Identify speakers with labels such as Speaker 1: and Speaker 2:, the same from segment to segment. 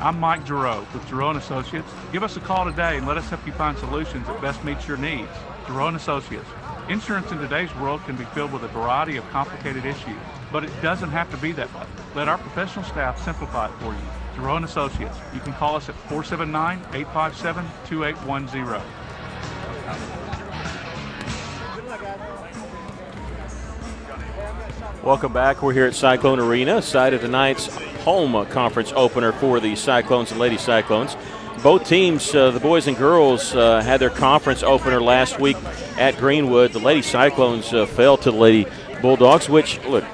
Speaker 1: I'm Mike Jerome with Jerome Associates. Give us a call today and let us help you find solutions that best meet your needs. Jerome Associates. Insurance in today's world can be filled with a variety of complicated issues, but it doesn't have to be that way. Let our professional staff simplify it for you. Jerome Associates. You can call us at 479-857-2810.
Speaker 2: Welcome back. We're here at Cyclone Arena, side of tonight's home conference opener for the Cyclones and Lady Cyclones. Both teams, the boys and girls, had their conference opener last week at Greenwood. The Lady Cyclones fell to the Lady Bulldogs, which, look,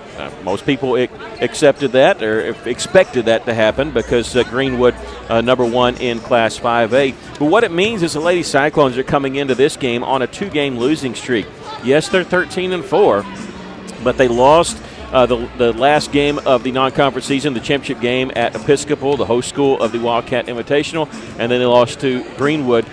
Speaker 2: most people accepted that or expected that to happen because Greenwood number one in Class 5A. But what it means is the Lady Cyclones are coming into this game on a two-game losing streak. Yes, they're 13-4. But they lost the last game of the non-conference season, the championship game at Episcopal, the host school of the Wildcat Invitational, and then they lost to Greenwood.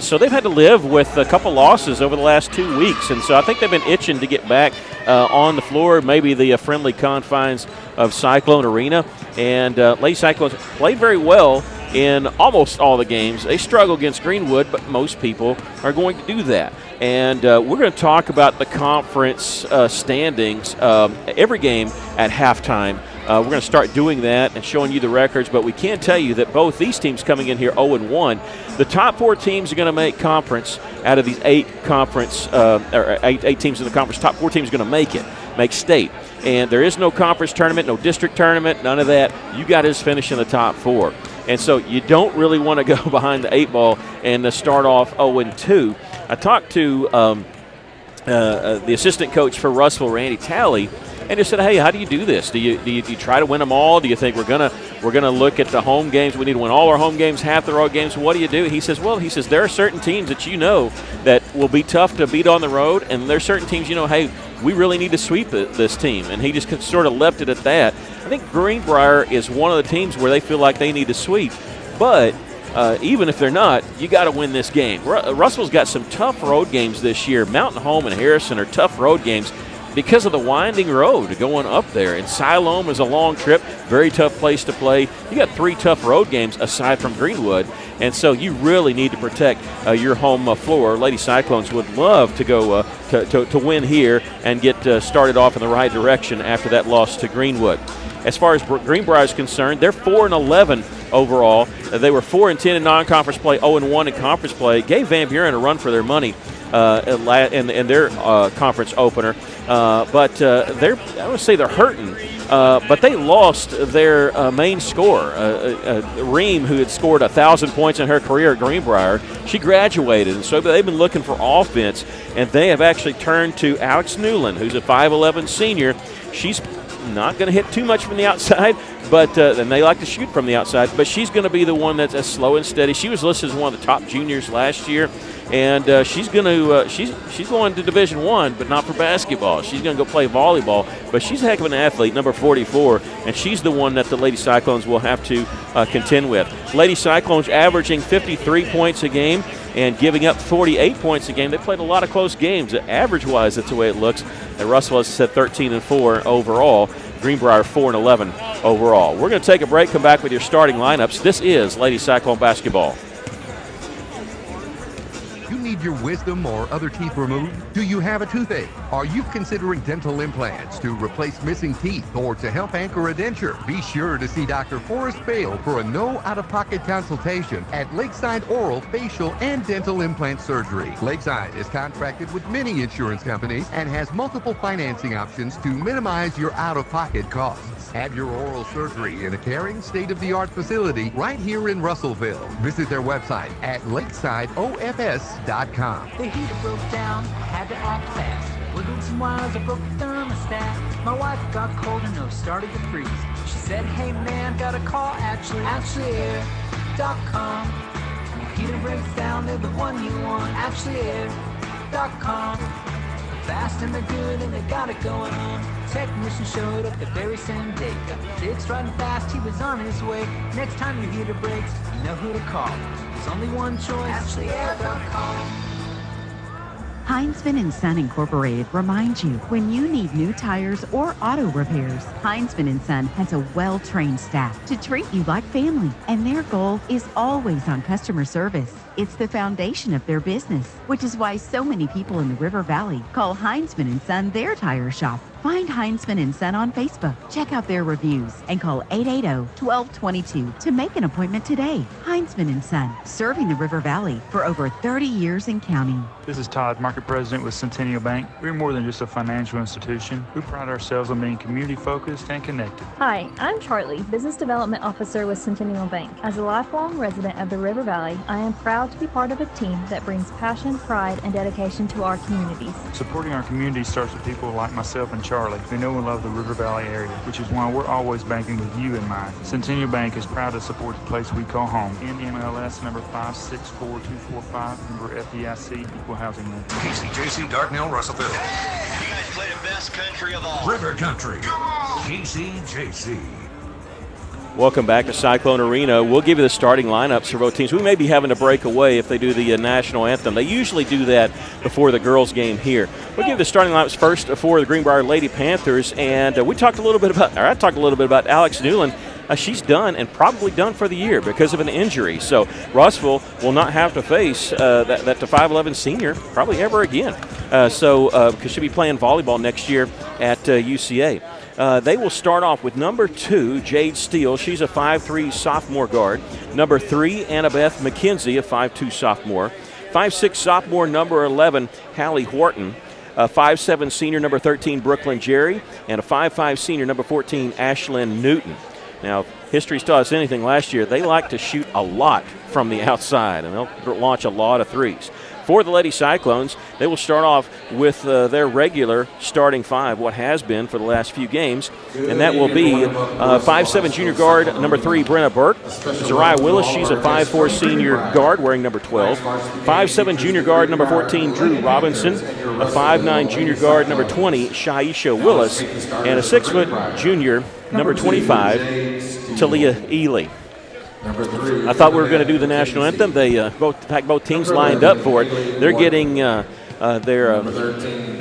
Speaker 2: So they've had to live with a couple losses over the last 2 weeks, and so I think they've been itching to get back on the floor, maybe the friendly confines of Cyclone Arena. And Lady Cyclones played very well in almost all the games. They struggle against Greenwood, but most people are going to do that. And we're going to talk about the conference standings every game at halftime. We're going to start doing that and showing you the records, but we can tell you that both these teams coming in here 0-1. The top four teams are going to make conference out of these eight teams in the conference. Top four teams are going to make state. And there is no conference tournament, no district tournament, none of that. You got to just finish in the top four. And so you don't really want to go behind the eight ball and start off 0-2. I talked to the assistant coach for Russell, Randy Talley, and just said, "Hey, how do you do this? Do you try to win them all? Do you think we're gonna look at the home games? We need to win all our home games, half the road games. What do you do?" He says, there are certain teams that you know that will be tough to beat on the road, and there's certain teams hey, we really need to sweep this team. And he just sort of left it at that. I think Greenbrier is one of the teams where they feel like they need to sweep, but even if they're not, you got to win this game. Russell's got some tough road games this year. Mountain Home and Harrison are tough road games because of the winding road going up there. And Siloam is a long trip, very tough place to play. You got three tough road games aside from Greenwood, and so you really need to protect your home floor. Lady Cyclones would love to go to win here and get started off in the right direction after that loss to Greenwood. As far as Greenbrier is concerned, they're 4-11 overall. They were 4-10 in non-conference play, 0-1 in conference play. Gave Van Buren a run for their money in their conference opener. But I would say they're hurting. But they lost their main scorer, Reem, who had scored 1,000 points in her career at Greenbrier. She graduated, and so they've been looking for offense, and they have actually turned to Alex Newland, who's a 5'11 senior. She's not going to hit too much from the outside, but and they like to shoot from the outside, but she's going to be the one that's slow and steady. She was listed as one of the top juniors last year, and she's going to Division I, but not for basketball. She's going to go play volleyball, but she's a heck of an athlete, number 44, and she's the one that the Lady Cyclones will have to contend with. Lady Cyclones averaging 53 points a game and giving up 48 points a game. They played a lot of close games. Average-wise, that's the way it looks. And Russell has said 13-4 overall. Greenbrier 4-11 overall. We're going to take a break, come back with your starting lineups. This is Lady Cyclone basketball.
Speaker 3: You need your wisdom or other teeth removed? Do you have a toothache? Are you considering dental implants to replace missing teeth or to help anchor a denture? Be sure to see Dr. Forrest Bale for a no out-of-pocket consultation at Lakeside Oral, Facial, and Dental Implant Surgery. Lakeside is contracted with many insurance companies and has multiple financing options to minimize your out-of-pocket costs. Have your oral surgery in a caring, state-of-the-art facility right here in Russellville. Visit their website at lakesideofs.com.
Speaker 4: The heater broke down, had to act fast. Wiggled some wires, I broke the thermostat. My wife got cold and nose started to freeze. She said, "Hey man, got a call, AshleyAir.com. Heater breaks down, they're the one you want. AshleyAir.com. Fast and they're good and they got it going on. Technician showed up the very same day. Got fixed right and fast, he was on his way. Next time your heater breaks, you know who to call. There's only one choice, AshleyAir.com.
Speaker 5: Heinzman and Son Incorporated reminds you when you need new tires or auto repairs, Heinzman and Son has a well-trained staff to treat you like family, and their goal is always on customer service. It's the foundation of their business, which is why so many people in the River Valley call Heinzman and Son their tire shop. Find Heinzman and Son on Facebook, check out their reviews, and call 880-1222 to make an appointment today. Heinzman and Son, serving the River Valley for over 30 years and counting.
Speaker 6: This is Todd, Market President with Centennial Bank. We're more than just a financial institution. We pride ourselves on being community-focused and connected.
Speaker 7: Hi, I'm Charlie, Business Development Officer with Centennial Bank. As a lifelong resident of the River Valley, I am proud to be part of a team that brings passion, pride, and dedication to our communities.
Speaker 6: Supporting our community starts with people like myself and Charlie, who know and love the River Valley area, which is why we're always banking with you in mind. Centennial Bank is proud to support the place we call home. NMLS number 564245, member FDIC, equal housing lender.
Speaker 8: KCJC, Darknell, Russellville.
Speaker 9: You guys play the best country of all.
Speaker 8: River Country. KCJC.
Speaker 2: Welcome back to Cyclone Arena. We'll give you the starting lineups for both teams. We may be having to break away if they do the national anthem. They usually do that before the girls' game here. We'll give you the starting lineups first for the Greenbrier Lady Panthers. And I talked a little bit about Alex Newland. She's done and probably done for the year because of an injury. So Rossville will not have to face that 5'11 senior probably ever again. Because she'll be playing volleyball next year at UCA. They will start off with number 2, Jade Steele. She's a 5'3 sophomore guard. Number 3, Annabeth McKenzie, a 5'2 sophomore. 5'6 sophomore, number 11, Hallie Wharton. A 5'7 senior, number 13, Brooklyn Jerry. And a 5'5 senior, number 14, Ashlyn Newton. Now, if history's taught us anything last year, they like to shoot a lot from the outside, and they'll launch a lot of threes. For the Lady Cyclones, they will start off with their regular starting 5, what has been for the last few games, and that will be 5'7 junior guard, number 3, Brenna Burke. Zariah Willis, she's a 5'4 senior guard wearing number 12. 5'7 junior guard, number 14, Drew Robinson. A 5'9 junior guard, number 20, Shaisha Willis. And a 6' junior, number 25, Talia Ely. I thought we were going to do the national anthem. They both teams lined up for it. They're getting they're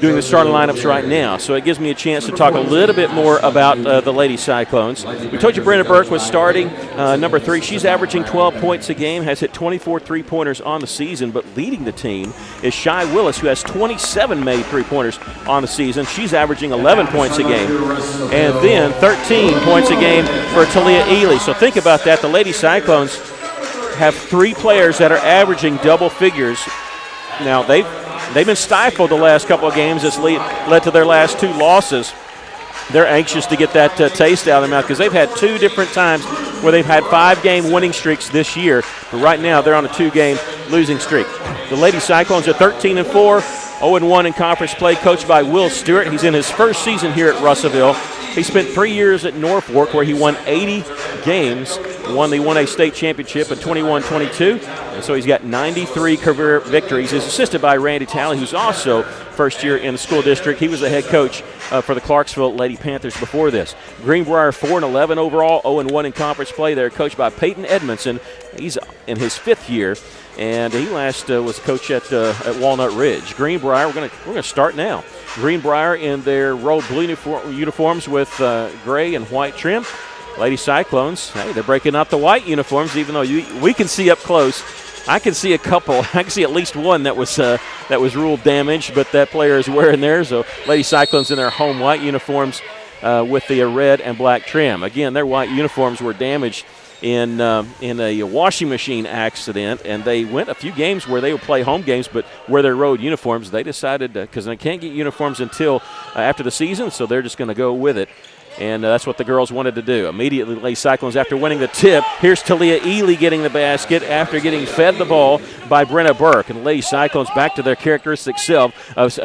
Speaker 2: doing the starting lineups right now, so it gives me a chance to talk a little bit more about the Lady Cyclones. We told you Brenda Burke was starting, number 3. She's averaging 12 points a game, has hit 24 three-pointers on the season, but leading the team is Shy Willis, who has 27 made three-pointers on the season. She's averaging 11 points a game, and then 13 points a game for Talia Ely. So think about that. The Lady Cyclones have 3 players that are averaging double figures. Now, they've been stifled the last couple of games. It's led to their last 2 losses. They're anxious to get that taste out of their mouth because they've had 2 different times where they've had 5-game winning streaks this year. But right now they're on a 2-game losing streak. The Lady Cyclones are 13-4, 0-1 in conference play, coached by Will Stewart. He's in his first season here at Russellville. He spent 3 years at Norfolk where he won 80 games, won the 1A state championship in 21-22, and so he's got 93 career victories. He's assisted by Randy Talley, who's also first year in the school district. He was the head coach for the Clarksville Lady Panthers before this. Greenbrier 4-11 overall, 0-1 in conference play. They're coached by Peyton Edmondson. He's in his 5th year, and he last was coach at Walnut Ridge. Greenbrier, we're going to start now. Greenbrier in their road blue uniforms with gray and white trim. Lady Cyclones, hey, they're breaking out the white uniforms, even though we can see up close. I can see a couple. I can see at least one that was ruled damaged, but that player is wearing theirs. So Lady Cyclones in their home white uniforms with the red and black trim. Again, their white uniforms were damaged in a washing machine accident, and they went a few games where they would play home games, but wear their road uniforms. They decided, because they can't get uniforms until after the season, so they're just going to go with it. And that's what the girls wanted to do. Immediately, Lady Cyclones, after winning the tip, here's Talia Ely getting the basket after getting fed the ball by Brenna Burke. And Lady Cyclones back to their characteristic self of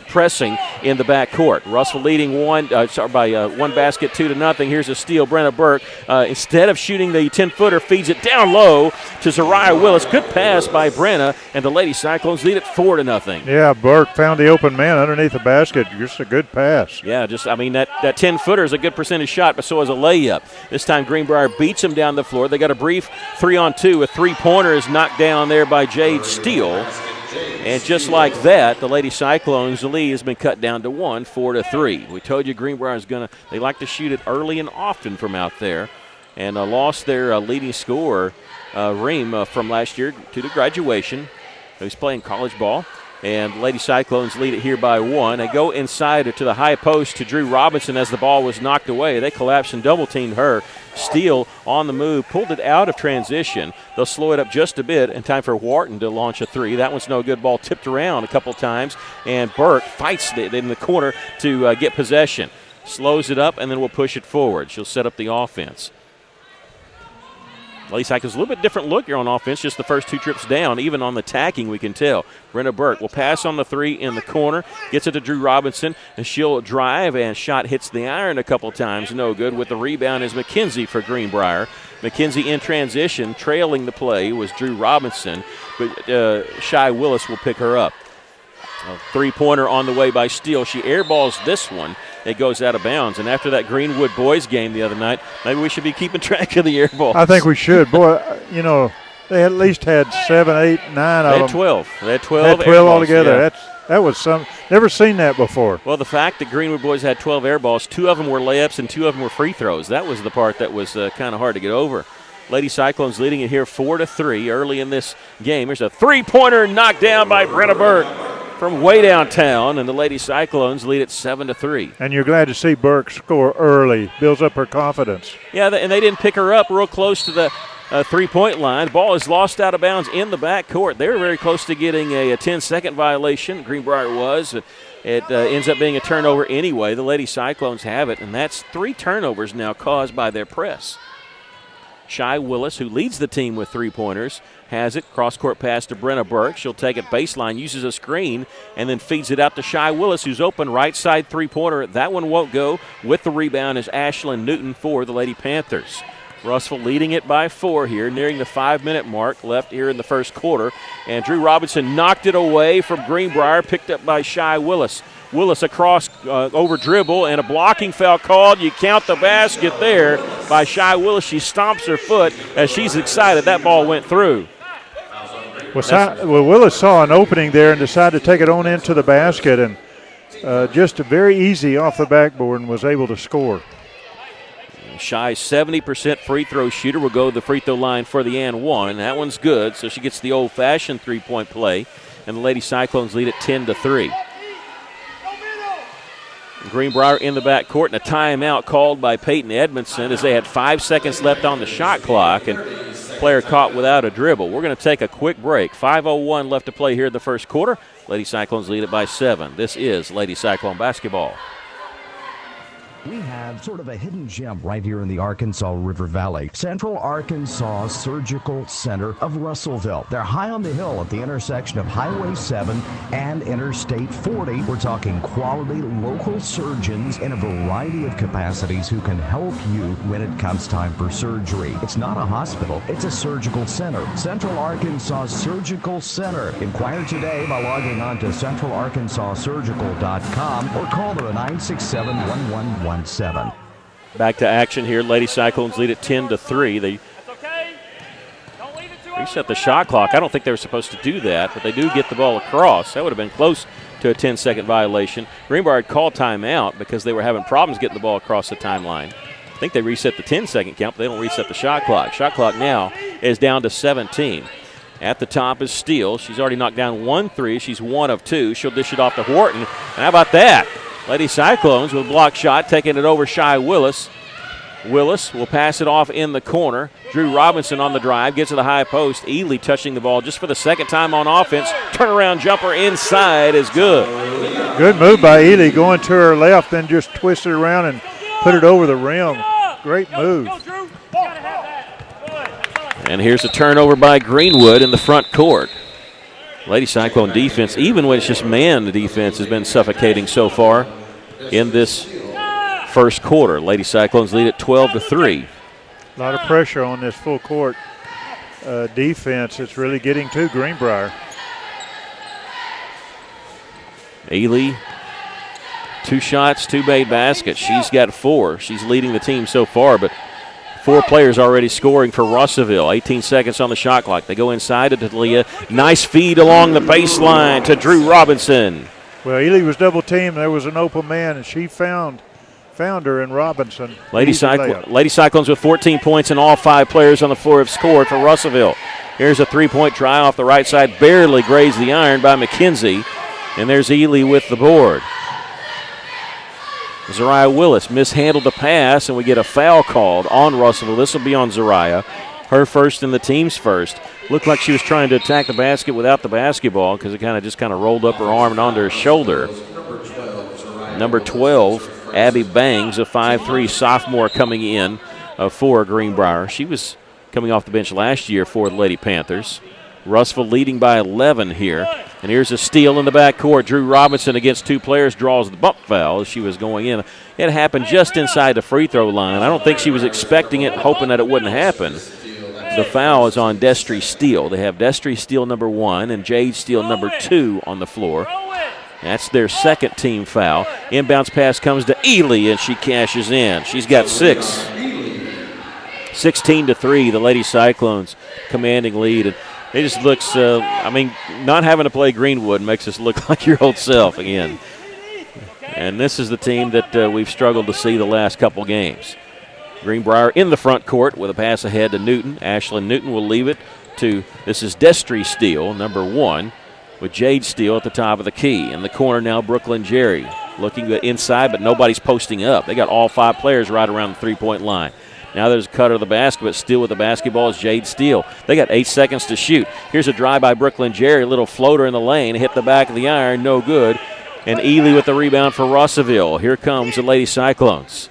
Speaker 2: pressing in the backcourt. Russell leading by 1 basket, 2-0. Here's a steal. Brenna Burke, instead of shooting the 10-footer, feeds it down low to Zariah Willis. Good pass by Brenna, and the Lady Cyclones lead it 4-0.
Speaker 10: Yeah, Burke found the open man underneath the basket. Just a good pass.
Speaker 2: Yeah, that 10-footer is a good percentage shot, but so is a layup. This time Greenbrier beats him down the floor. They got a brief 3-on-2. A 3-pointer is knocked down there by Jade Steele. And just like that, the Lady Cyclones' lead has been cut down to 1, 4-3. We told you Greenbrier is they like to shoot it early and often from out there, and lost their leading scorer, Reem, from last year to the graduation. He's playing college ball. And Lady Cyclones lead it here by 1. They go inside to the high post to Drew Robinson as the ball was knocked away. They collapsed and double-teamed her. Steele on the move, pulled it out of transition. They'll slow it up just a bit in time for Wharton to launch a 3. That one's no good. Ball tipped around a couple times, and Burke fights it in the corner to get possession. Slows it up, and then we'll push it forward. She'll set up the offense. Lady Cyclones, a little bit different look here on offense, just the first 2 trips down. Even on the tacking, we can tell. Brenna Burke will pass on the 3 in the corner, gets it to Drew Robinson, and she'll drive, and shot hits the iron a couple times. No good. With the rebound is McKenzie for Greenbrier. McKenzie in transition, trailing the play was Drew Robinson, but Shy Willis will pick her up. A 3-pointer on the way by Steele. She airballs this one. It goes out of bounds. And after that Greenwood boys game the other night, maybe we should be keeping track of the air balls.
Speaker 10: I think we should. Boy, they at least had 7, 8, 9 of them.
Speaker 2: They had 12. They had 12
Speaker 10: air balls altogether.
Speaker 2: Yeah.
Speaker 10: That was some. Never seen that before.
Speaker 2: Well, the fact that Greenwood boys had 12 air balls, 2 of them were layups and 2 of them were free throws. That was the part that was kind of hard to get over. Lady Cyclones leading it here 4-3 early in this game. There's a 3-pointer knocked down by Brenna Burke from way downtown, and the Lady Cyclones lead it 7-3.
Speaker 10: And you're glad to see Burke score early. Builds up her confidence.
Speaker 2: Yeah, and they didn't pick her up real close to the 3-point line. Ball is lost out of bounds in the backcourt. They were very close to getting a 10-second violation. Greenbrier was. It ends up being a turnover anyway. The Lady Cyclones have it, and that's 3 turnovers now caused by their press. Shy Willis, who leads the team with 3-pointers, has it. Cross-court pass to Brenna Burke. She'll take it baseline, uses a screen, and then feeds it out to Shy Willis, who's open right side 3-pointer. That one won't go. With the rebound is Ashlyn Newton for the Lady Panthers. Russell leading it by 4 here, nearing the 5-minute mark left here in the first quarter. And Drew Robinson knocked it away from Greenbrier, picked up by Shy Willis. Willis across over dribble, and a blocking foul called. You count the basket there by Shy Willis. She stomps her foot as she's excited. That ball went through.
Speaker 10: Well, Willis saw an opening there and decided to take it on into the basket, and just very easy off the backboard and was able to score.
Speaker 2: Shy 70% free throw shooter will go to the free throw line for the and one. That one's good, so she gets the old-fashioned 3-point play, and the Lady Cyclones lead at 10-3. Greenbrier in the backcourt, and a timeout called by Peyton Edmondson as they had 5 seconds left on the shot clock, and player caught without a dribble. We're going to take a quick break. 5:01 left to play here in the first quarter. Lady Cyclones lead it by 7. This is Lady Cyclone basketball.
Speaker 11: We have sort of a hidden gem right here in the Arkansas River Valley. Central Arkansas Surgical Center of Russellville. They're high on the hill at the intersection of Highway 7 and Interstate 40. We're talking quality local surgeons in a variety of capacities who can help you when it comes time for surgery. It's not a hospital, it's a surgical center. Central Arkansas Surgical Center. Inquire today by logging on to centralarkansassurgical.com or call them at 967-1117.
Speaker 2: Back to action here. Lady Cyclones lead at 10-3. They reset the shot clock. I don't think they were supposed to do that, but they do get the ball across. That would have been close to a 10-second violation. Greenbrier had called timeout because they were having problems getting the ball across the timeline. I think they reset the 10-second count, but they don't reset the shot clock. Shot clock now is down to 17. At the top is Steele. She's already knocked down 1 3. She's 1 of 2. She'll dish it off to Wharton. And how about that? Lady Cyclones with a block shot, taking it over Shy Willis. Willis will pass it off in the corner. Drew Robinson on the drive, gets to the high post. Ely touching the ball just for the second time on offense. Turnaround jumper inside is good.
Speaker 10: Good move by Ely, going to her left, then just twist it around and put it over the rim. Great move.
Speaker 2: And here's a turnover by Greenwood in the front court. Lady Cyclone defense, even when it's just man, the defense has been suffocating so far in this first quarter. Lady Cyclones lead at 12-3.
Speaker 10: A lot of pressure on this full court defense. It's really getting to Greenbrier.
Speaker 2: Ely, 2 shots, 2 made baskets. She's got 4. She's leading the team so far, but 4 players already scoring for Russellville. 18 seconds on the shot clock. They go inside to Talia. Nice feed along the baseline to Drew Robinson.
Speaker 10: Well, Ely was double teamed. There was an open man, and she found her in Robinson.
Speaker 2: Lady Cyclones with 14 points, and all 5 players on the floor have scored for Russellville. Here's a 3-point try off the right side. Barely grazed the iron by McKenzie. And there's Ely with the board. Zariah Willis mishandled the pass, and we get a foul called on Russellville. This will be on Zariah. Her first and the team's first. Looked like she was trying to attack the basket without the basketball because it just kind of rolled up her arm and onto her shoulder. Number 12, Abby Bangs, a 5'3" sophomore coming in for Greenbrier. She was coming off the bench last year for the Lady Panthers. Russellville leading by 11 here. And here's a steal in the backcourt. Drew Robinson against 2 players draws the bump foul as she was going in. It happened just inside the free throw line. I don't think she was expecting it, hoping that it wouldn't happen. The foul is on Destry Steele. They have Destry Steele number 1 and Jade Steele number 2 on the floor. That's their second team foul. Inbounds pass comes to Ely, and she cashes in. She's got 6. 16-3, the Lady Cyclones commanding lead. And it just looks, not having to play Greenwood makes us look like your old self again. And this is the team that we've struggled to see the last couple games. Greenbrier in the front court with a pass ahead to Newton. Ashlyn Newton will leave it to, this is Destry Steele, number 1, with Jade Steele at the top of the key. In the corner now, Brooklyn Jerry looking inside, but nobody's posting up. They got all 5 players right around the three-point line. Now there's a cutter of the basket, but still with the basketball is Jade Steele. They got 8 seconds to shoot. Here's a drive by Brooklyn Jerry, little floater in the lane, hit the back of the iron, no good. And Ely with the rebound for Russellville. Here comes the Lady Cyclones.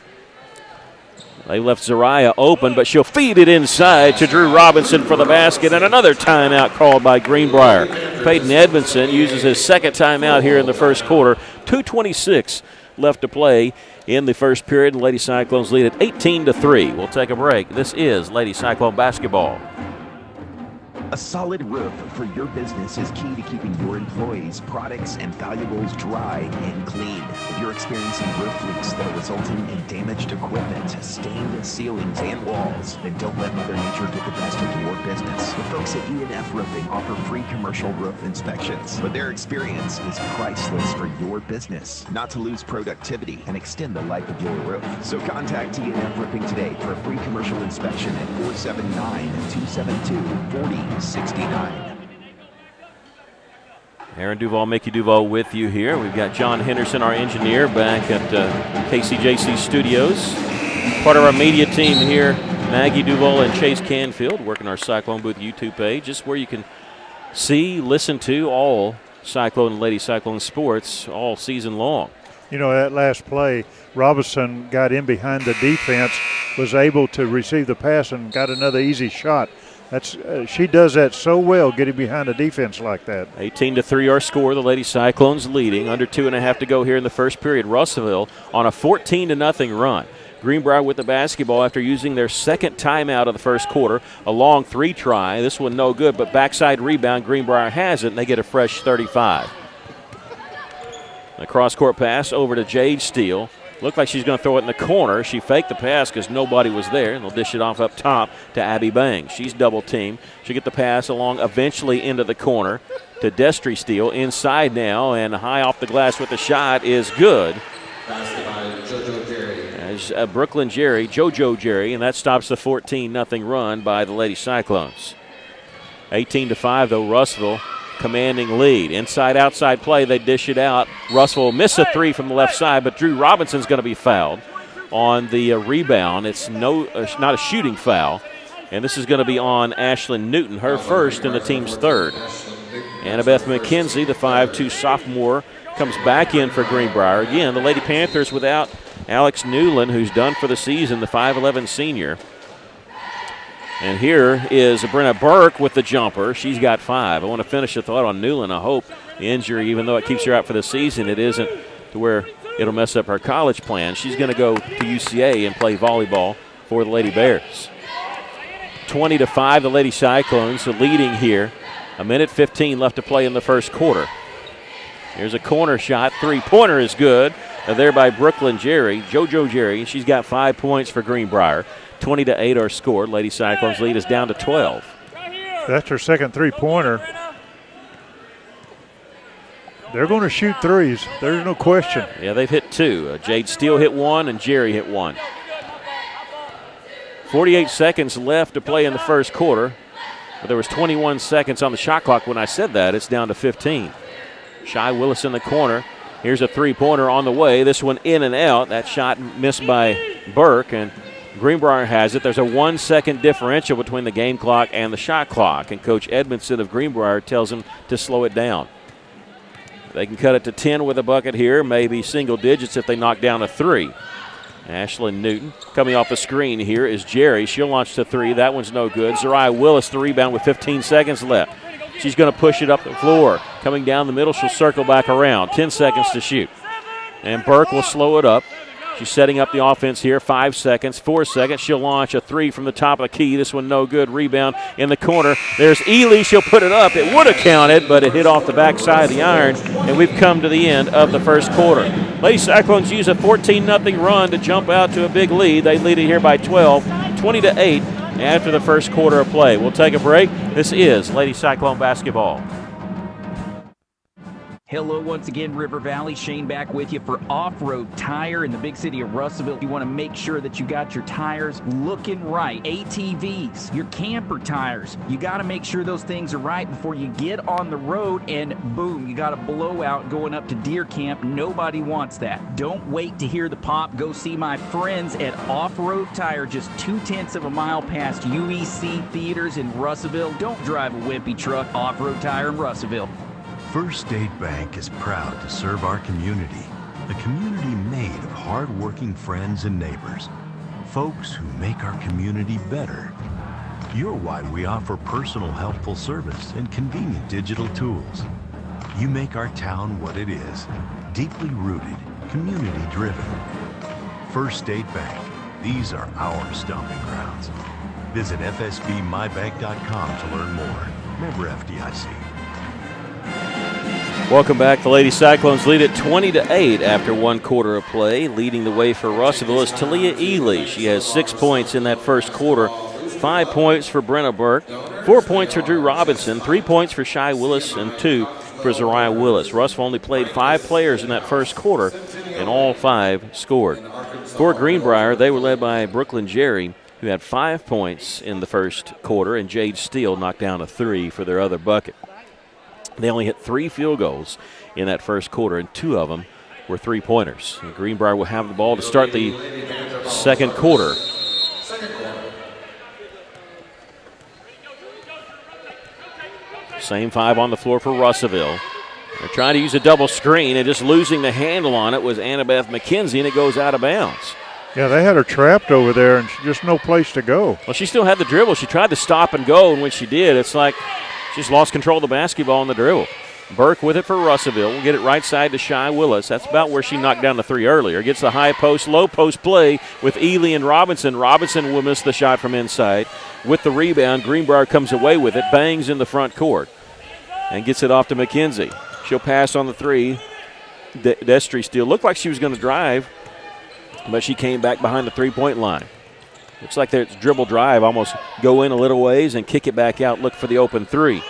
Speaker 2: They left Zariah open, but she'll feed it inside to Drew Robinson for the basket, and another timeout called by Greenbrier. Peyton Edmondson uses his second timeout here in the first quarter. 2:26 left to play in the first period, and Lady Cyclones lead at 18-3. We'll take a break. This is Lady Cyclone basketball.
Speaker 12: A solid roof for your business is key to keeping your employees, products, and valuables dry and clean. If you're experiencing roof leaks that are resulting in damaged equipment, stained ceilings, and walls, then don't let Mother Nature get the best of your business. The folks at E&F Roofing offer free commercial roof inspections, but their experience is priceless for your business. Not to lose productivity and extend the life of your roof. So contact E&F Roofing today for a free commercial inspection at 479-272-4069.
Speaker 2: Aaron Duval, Mickey Duval with you here. We've got John Henderson, our engineer, back at KCJC Studios. Part of our media team here, Maggie Duval and Chase Canfield, working our Cyclone Booth YouTube page. Just where you can see, listen to all Cyclone and Lady Cyclone sports all season long.
Speaker 10: You know, that last play, Robinson got in behind the defense, was able to receive the pass and got another easy shot. She does that so well, getting behind a defense like that.
Speaker 2: 18-3 our score. The Lady Cyclones leading. Under 2.5 to go here in the first period. Russellville on a 14-0 run. Greenbrier with the basketball after using their second timeout of the first quarter. A long 3 try. This one no good, but backside rebound. Greenbrier has it, and they get a fresh 35. A cross-court pass over to Jade Steele. Looked like she's going to throw it in the corner. She faked the pass because nobody was there, and they'll dish it off up top to Abby Bang. She's double-teamed. She'll get the pass along eventually into the corner to Destry Steele. Inside now, and high off the glass with the shot is good. As Brooklyn Jerry, JoJo Jerry, and that stops the 14-0 run by the Lady Cyclones. 18-5, though, Russellville commanding lead. Inside-outside play, they dish it out. Russell will miss a 3 from the left side, but Drew Robinson's going to be fouled on the rebound. It's not a shooting foul, and this is going to be on Ashlyn Newton, her first and the team's third. Annabeth McKenzie, the 5'2 sophomore, comes back in for Greenbrier. Again, the Lady Panthers without Alex Newland, who's done for the season, the 5'11 senior. And here is Brenna Burke with the jumper. She's got 5. I want to finish the thought on Newland. I hope the injury, even though it keeps her out for the season, it isn't to where it'll mess up her college plan. She's going to go to UCA and play volleyball for the Lady Bears. 20-5, the Lady Cyclones are leading here. 1:15 left to play in the first quarter. Here's a corner shot. 3-pointer is good. There by Brooklyn Jerry, JoJo Jerry. She's got 5 points for Greenbrier. 20-8 our score. Lady Cyclones lead is down to 12.
Speaker 10: That's her second three-pointer. They're going to shoot threes. There's no question.
Speaker 2: Yeah, they've hit two. Jade Steele hit one and Jerry hit one. 48 seconds left to play in the first quarter. But there was 21 seconds on the shot clock when I said that. It's down to 15. Shy Willis in the corner. Here's a three-pointer on the way. This one in and out. That shot missed by Burke, and Greenbrier has it. There's a 1 second differential between the game clock and the shot clock, and Coach Edmondson of Greenbrier tells him to slow it down. They can cut it to 10 with a bucket here, maybe single digits if they knock down a three. Ashlyn Newton coming off the screen here is Jerry. She'll launch to three. That one's no good. Zariah Willis the rebound with 15 seconds left. She's going to push it up the floor. Coming down the middle, she'll circle back around. 10 seconds to shoot. And Burke will slow it up. She's setting up the offense here. 5 seconds, 4 seconds. She'll launch a three from the top of the key. This one no good. Rebound in the corner. There's Ely. She'll put it up. It would have counted, but it hit off the backside of the iron, and we've come to the end of the first quarter. Lady Cyclones use a 14-0 run to jump out to a big lead. They lead it here by 12, 20-8 after the first quarter of play. We'll take a break. This is Lady Cyclone basketball.
Speaker 13: Hello once again, River Valley. Shane back with you for Off-Road Tire in the big city of Russellville. You want to make sure that you got your tires looking right. ATVs, your camper tires, you got to make sure those things are right before you get on the road, and boom, you got a blowout going up to deer camp. Nobody wants that. Don't wait to hear the pop. Go see my friends at Off-Road Tire, just 0.2 of a mile past UEC Theaters in Russellville. Don't drive a wimpy truck. Off-Road Tire in Russellville.
Speaker 14: First State Bank is proud to serve our community, a community made of hard-working friends and neighbors, folks who make our community better. You're why we offer personal helpful service and convenient digital tools. You make our town what it is, deeply rooted, community-driven. First State Bank, these are our stomping grounds. Visit fsbmybank.com to learn more. Member FDIC.
Speaker 2: Welcome back. The Lady Cyclones lead at 20-8 after one quarter of play. Leading the way for Russellville is Talia Ely. She has 6 points in that first quarter. 5 points for Brenna Burke. 4 points for Drew Robinson. 3 points for Shy Willis and 2 for Zariah Willis. Russellville only played 5 players in that first quarter, and all 5 scored. For Greenbrier, they were led by Brooklyn Jerry, who had 5 points in the first quarter, and Jade Steele knocked down a 3 for their other bucket. They only hit 3 field goals in that first quarter, and 2 of them were three-pointers. And Greenbrier will have the ball to start the second quarter. Same 5 on the floor for Russellville. They're trying to use a double screen, and just losing the handle on it was Annabeth McKenzie, and it goes out of bounds.
Speaker 10: Yeah, they had her trapped over there, and just no place to go.
Speaker 2: Well, she still had the dribble. She tried to stop and go, and when she did, it's like she's lost control of the basketball on the dribble. Burke with it for Russellville. We'll get it right side to Shy Willis. That's about where she knocked down the 3 earlier. Gets the high post, low post play with Ely and Robinson. Robinson will miss the shot from inside. With the rebound, Greenbrier comes away with it, bangs in the front court, and gets it off to McKenzie. She'll pass on the 3. Destry Steele looked like she was going to drive, but she came back behind the three-point line. Looks like there's dribble drive, almost go in a little ways and kick it back out, look for the open 3.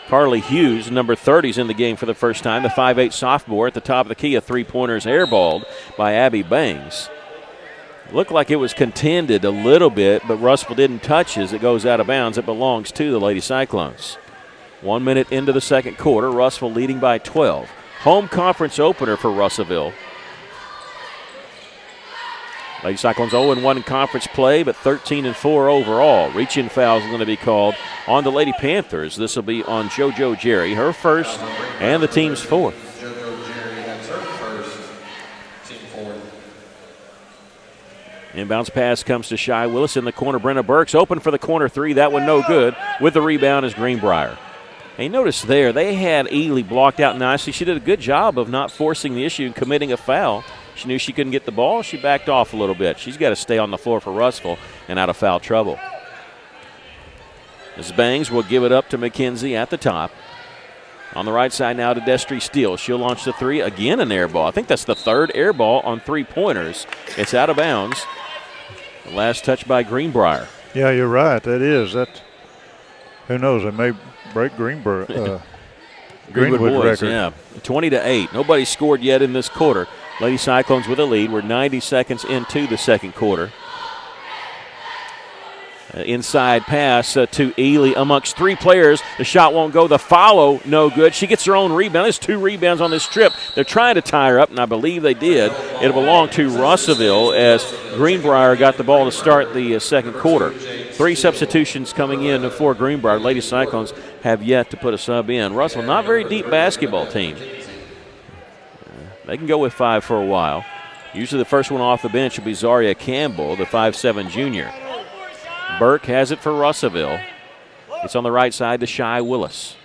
Speaker 2: Carly Hughes, number 30, is in the game for the first time. The 5'8 sophomore at the top of the key, a three-pointer's airballed by Abby Bangs. Looked like it was contended a little bit, but Russellville didn't touch as it goes out of bounds. It belongs to the Lady Cyclones. 1 minute into the second quarter, Russellville leading by 12. Home conference opener for Russellville. Lady Cyclones 0-1 in conference play, but 13-4 overall. Reach-in foul is going to be called on the Lady Panthers. This will be on JoJo Jerry, her first and the team's fourth. Inbounds pass comes to Shy Willis in the corner. Brenna Burks open for the corner 3. That one no good. With the rebound is Greenbrier. And you notice there, they had Ely blocked out nicely. She did a good job of not forcing the issue and committing a foul. She knew she couldn't get the ball. She backed off a little bit. She's got to stay on the floor for Russellville and out of foul trouble. As Bangs will give it up to McKenzie at the top. On the right side now to Destry Steele. She'll launch the 3. Again an air ball. I think that's the 3rd air ball on three-pointers. It's out of bounds. Last touch by Greenbrier.
Speaker 10: Yeah, you're right. That is. Who knows? It may break Greenwood
Speaker 2: Boys,
Speaker 10: record.
Speaker 2: yeah. 20-8. Nobody scored yet in this quarter. Lady Cyclones with a lead. We're 90 seconds into the second quarter. Inside pass to Ely amongst three players. The shot won't go. The follow, no good. She gets her own rebound. There's 2 rebounds on this trip. They're trying to tie her up, and I believe they did. It'll belong to Russellville as Greenbrier got the ball to start the second quarter. 3 substitutions coming in for Greenbrier. Lady Cyclones have yet to put a sub in. Russell, not very deep basketball team. They can go with 5 for a while. Usually the first one off the bench will be Zaria Campbell, the 5'7" junior. Burke has it for Russellville. It's on the right side to Shy Willis.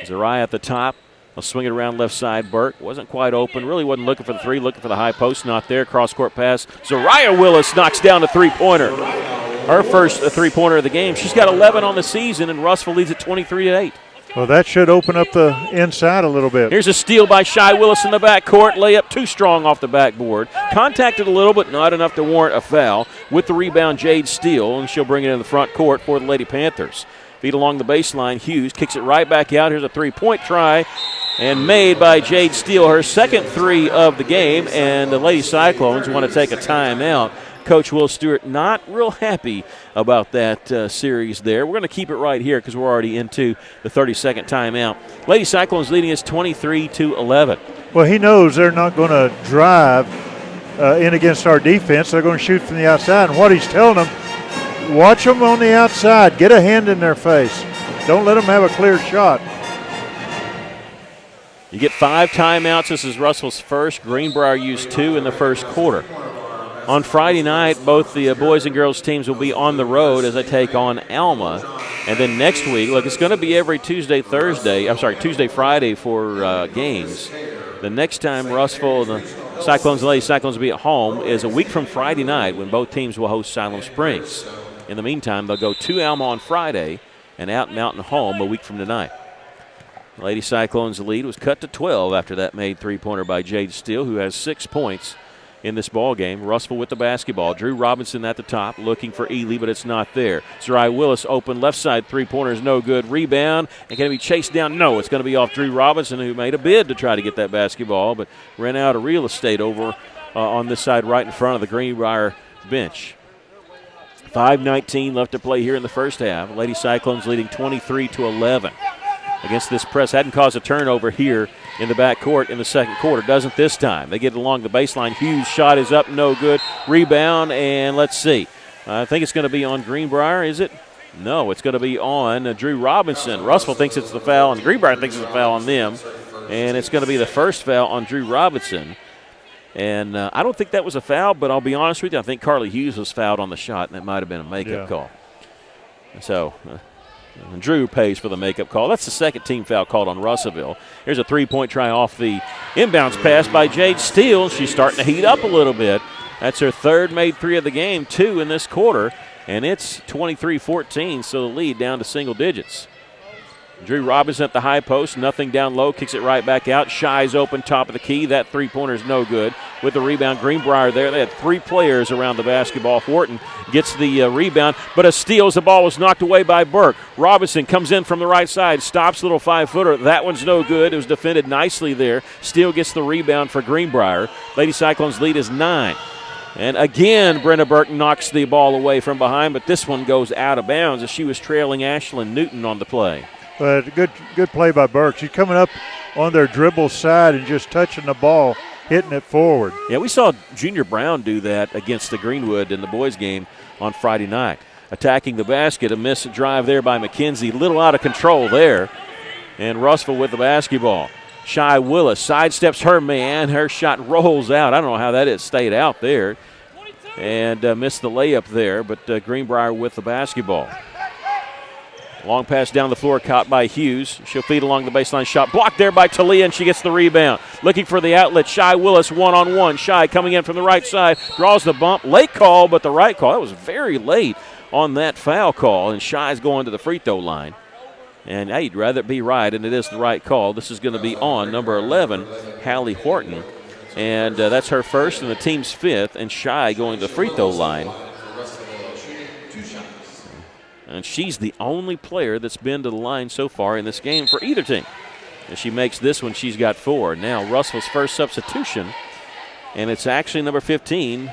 Speaker 2: Zaria at the top. They'll swing it around left side. Burke wasn't quite open. Really wasn't looking for the 3, looking for the high post. Not there. Cross-court pass. Zaria Willis knocks down a 3-pointer. Her first 3-pointer of the game. She's got 11 on the season, and Russellville leads at 23-8.
Speaker 10: Well, that should open up the inside a little bit.
Speaker 2: Here's a steal by Shy Willis in the backcourt. Layup too strong off the backboard. Contacted a little, but not enough to warrant a foul. With the rebound, Jade Steele, and she'll bring it in the front court for the Lady Panthers. Feed along the baseline. Hughes kicks it right back out. Here's a 3-point try, and made by Jade Steele. Her second 3 of the game, and the Lady Cyclones want to take a timeout. Coach Will Stewart not real happy about that series there. We're going to keep it right here because we're already into the 30-second timeout. Lady Cyclones leading us 23-11.
Speaker 10: Well, he knows they're not going to drive in against our defense. They're going to shoot from the outside. And what he's telling them, watch them on the outside. Get a hand in their face. Don't let them have a clear shot.
Speaker 2: You get 5 timeouts. This is Russell's first. Greenbrier used 2 in the first quarter. On Friday night, both the boys and girls teams will be on the road as they take on Alma. And then next week, look, it's going to be every Tuesday, Friday for games. The next time Russellville and the Cyclones and Lady Cyclones will be at home is a week from Friday night when both teams will host Siloam Springs. In the meantime, they'll go to Alma on Friday and out Mountain home a week from tonight. Lady Cyclones' lead was cut to 12 after that made 3-pointer by Jade Steele, who has 6 points in this ball game. Russellville with the basketball. Drew Robinson at the top looking for Ely, but it's not there. Zaria Willis open left side 3-pointer is no good. Rebound, and can it be chased down? No, it's going to be off Drew Robinson, who made a bid to try to get that basketball, but ran out of real estate over on this side right in front of the Greenbrier bench. 5:19 left to play here in the first half. Lady Cyclones leading 23-11. Against this press, hadn't caused a turnover here in the backcourt in the second quarter. Doesn't this time. They get along the baseline. Hughes' shot is up, no good. Rebound, and let's see. I think it's going to be on Greenbrier, is it? No, it's going to be on Drew Robinson. Russellville thinks it's the foul, and Greenbrier thinks it's a foul on them. And it's going to be the first foul on Drew Robinson. And I don't think that was a foul, but I'll be honest with you, I think Carly Hughes was fouled on the shot, and that might have been a makeup call. So Drew pays for the makeup call. That's the second team foul called on Russellville. Here's a 3-point try off the inbounds pass by Jade Steele. She's starting to heat up a little bit. That's her third made 3 of the game, 2 in this quarter, and it's 23-14, so the lead down to single digits. Drew Robinson at the high post, nothing down low, kicks it right back out. Shy's open, top of the key. That 3-pointer is no good. With the rebound, Greenbrier there. They had 3 players around the basketball. Horton gets the rebound, but a steal as the ball was knocked away by Burke. Robinson comes in from the right side, stops little 5-footer. That one's no good. It was defended nicely there. Steele gets the rebound for Greenbrier. Lady Cyclones lead is 9. And again, Brenna Burke knocks the ball away from behind, but this one goes out of bounds as she was trailing Ashlyn Newton on the play.
Speaker 10: But good play by Burke. She's coming up on their dribble side and just touching the ball, hitting it forward.
Speaker 2: Yeah, we saw Junior Brown do that against the Greenwood in the boys' game on Friday night. Attacking the basket, a missed drive there by McKenzie. Little out of control there. And Russellville with the basketball. Shy Willis sidesteps her man. Her shot rolls out. I don't know how that is stayed out there. And missed the layup there, but Greenbrier with the basketball. Long pass down the floor, caught by Hughes. She'll feed along the baseline. Shot blocked there by Talia, and she gets the rebound. Looking for the outlet. Shy Willis one-on-one. Shy coming in from the right side. Draws the bump. Late call, but the right call. That was very late on that foul call, and Shy's going to the free throw line. And hey, you'd rather it be right, and it is the right call. This is going to be on number 11, Hallie Horton. And that's her first and the team's 5th, and Shy going to the free throw line. And she's the only player that's been to the line so far in this game for either team. And she makes this one, she's got 4. Now Russell's first substitution, and it's actually number 15,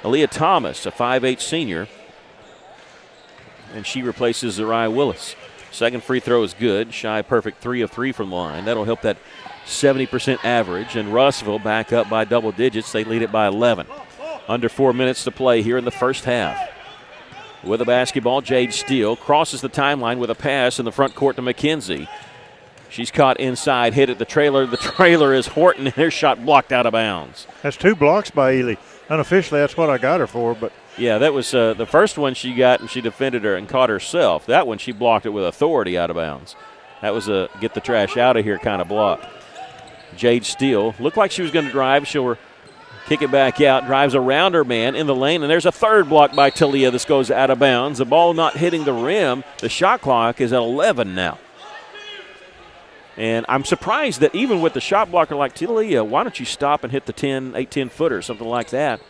Speaker 2: Aaliyah Thomas, a 5'8 senior. And she replaces Zariah Willis. Second free throw is good. Shy perfect 3 of 3 from the line. That'll help that 70% average. And Russellville back up by double digits. They lead it by 11. Under 4 minutes to play here in the first half. With a basketball, Jade Steele crosses the timeline with a pass in the front court to McKenzie. She's caught inside, hit at the trailer. The trailer is Horton, and her shot blocked out of bounds.
Speaker 10: That's 2 blocks by Ely. Unofficially, that's what I got her for, but.
Speaker 2: Yeah, that was the first one she got, and she defended her and caught herself. That one, she blocked it with authority out of bounds. That was a get the trash out of here kind of block. Jade Steele looked like she was going to drive. She'll kick it back out, drives around her man in the lane, and there's a third block by Talia. This goes out of bounds. The ball not hitting the rim. The shot clock is at 11 now. And I'm surprised that even with the shot blocker like Talia, why don't you stop and hit the 8-10-footer, something like that?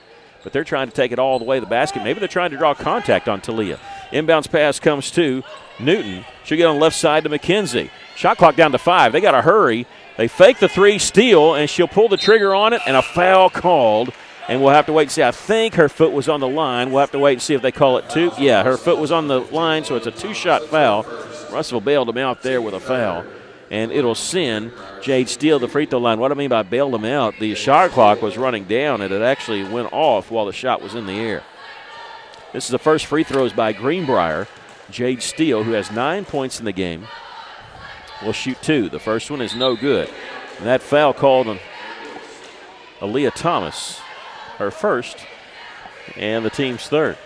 Speaker 2: But they're trying to take it all the way to the basket. Maybe they're trying to draw contact on Talia. Inbounds pass comes to Newton. She'll get on the left side to McKenzie. Shot clock down to 5. They got to hurry. They fake the 3, steal, and she'll pull the trigger on it, and a foul called. And we'll have to wait and see. I think her foot was on the line. We'll have to wait and see if they call it 2. Yeah, her foot was on the line, so it's a 2-shot foul. Russell bailed him out there with a foul. And it'll send Jade Steele the free throw line. What I mean by bailed him out, the shot clock was running down, and it actually went off while the shot was in the air. This is the first free throws by Greenbrier. Jade Steele, who has 9 points in the game, will shoot 2. The first one is no good. And that foul called on Aaliyah Thomas, her first, and the team's third.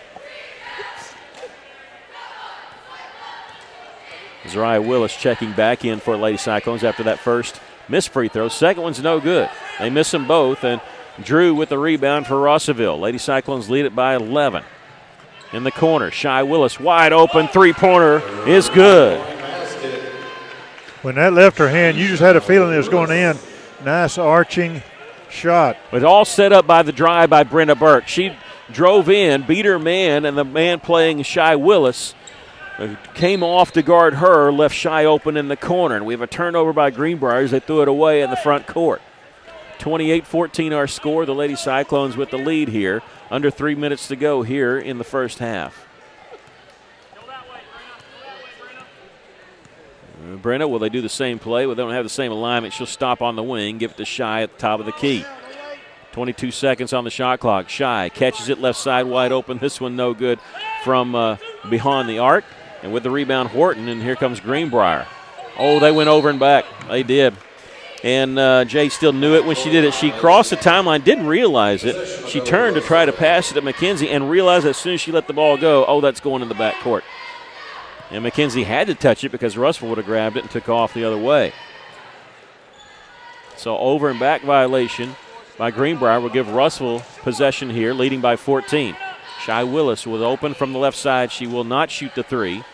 Speaker 2: Zariah Willis checking back in for Lady Cyclones after that first missed free throw. Second one's no good. They miss them both, and Drew with the rebound for Russellville. Lady Cyclones lead it by 11. In the corner, Shy Willis wide open, three-pointer is good.
Speaker 10: When that left her hand, you just had a feeling it was going in. Nice arching shot.
Speaker 2: But all set up by the drive by Brenda Burke. She drove in, beat her man, and the man playing Shy Willis came off to guard her, left Shy open in the corner. And we have a turnover by Greenbrier as they threw it away in the front court. 28-14 our score. The Lady Cyclones with the lead here. Under 3 minutes to go here in the first half. Brenna, will they do the same play? Well, they don't have the same alignment. She'll stop on the wing, give it to Shy at the top of the key. 22 seconds on the shot clock. Shy catches it left side wide open. This one no good from behind the arc. And with the rebound, Horton, and here comes Greenbrier. Oh, they went over and back. They did. And Jay still knew it when she did it. She crossed the timeline, didn't realize it. She turned to try to pass it to McKenzie and realized as soon as she let the ball go, oh, that's going in the back court. And McKenzie had to touch it because Russell would have grabbed it and took off the other way. So over and back violation by Greenbrier will give Russell possession here, leading by 14. Shy Willis was open from the left side. She will not shoot the three,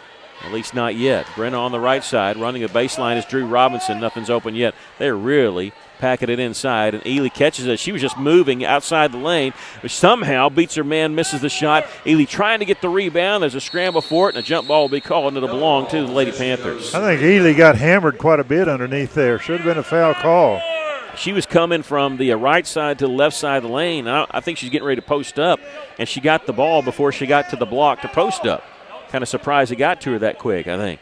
Speaker 2: at least not yet. Brenna on the right side, running a baseline is Drew Robinson. Nothing's open yet. They're really packing it inside, and Ely catches it. She was just moving outside the lane, but somehow beats her man, misses the shot. Ely trying to get the rebound. There's a scramble for it, and a jump ball will be called, and it'll belong to the Lady Panthers.
Speaker 10: I think Ely got hammered quite a bit underneath there. Should have been a foul call.
Speaker 2: She was coming from the right side to the left side of the lane. I think she's getting ready to post up, and she got the ball before she got to the block to post up. Kind of surprised it got to her that quick, I think.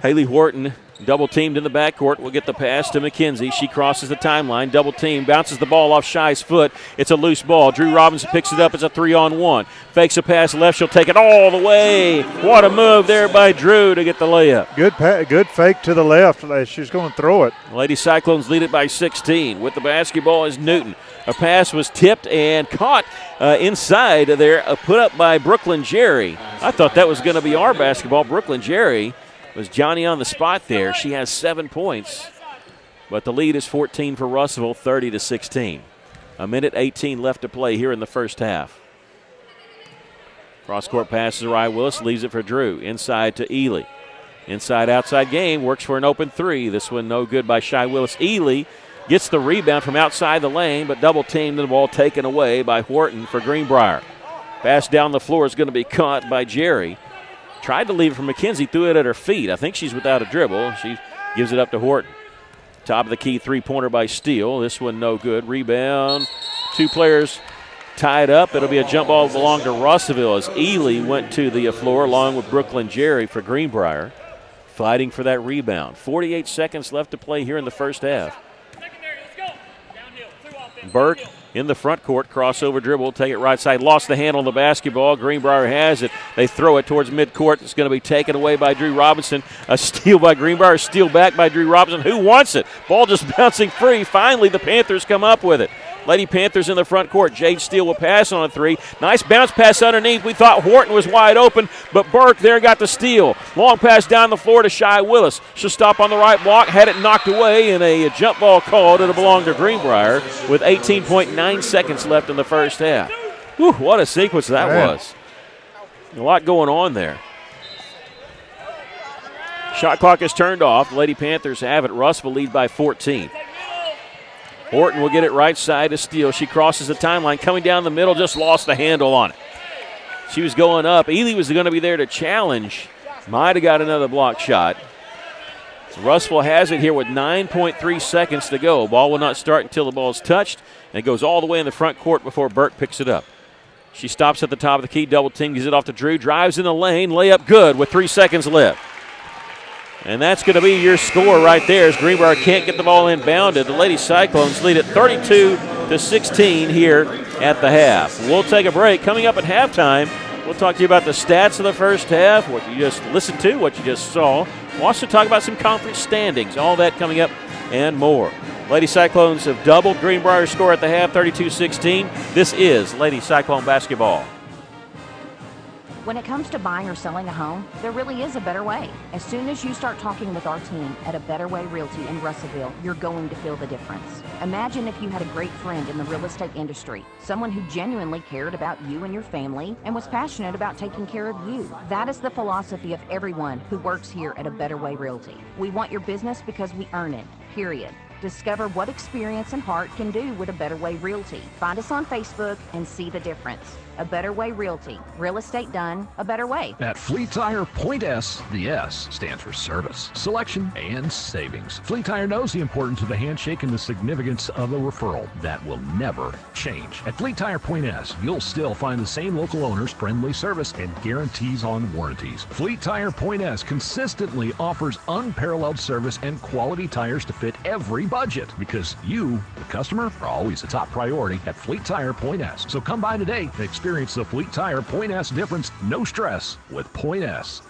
Speaker 2: Haley Horton double-teamed in the backcourt. Will get the pass to McKenzie. She crosses the timeline. Double-team. Bounces the ball off Shy's foot. It's a loose ball. Drew Robinson picks it up. It's a 3-on-1. Fakes a pass left. She'll take it all the way. What a move there by Drew to get the layup.
Speaker 10: Good fake to the left. She's going to throw it.
Speaker 2: Lady Cyclones lead it by 16. With the basketball is Newton. A pass was tipped and caught inside there. Put up by Brooklyn Jerry. I thought that was going to be our basketball. Brooklyn Jerry was Johnny on the spot there. She has 7 points, but the lead is 14 for Russellville, 30-16. 1:18 left to play here in the first half. Cross-court pass to Zariah Willis, leaves it for Drew. Inside to Ely. Inside-outside game, works for an open three. This one no good by Shy Willis. Ely gets the rebound from outside the lane, but double-teamed and the ball taken away by Horton for Greenbrier. Pass down the floor is going to be caught by Jerry. Tried to leave it for McKenzie, threw it at her feet. I think she's without a dribble. She gives it up to Horton. Top of the key three-pointer by Steele. This one no good. Rebound. 2 players tied up. It'll be a jump ball belong to Russellville as Ely went to the floor along with Brooklyn Jerry for Greenbrier, fighting for that rebound. 48 seconds left to play here in the first half. Burke in the front court, crossover dribble, take it right side, lost the handle on the basketball. Greenbrier has it. They throw it towards midcourt. It's going to be taken away by Drew Robinson. A steal by Greenbrier, steal back by Drew Robinson. Who wants it? Ball just bouncing free. Finally, the Panthers come up with it. Lady Panthers in the front court. Jade Steele will pass on a 3. Nice bounce pass underneath. We thought Horton was wide open, but Burke there got the steal. Long pass down the floor to Shy Willis. She'll stop on the right block, had it knocked away, and a jump ball called. It'll belong to Greenbrier with 18.9 seconds left in the first half. Whew, what a sequence that was. A lot going on there. Shot clock is turned off. The Lady Panthers have it. Russellville lead by 14. Horton will get it right side to Steele. She crosses the timeline, coming down the middle, just lost the handle on it. She was going up. Ely was going to be there to challenge. Might have got another block shot. Russellville has it here with 9.3 seconds to go. Ball will not start until the ball is touched, and it goes all the way in the front court before Burke picks it up. She stops at the top of the key, double team, gives it off to Drew, drives in the lane, layup good with 3 seconds left. And that's going to be your score right there as Greenbrier can't get the ball inbounded. The Lady Cyclones lead at 32-16 here at the half. We'll take a break. Coming up at halftime, we'll talk to you about the stats of the first half, what you just listened to, what you just saw. We'll also talk about some conference standings, all that coming up and more. Lady Cyclones have doubled Greenbrier's score at the half, 32-16. This is Lady Cyclone basketball.
Speaker 15: When it comes to buying or selling a home, there really is a better way. As soon as you start talking with our team at A Better Way Realty in Russellville, you're going to feel the difference. Imagine if you had a great friend in the real estate industry, someone who genuinely cared about you and your family and was passionate about taking care of you. That is the philosophy of everyone who works here at A Better Way Realty. We want your business because we earn it, period. Discover what experience and heart can do with A Better Way Realty. Find us on Facebook and see the difference. A Better Way Realty. Real estate done a better way.
Speaker 16: At Fleet Tire, Point S, the S stands for service, selection, and savings. Fleet Tire knows the importance of the handshake and the significance of a referral. That will never change. At Fleet Tire Point S, you'll still find the same local owners, friendly service, and guarantees on warranties. Fleet Tire Point S consistently offers unparalleled service and quality tires to fit every budget because you, the customer, are always the top priority at Fleet Tire Point S. So come by today and experience the Fleet Tire Point S difference. No stress with Point S.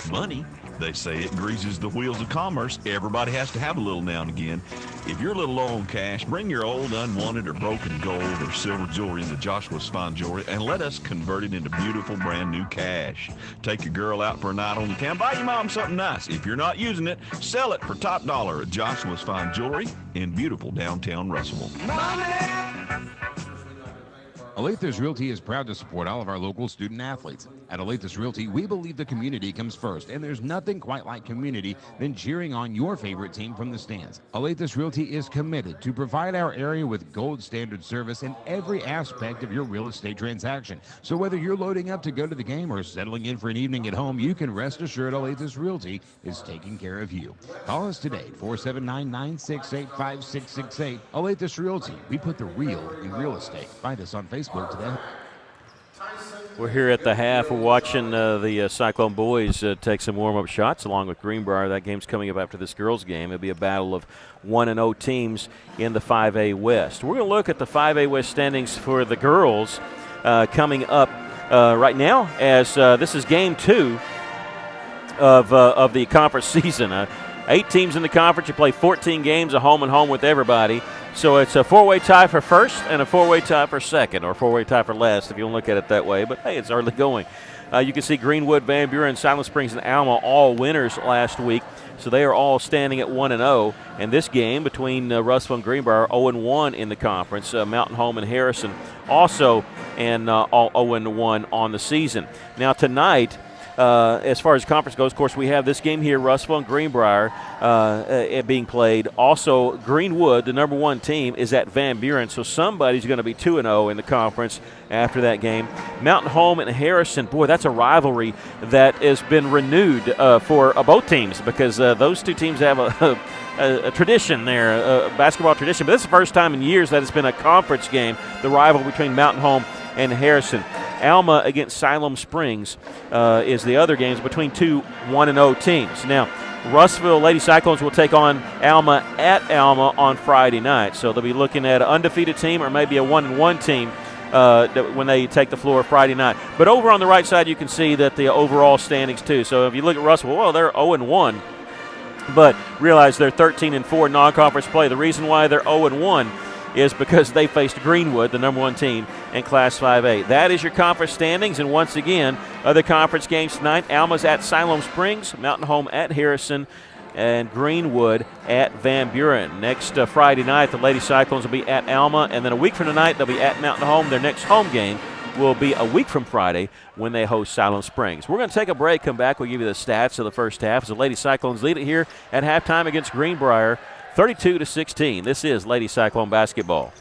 Speaker 17: Money, they say it greases the wheels of commerce. Everybody has to have a little now and again. If you're a little low on cash, bring your old, unwanted, or broken gold or silver jewelry into Joshua's Fine Jewelry and let us convert it into beautiful, brand new cash. Take your girl out for a night on the town. Buy your mom something nice. If you're not using it, sell it for top dollar at Joshua's Fine Jewelry in beautiful downtown Russellville.
Speaker 18: Alathus Realty is proud to support all of our local student athletes. At Alathus Realty, we believe the community comes first, and there's nothing quite like community than cheering on your favorite team from the stands. Alathus Realty is committed to provide our area with gold standard service in every aspect of your real estate transaction. So whether you're loading up to go to the game or settling in for an evening at home, you can rest assured Alathus Realty is taking care of you. Call us today, 479-968-5668. Alathus Realty, we put the real in real estate. Find us on Facebook today.
Speaker 2: We're here at the half. We're watching the Cyclone boys take some warm-up shots along with Greenbrier. That game's coming up after this girls' game. It'll be a battle of 1-0 teams in the 5A West. We're going to look at the 5A West standings for the girls coming up right now as this is game 2 of the conference season. 8 teams in the conference. You play 14 games, a home and home with everybody. So it's a 4-way tie for first and a 4-way tie for second, or 4-way tie for last if you want to look at it that way. But, hey, it's early going. You can see Greenwood, Van Buren, Silent Springs, and Alma all winners last week. So they are all standing at 1-0. And this game between Russellville and Greenbrier, 0-1 in the conference. Mountain Home and Harrison also and all 0-1 on the season. Now tonight, as far as conference goes, of course, we have this game here, Russellville and Greenbrier being played. Also, Greenwood, the number 1 team, is at Van Buren, so somebody's going to be 2-0 in the conference after that game. Mountain Home and Harrison, boy, that's a rivalry that has been renewed for both teams, because those two teams have a tradition there, a basketball tradition. But this is the first time in years that it's been a conference game, the rival between Mountain Home and Harrison. Alma against Siloam Springs is the other games between two 1-0 teams. Now, Russellville Lady Cyclones will take on Alma at Alma on Friday night. So they'll be looking at an undefeated team or maybe a 1-1 team when they take the floor Friday night. But over on the right side, you can see that the overall standings too. So if you look at Russellville, well, they're 0-1. But realize they're 13-4 non-conference play. The reason why they're 0-1 is because they faced Greenwood, the number 1 team in Class 5A. That is your conference standings, and once again, other conference games tonight. Alma's at Siloam Springs, Mountain Home at Harrison, and Greenwood at Van Buren. Next Friday night, the Lady Cyclones will be at Alma, and then a week from tonight, they'll be at Mountain Home. Their next home game will be a week from Friday when they host Siloam Springs. We're going to take a break, come back, we'll give you the stats of the first half as the Lady Cyclones lead it here at halftime against Greenbrier, 32-16. This is Lady Cyclone basketball.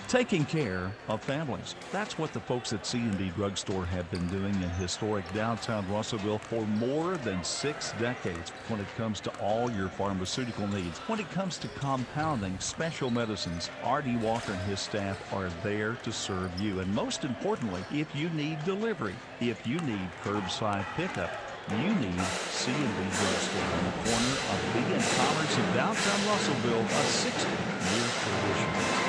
Speaker 19: Taking care of families. That's what the folks at C&D Drugstore have been doing in historic downtown Russellville for more than 6 decades when it comes to all your pharmaceutical needs. When it comes to compounding special medicines, R.D. Walker and his staff are there to serve you. And most importantly, if you need delivery, if you need curbside pickup, you need C&D Drugstore on the corner of Lee and Commerce in downtown Russellville, a 60-year tradition.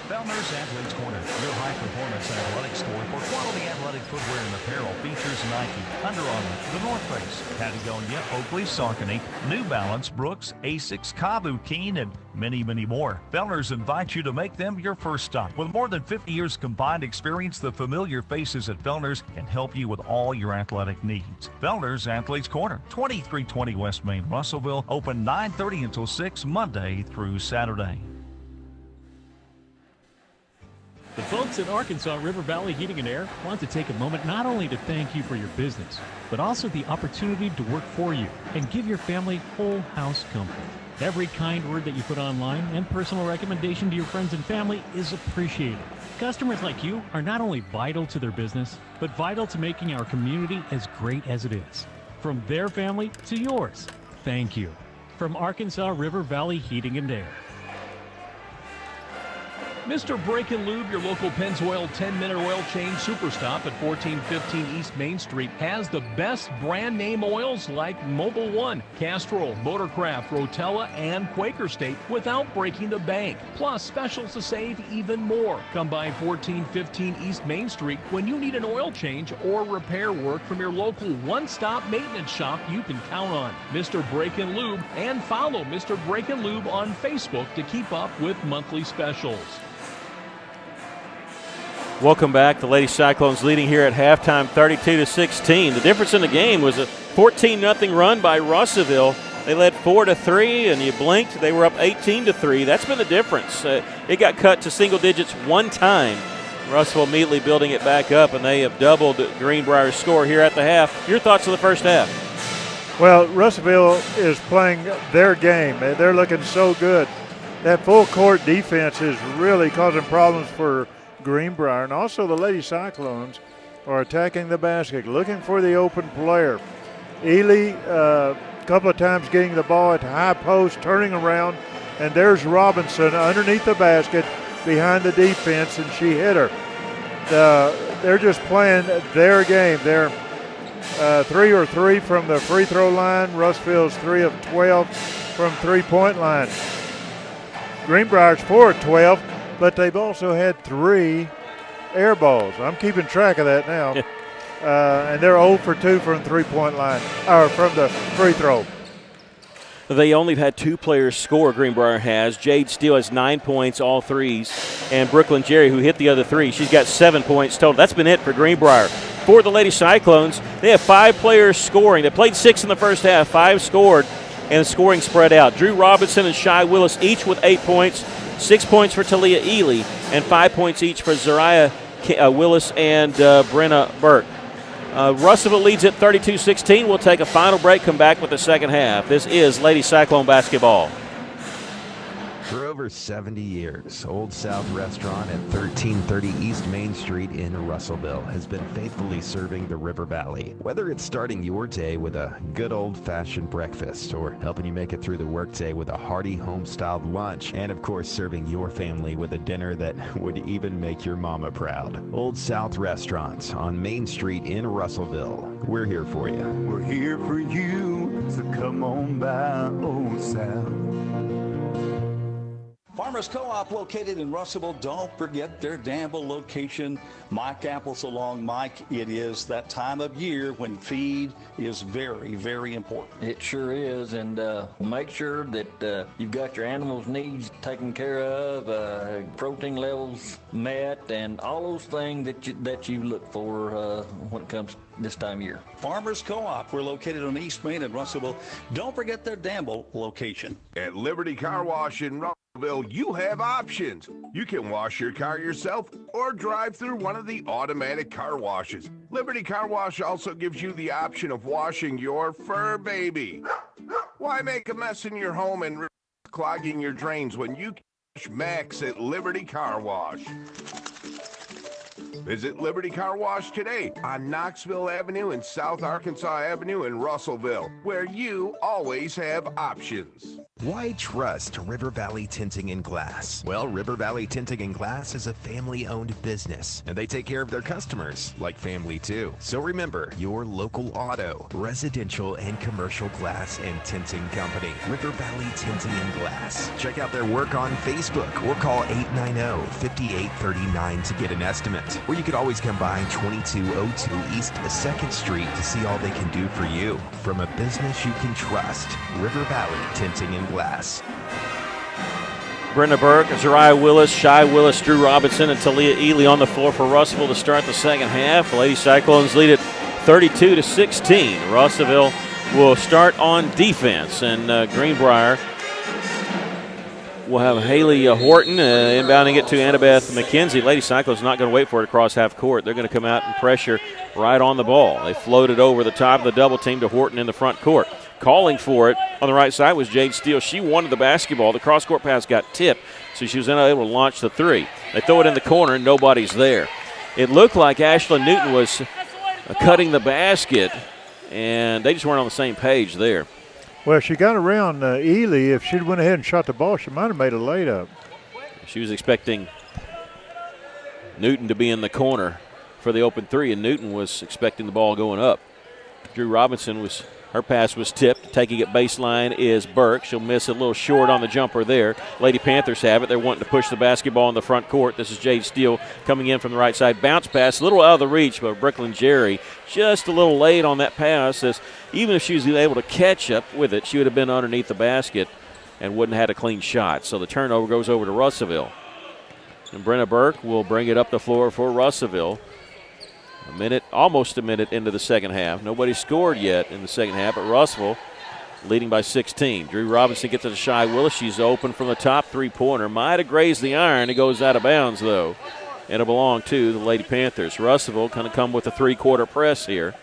Speaker 19: Fellner's Athletes Corner, your high-performance athletic store for quality athletic footwear and apparel. Features Nike, Under Armour, The North Face, Patagonia, Oakley, Saucony, New Balance, Brooks, Asics, Kabu, Keen, and many, many more. Fellner's invites you to make them your first stop. With more than 50 years combined experience, the familiar faces at Fellner's can help you with all your athletic needs. Fellner's Athletes Corner, 2320 West Main, Russellville, open 9:30 until 6 Monday through Saturday.
Speaker 20: The folks at Arkansas River Valley Heating and Air want to take a moment not only to thank you for your business, but also the opportunity to work for you and give your family whole house comfort. Every kind word that you put online and personal recommendation to your friends and family is appreciated. Customers like you are not only vital to their business, but vital to making our community as great as it is. From their family to yours, thank you. From Arkansas River Valley Heating and Air.
Speaker 16: Mr. Brake and Lube, your local Pennzoil 10-minute oil change superstop at 1415 East Main Street, has the best brand name oils like Mobil 1, Castrol, Motorcraft, Rotella, and Quaker State without breaking the bank. Plus specials to save even more. Come by 1415 East Main Street when you need an oil change or repair work from your local one-stop maintenance shop you can count on. Mr. Brake and Lube, and follow Mr. Brake and Lube on Facebook to keep up with monthly specials.
Speaker 2: Welcome back. The Lady Cyclones leading here at halftime, 32-16. The difference in the game was a 14-0 run by Russellville. They led 4-3, and you blinked, they were up 18-3. That's been the difference. It got cut to single digits one time. Russellville immediately building it back up, and they have doubled Greenbrier's score here at the half. Your thoughts on the first half?
Speaker 10: Well, Russellville is playing their game. They're looking so good. That full-court defense is really causing problems for Greenbrier, and also the Lady Cyclones are attacking the basket, looking for the open player. Ely, a couple of times getting the ball at the high post, turning around, and there's Robinson underneath the basket behind the defense, and she hit her. They're just playing their game. They're 3 of 3 from the free throw line. Russellville's 3 of 12 from three-point line. Greenbrier's 4 of 12. But they've also had 3 air balls. I'm keeping track of that now. And they're 0 for 2 from three-point line, or from the free throw.
Speaker 2: They only had 2 players score, Greenbrier has. Jade Steele has 9 points, all threes. And Brooklyn Jerry, who hit the other 3, she's got 7 points total. That's been it for Greenbrier. For the Lady Cyclones, they have 5 players scoring. They played 6 in the first half, 5 scored, and the scoring spread out. Drew Robinson and Shy Willis each with 8 points. 6 points for Talia Ely, and 5 points each for Zariah Willis and Brenna Burke. Russellville leads at 32-16. We'll take a final break, come back with the second half. This is Lady Cyclone basketball.
Speaker 11: For over 70 years, Old South Restaurant at 1330 East Main Street in Russellville has been faithfully serving the River Valley. Whether it's starting your day with a good old-fashioned breakfast or helping you make it through the workday with a hearty home-styled lunch, and of course serving your family with a dinner that would even make your mama proud. Old South Restaurant on Main Street in Russellville. We're here for you.
Speaker 21: We're here for you, so come on by Old South.
Speaker 22: Farmers Co-op located in Russellville. Don't forget their Danville location. Mike Apples along Mike. It is that time of year when feed is very, very important.
Speaker 23: It sure is, and make sure that you've got your animals' needs taken care of, protein levels met, and all those things that you look for when it comes this time of year.
Speaker 22: Farmers Co-op. We're located on East Main in Russellville. Don't forget their Danville location.
Speaker 24: At Liberty Car Wash in Russellville, you have options. You can wash your car yourself or drive through one of the automatic car washes. Liberty Car Wash also gives you the option of washing your fur baby. Why make a mess in your home and clogging your drains when you can wash Max at Liberty Car Wash? Visit Liberty Car Wash today on Knoxville Avenue and South Arkansas Avenue in Russellville, where you always have options.
Speaker 12: Why trust River Valley Tinting and Glass? Well, River Valley Tinting and Glass is a family-owned business, and they take care of their customers like family too. So remember, your local auto, residential, and commercial glass and tinting company, River Valley Tinting and Glass. Check out their work on Facebook or call 890-5839 to get an estimate. Or you could always come by 2202 East 2nd Street to see all they can do for you. From a business you can trust, River Valley Tinting and Glass.
Speaker 2: Brenda Burke, Zariah Willis, Shy Willis, Drew Robinson, and Talia Ely on the floor for Russellville to start the second half. The Lady Cyclones lead it 32-16. Russellville will start on defense, and Greenbrier will have Haley Horton inbounding it to Annabeth McKenzie. Lady Cyclones not going to wait for it across half court. They're going to come out and pressure right on the ball. They floated over the top of the double team to Horton in the front court. Calling for it on the right side was Jade Steele. She wanted the basketball. The cross-court pass got tipped, so she was unable to launch the three. They throw it in the corner, and nobody's there. It looked like Ashlyn Newton was cutting the basket, and they just weren't on the same page there.
Speaker 10: Well, she got around Ely. If she'd went ahead and shot the ball, she might have made a layup.
Speaker 2: She was expecting Newton to be in the corner for the open three, and Newton was expecting the ball going up. Drew Robinson her pass was tipped. Taking it baseline is Burke. She'll miss a little short on the jumper there. Lady Panthers have it. They're wanting to push the basketball in the front court. This is Jade Steele coming in from the right side. Bounce pass, a little out of the reach, but Brooklyn Jerry just a little late on that pass. As even if she was able to catch up with it, she would have been underneath the basket and wouldn't have had a clean shot. So the turnover goes over to Russellville. And Brenna Burke will bring it up the floor for Russellville. Almost a minute into the second half. Nobody scored yet in the second half, but Russellville leading by 16. Drew Robinson gets it to Shy Willis. She's open from the top three-pointer. Might have grazed the iron. It goes out of bounds, though. And it'll belong to the Lady Panthers. Russellville going to come with a three-quarter press here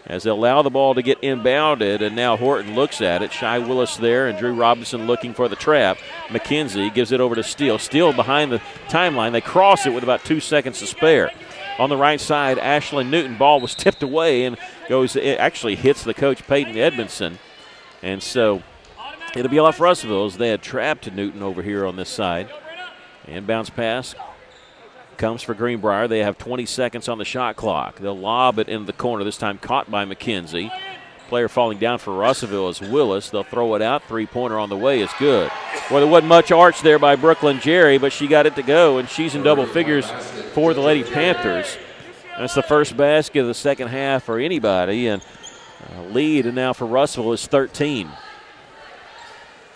Speaker 2: as they allow the ball to get inbounded, and now Horton looks at it. Shy Willis there, and Drew Robinson looking for the trap. McKenzie gives it over to Steele. Steele behind the timeline. They cross it with about 2 seconds to spare. On the right side, Ashlyn Newton. Ball was tipped away and it actually hits the coach, Peyton Edmondson. And so it'll be off Russellville as they had trapped Newton over here on this side. Inbounds pass comes for Greenbrier. They have 20 seconds on the shot clock. They'll lob it into the corner, this time caught by McKenzie. Player falling down for Russellville is Willis. They'll throw it out. Three-pointer on the way is good. Well, there wasn't much arch there by Brooklyn Jerry, but she got it to go, and she's in double figures for the Lady Panthers. That's the first basket of the second half for anybody, and lead and now for Russellville is 13.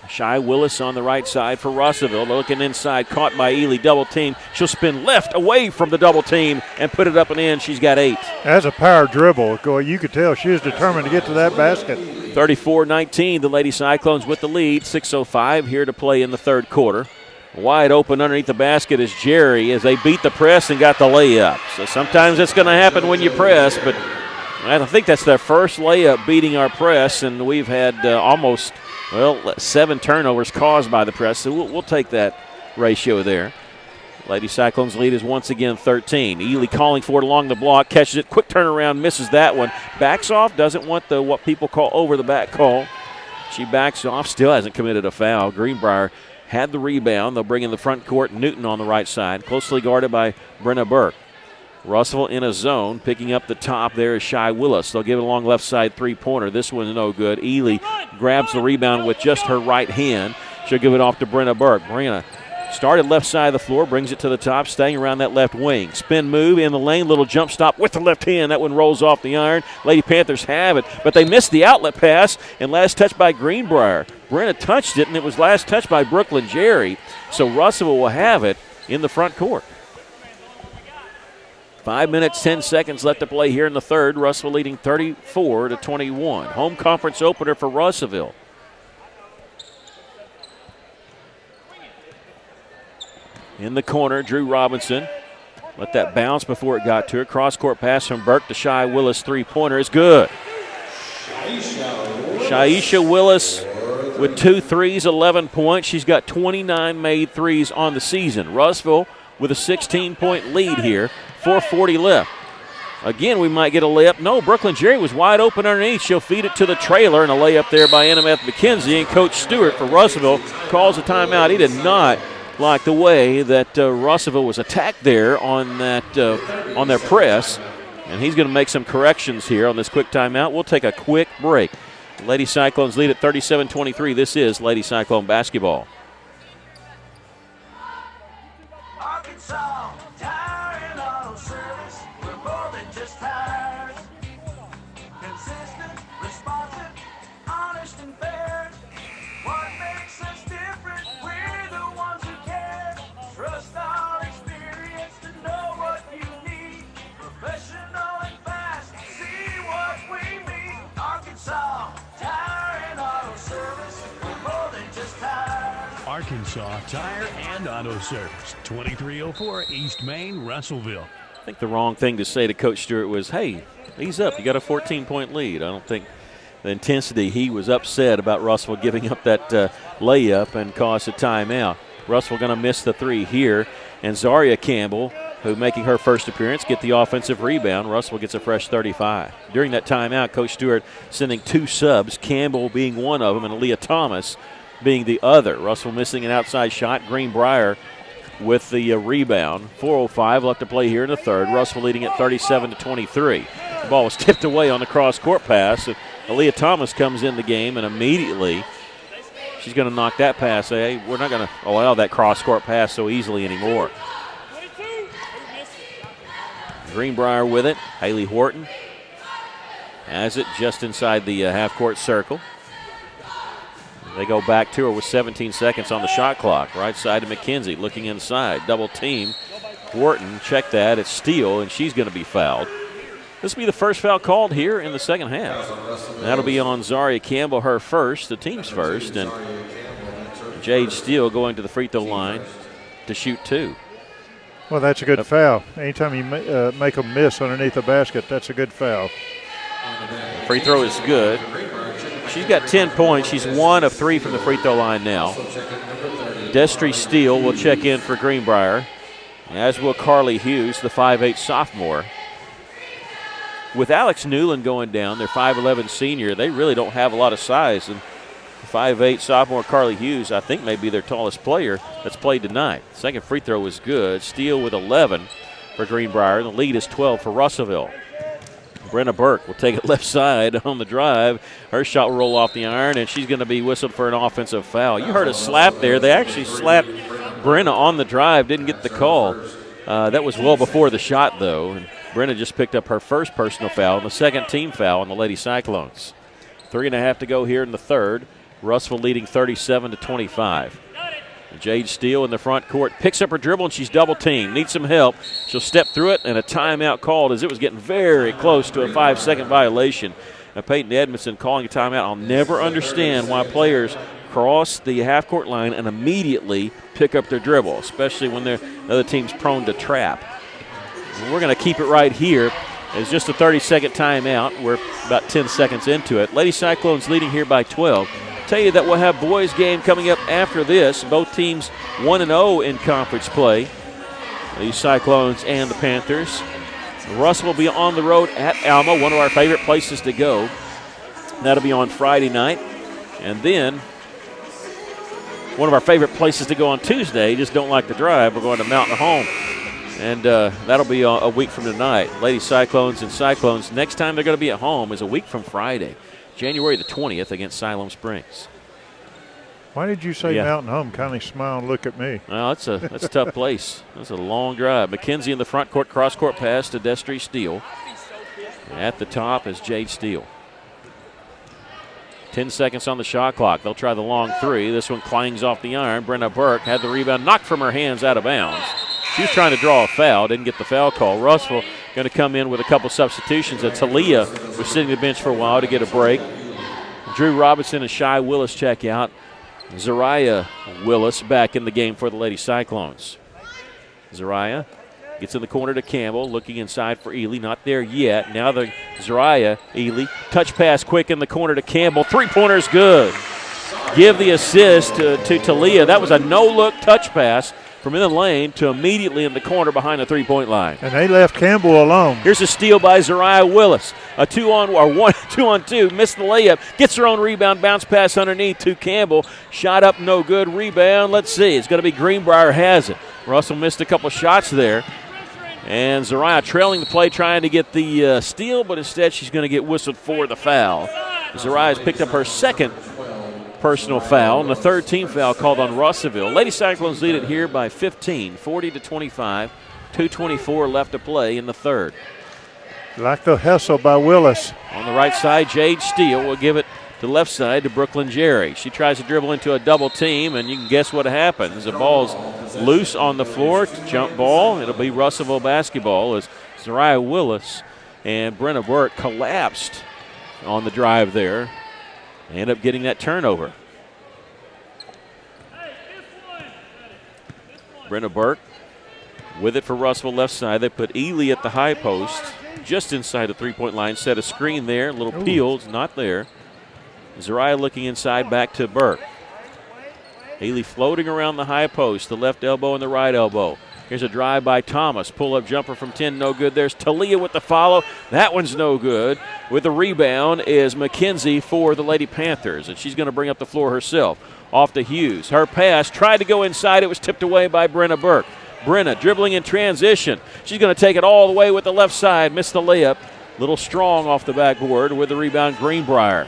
Speaker 2: Shy Willis on the right side for Russellville. Looking inside, caught by Ely, double team. She'll spin left away from the double team and put it up and in. She's got 8.
Speaker 10: That's a power dribble. You could tell she was determined to get to that basket.
Speaker 2: 34-19, the Lady Cyclones with the lead. 6:05 here to play in the third quarter. Wide open underneath the basket is Jerry as they beat the press and got the layup. So sometimes it's going to happen when you press, but I think that's their first layup beating our press, and we've had almost, 7 turnovers caused by the press, so we'll take that ratio there. Lady Cyclones lead is once again 13. Ely calling for it along the block, catches it, quick turnaround, misses that one. Backs off, doesn't want the what people call over the back call. She backs off, still hasn't committed a foul. Greenbrier had the rebound. They'll bring in the front court, Newton on the right side, closely guarded by Brenna Burke. Russell in a zone, picking up the top there is Shy Willis. They'll give it along left side three-pointer. This one's no good. Ely grabs the rebound with just her right hand. She'll give it off to Brenna Burke. Brenna started left side of the floor, brings it to the top, staying around that left wing. Spin move in the lane, little jump stop with the left hand. That one rolls off the iron. Lady Panthers have it, but they missed the outlet pass, and last touch by Greenbrier. Brenna touched it, and it was last touch by Brooklyn Jerry. So Russell will have it in the front court. 5 minutes, 10 seconds left to play here in the third. Russell leading 34-21. Home conference opener for Russellville. In the corner, Drew Robinson. Let that bounce before it got to her. Cross-court pass from Burke to Shy Willis. Three-pointer is good. Shaisha Willis with 2 threes, 11 points. She's got 29 made threes on the season. Russellville with a 16-point lead here. 4:40 left. Again, we might get a layup. No, Brooklyn Jerry was wide open underneath. She'll feed it to the trailer, and a layup there by Annabeth McKenzie. And Coach Stewart for Russellville calls a timeout. He did not like the way that Russellville was attacked there on that on their press, and he's going to make some corrections here on this quick timeout. We'll take a quick break. Lady Cyclones lead at 37-23. This is Lady Cyclone basketball.
Speaker 21: Arkansas Tire and Auto Service. We're more than just tires. Consistent, responsive, honest and fair. What makes us different? We're the ones who care. Trust our experience to know what you need. Professional and fast. See what we mean. Arkansas Tire and Auto Service. We're more than just tires.
Speaker 20: Arkansas Tire and Auto Service, 2304 East Main, Russellville.
Speaker 2: I think the wrong thing to say to Coach Stewart was, hey, ease up. You got a 14-point lead. I don't think the intensity, he was upset about Russellville giving up that layup and caused a timeout. Russellville going to miss the three here. And Zaria Campbell, who making her first appearance, get the offensive rebound. Russellville gets a fresh 35. During that timeout, Coach Stewart sending 2 subs, Campbell being one of them and Aaliyah Thomas being the other. Russell missing an outside shot. Greenbrier with the rebound. 4:05 left to play here in the third. Russell leading at 37-23. The ball was tipped away on the cross-court pass. Aaliyah Thomas comes in the game, and immediately she's going to knock that pass. Hey, we're not going to allow that cross-court pass so easily anymore. Greenbrier with it. Haley Horton has it just inside the half-court circle. They go back to her with 17 seconds on the shot clock. Right side to McKenzie, looking inside. Double team. Wharton, check that. It's Steele, and she's going to be fouled. This will be the first foul called here in the second half. That'll be on Zaria Campbell, her first, the team's first. And Jade Steele going to the free throw line to shoot 2.
Speaker 10: Well, that's a good foul. Anytime you make them miss underneath the basket, that's a good foul.
Speaker 2: Free throw is good. She's got 10 points. She's 1 of 3 from the free throw line now. Destry Steele will check in for Greenbrier, as will Carly Hughes, the 5'8 sophomore. With Alex Newland going down, their 5'11 senior, they really don't have a lot of size. And 5'8 sophomore Carly Hughes, I think, may be their tallest player that's played tonight. Second free throw is good. Steele with 11 for Greenbrier. The lead is 12 for Russellville. Brenna Burke will take it left side on the drive. Her shot will roll off the iron, and she's going to be whistled for an offensive foul. You heard a slap there. They actually slapped Brenna on the drive, didn't get the call. That was well before the shot, though. And Brenna just picked up her first personal foul and the second team foul on the Lady Cyclones. 3.5 to go here in the third. Russellville leading 37-25. Jade Steele in the front court picks up her dribble, and she's double teamed. Needs some help. She'll step through it, and a timeout called as it was getting very close to a 5-second violation. Now, Peyton Edmondson calling a timeout. I'll never understand why players cross the half-court line and immediately pick up their dribble, especially when the other team's prone to trap. We're going to keep it right here It's just a 30-second timeout. We're about 10 seconds into it. Lady Cyclones leading here by 12. Tell you that we'll have boys game coming up after this. Both teams 1-0 in conference play. The Cyclones and the Panthers. Russ will be on the road at Alma, one of our favorite places to go. That'll be on Friday night. And then one of our favorite places to go on Tuesday. Just don't like the drive. We're going to Mountain Home. And that'll be a week from tonight. Lady Cyclones and Cyclones, next time they're going to be at home is a week from Friday, January the 20th against Siloam Springs.
Speaker 10: Why did you say Mountain Home? Kindly smile and look at me.
Speaker 2: Well, that's a tough place. That's a long drive. McKenzie in the front court, cross-court pass to Destry Steele. At the top is Jade Steele. 10 seconds on the shot clock. They'll try the long three. This one clangs off the iron. Brenna Burke had the rebound knocked from her hands out of bounds. She was trying to draw a foul, didn't get the foul call. Russell going to come in with a couple substitutions. Talia was sitting the bench for a while to get a break. Drew Robinson and Shy Willis check out. Zariah Willis back in the game for the Lady Cyclones. Zariah gets in the corner to Campbell, looking inside for Ely. Not there yet. Now the Zariah, Ely. Touch pass quick in the corner to Campbell. Three-pointer's good. Give the assist to Talia. That was a no-look touch pass from in the lane to immediately in the corner behind the three-point line.
Speaker 10: And they left Campbell alone.
Speaker 2: Here's a steal by Zariah Willis. A 2-on-2, missed the layup. Gets her own rebound, bounce pass underneath to Campbell. Shot up, no good. Rebound, let's see. It's going to be Greenbrier has it. Russell missed a couple shots there. And Zariah trailing the play, trying to get the steal, but instead she's going to get whistled for the foul. Zariah's picked up her second personal foul, and the third team foul called on Russellville. Lady Cyclones lead it here by 15, 40-25. 2:24 left to play in the third.
Speaker 10: Like the hustle by Willis.
Speaker 2: On the right side, Jade Steele will give it to left side to Brooklyn Jerry. She tries to dribble into a double team, and you can guess what happens. The ball's loose on the floor, jump ball. It'll be Russellville basketball as Zariah Willis and Brenna Burke collapsed on the drive there. They end up getting that turnover. Brenna Burke with it for Russellville left side. They put Ely at the high post, just inside the three-point line. Set a screen there. Little Peels, not there. Zariah looking inside, back to Burke. Ely floating around the high post, the left elbow and the right elbow. Here's a drive by Thomas. Pull-up jumper from 10, no good. There's Talia with the follow. That one's no good. With the rebound is McKenzie for the Lady Panthers, and she's going to bring up the floor herself. Off to Hughes. Her pass tried to go inside. It was tipped away by Brenna Burke. Brenna dribbling in transition. She's going to take it all the way with the left side. Missed the layup. Little strong off the backboard with the rebound, Greenbrier.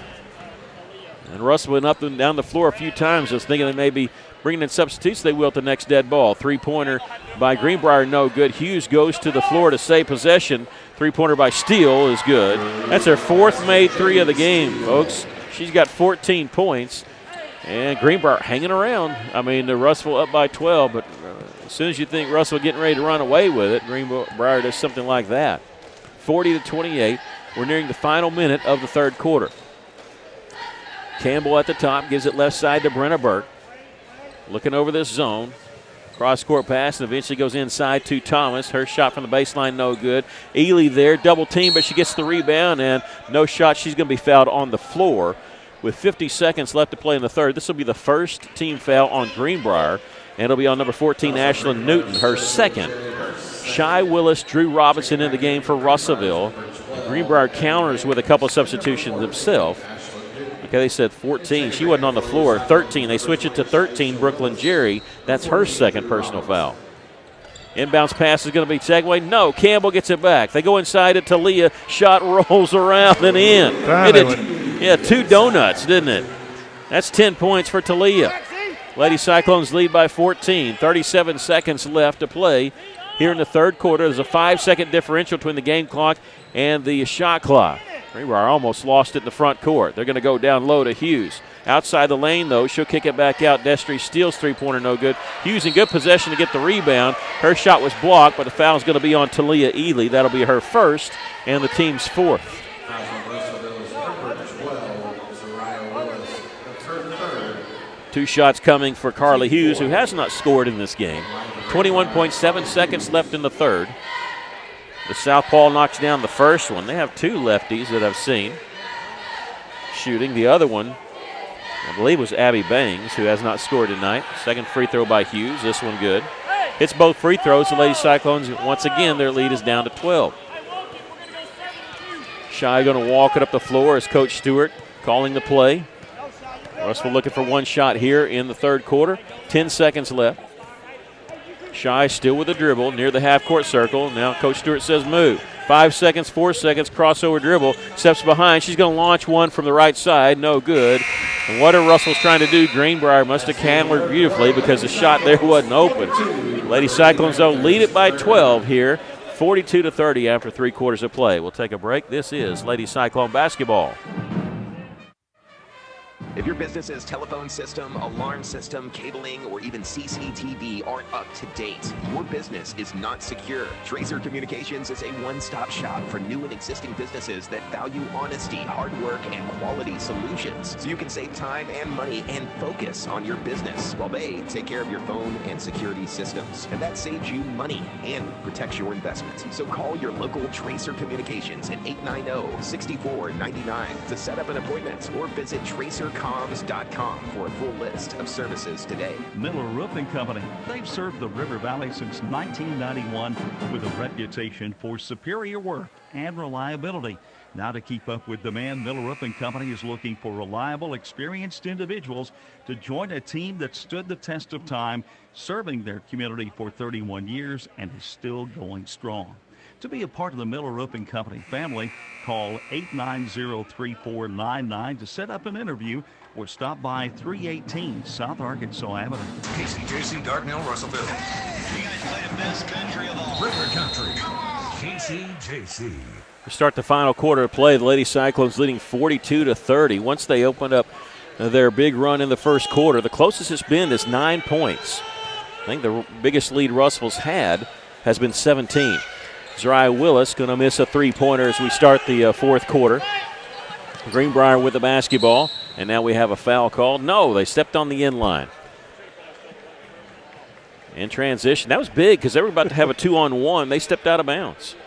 Speaker 2: And Russell went up and down the floor a few times, just thinking they may be bringing in substitutes. They will at the next dead ball. Three-pointer by Greenbrier, no good. Hughes goes to the floor to save possession. Three-pointer by Steele is good. That's her fourth made three of the game, folks. She's got 14 points. And Greenbrier hanging around. I mean, the Russell up by 12, but as soon as you think Russell getting ready to run away with it, Greenbrier does something like that. 40-28. We're nearing the final minute of the third quarter. Campbell at the top, gives it left side to Brenna Burke. Looking over this zone. Cross-court pass and eventually goes inside to Thomas. Her shot from the baseline, no good. Ely there, double team, but she gets the rebound and no shot. She's going to be fouled on the floor. With 50 seconds left to play in the third, this will be the first team foul on Greenbrier, and it'll be on number 14, Ashlyn Newton, her second. Shy Willis, Drew Robinson in the game for Russellville. Greenbrier counters with a couple substitutions himself. Okay, they said 14. She wasn't on the floor. 13. They switch it to 13, Brooklyn Jerry. That's her second personal foul. Inbounds pass is going to be taken away. No, Campbell gets it back. They go inside it. Talia. Shot rolls around and in. Yeah, two donuts, didn't it? That's 10 points for Talia. Lady Cyclones lead by 14. 37 seconds left to play here in the third quarter. There's a 5-second differential between the game clock and the shot clock. Greenbrier almost lost it in the front court. They're going to go down low to Hughes. Outside the lane, though, she'll kick it back out. Destry Steele's three-pointer, no good. Hughes in good possession to get the rebound. Her shot was blocked, but the foul's going to be on Talia Ely. That'll be her first and the team's fourth. 2 shots coming for Carly Hughes, who has not scored in this game. 21.7 seconds left in the third. The southpaw knocks down the first one. They have two lefties that I've seen shooting. The other one, I believe, was Abby Bangs, who has not scored tonight. Second free throw by Hughes. This one good. Hits both free throws. The Lady Cyclones, once again, their lead is down to 12. Shy going to walk it up the floor as Coach Stewart calling the play. Russell looking for one shot here in the third quarter. 10 seconds left. Shy still with a dribble near the half-court circle. Now Coach Stewart says move. 5 seconds, 4 seconds, crossover dribble. Steps behind. She's going to launch one from the right side. No good. And what Russell's trying to do, Greenbrier must have handled beautifully because the shot there wasn't open. Lady Cyclones, though, lead it by 12 here. 42-30 after 3 quarters of play. We'll take a break. This is Lady Cyclone basketball.
Speaker 12: If your business's telephone system, alarm system, cabling, or even CCTV aren't up to date, your business is not secure. Tracer Communications is a one-stop shop for new and existing businesses that value honesty, hard work, and quality solutions. So you can save time and money and focus on your business while they take care of your phone and security systems. And that saves you money and protects your investments. So call your local Tracer Communications at 890-6499 to set up an appointment or visit tracercoms.com for a full list of services today.
Speaker 19: Miller Roofing Company. They've served the River Valley since 1991 with a reputation for superior work and reliability. Now to keep up with demand, Miller Roofing Company is looking for reliable, experienced individuals to join a team that stood the test of time, serving their community for 31 years and is still going strong. To be a part of the Miller Roofing Company family, call 890-3499 to set up an interview or stop by 318 South Arkansas Avenue.
Speaker 8: KCJC, Darknell, Russellville.
Speaker 9: You guys play the best country of all.
Speaker 8: River Country. KCJC.
Speaker 2: We start the final quarter of play. The Lady Cyclones leading 42-30. Once they opened up their big run in the first quarter, the closest it's been is 9 points. I think the biggest lead Russell's had has been 17. Zariah Willis going to miss a three-pointer as we start the fourth quarter. Greenbrier with the basketball, and now we have a foul called. No, they stepped on the end line. In transition. That was big because they were about to have a 2-on-1. They stepped out of bounds.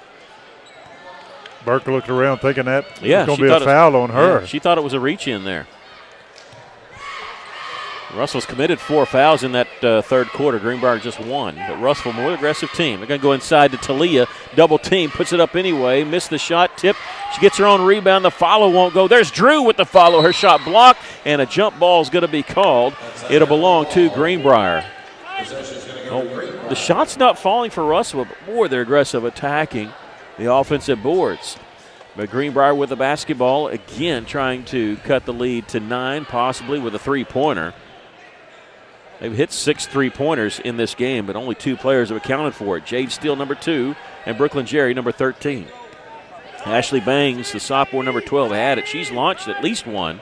Speaker 10: Burke looked around thinking that was going to be a
Speaker 2: foul
Speaker 10: foul on her.
Speaker 2: Yeah, she thought it was a reach in there. Russell's committed 4 fouls in that third quarter. Greenbrier just one. But Russell, more aggressive team. They're going to go inside to Talia. Double team. Puts it up anyway. Missed the shot. Tip. She gets her own rebound. The follow won't go. There's Drew with the follow. Her shot blocked. And a jump ball is going to be called. It'll belong to Greenbrier. Oh, the shot's not falling for Russell, but boy, they're aggressive attacking the offensive boards. But Greenbrier with the basketball. Again, trying to cut the lead to 9, possibly with a three-pointer. They've hit 6 3-pointers in this game, but only 2 players have accounted for it. Jade Steele, number 2, and Brooklyn Jerry, number 13. Ashley Bangs, the sophomore, number 12, had it. She's launched at least one.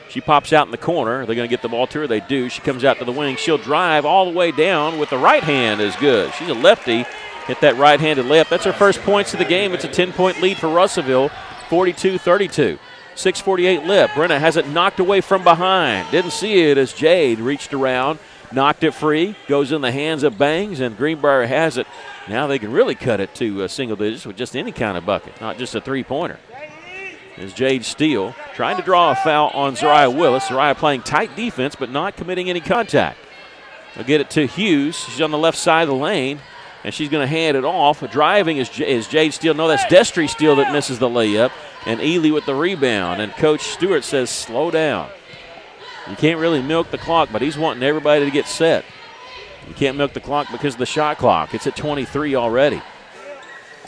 Speaker 2: She pops out in the corner. They're going to get the ball to her. They do. She comes out to the wing. She'll drive all the way down with the right hand is good. She's a lefty. Hit that right-handed layup. That's her first points of the game. It's a 10-point lead for Russellville, 42-32. 6:48 left. Brenna has it knocked away from behind. Didn't see it as Jade reached around, knocked it free, goes in the hands of Bangs, and Greenbrier has it. Now they can really cut it to single digits with just any kind of bucket, not just a three-pointer. As Jade Steele trying to draw a foul on Zariah Willis. Zariah playing tight defense but not committing any contact. They'll get it to Hughes. She's on the left side of the lane, and she's going to hand it off. Driving is Jade Steele. No, that's Destry Steele that misses the layup. And Ely with the rebound. And Coach Stewart says, slow down. You can't really milk the clock, but he's wanting everybody to get set. You can't milk the clock because of the shot clock. It's at 23 already.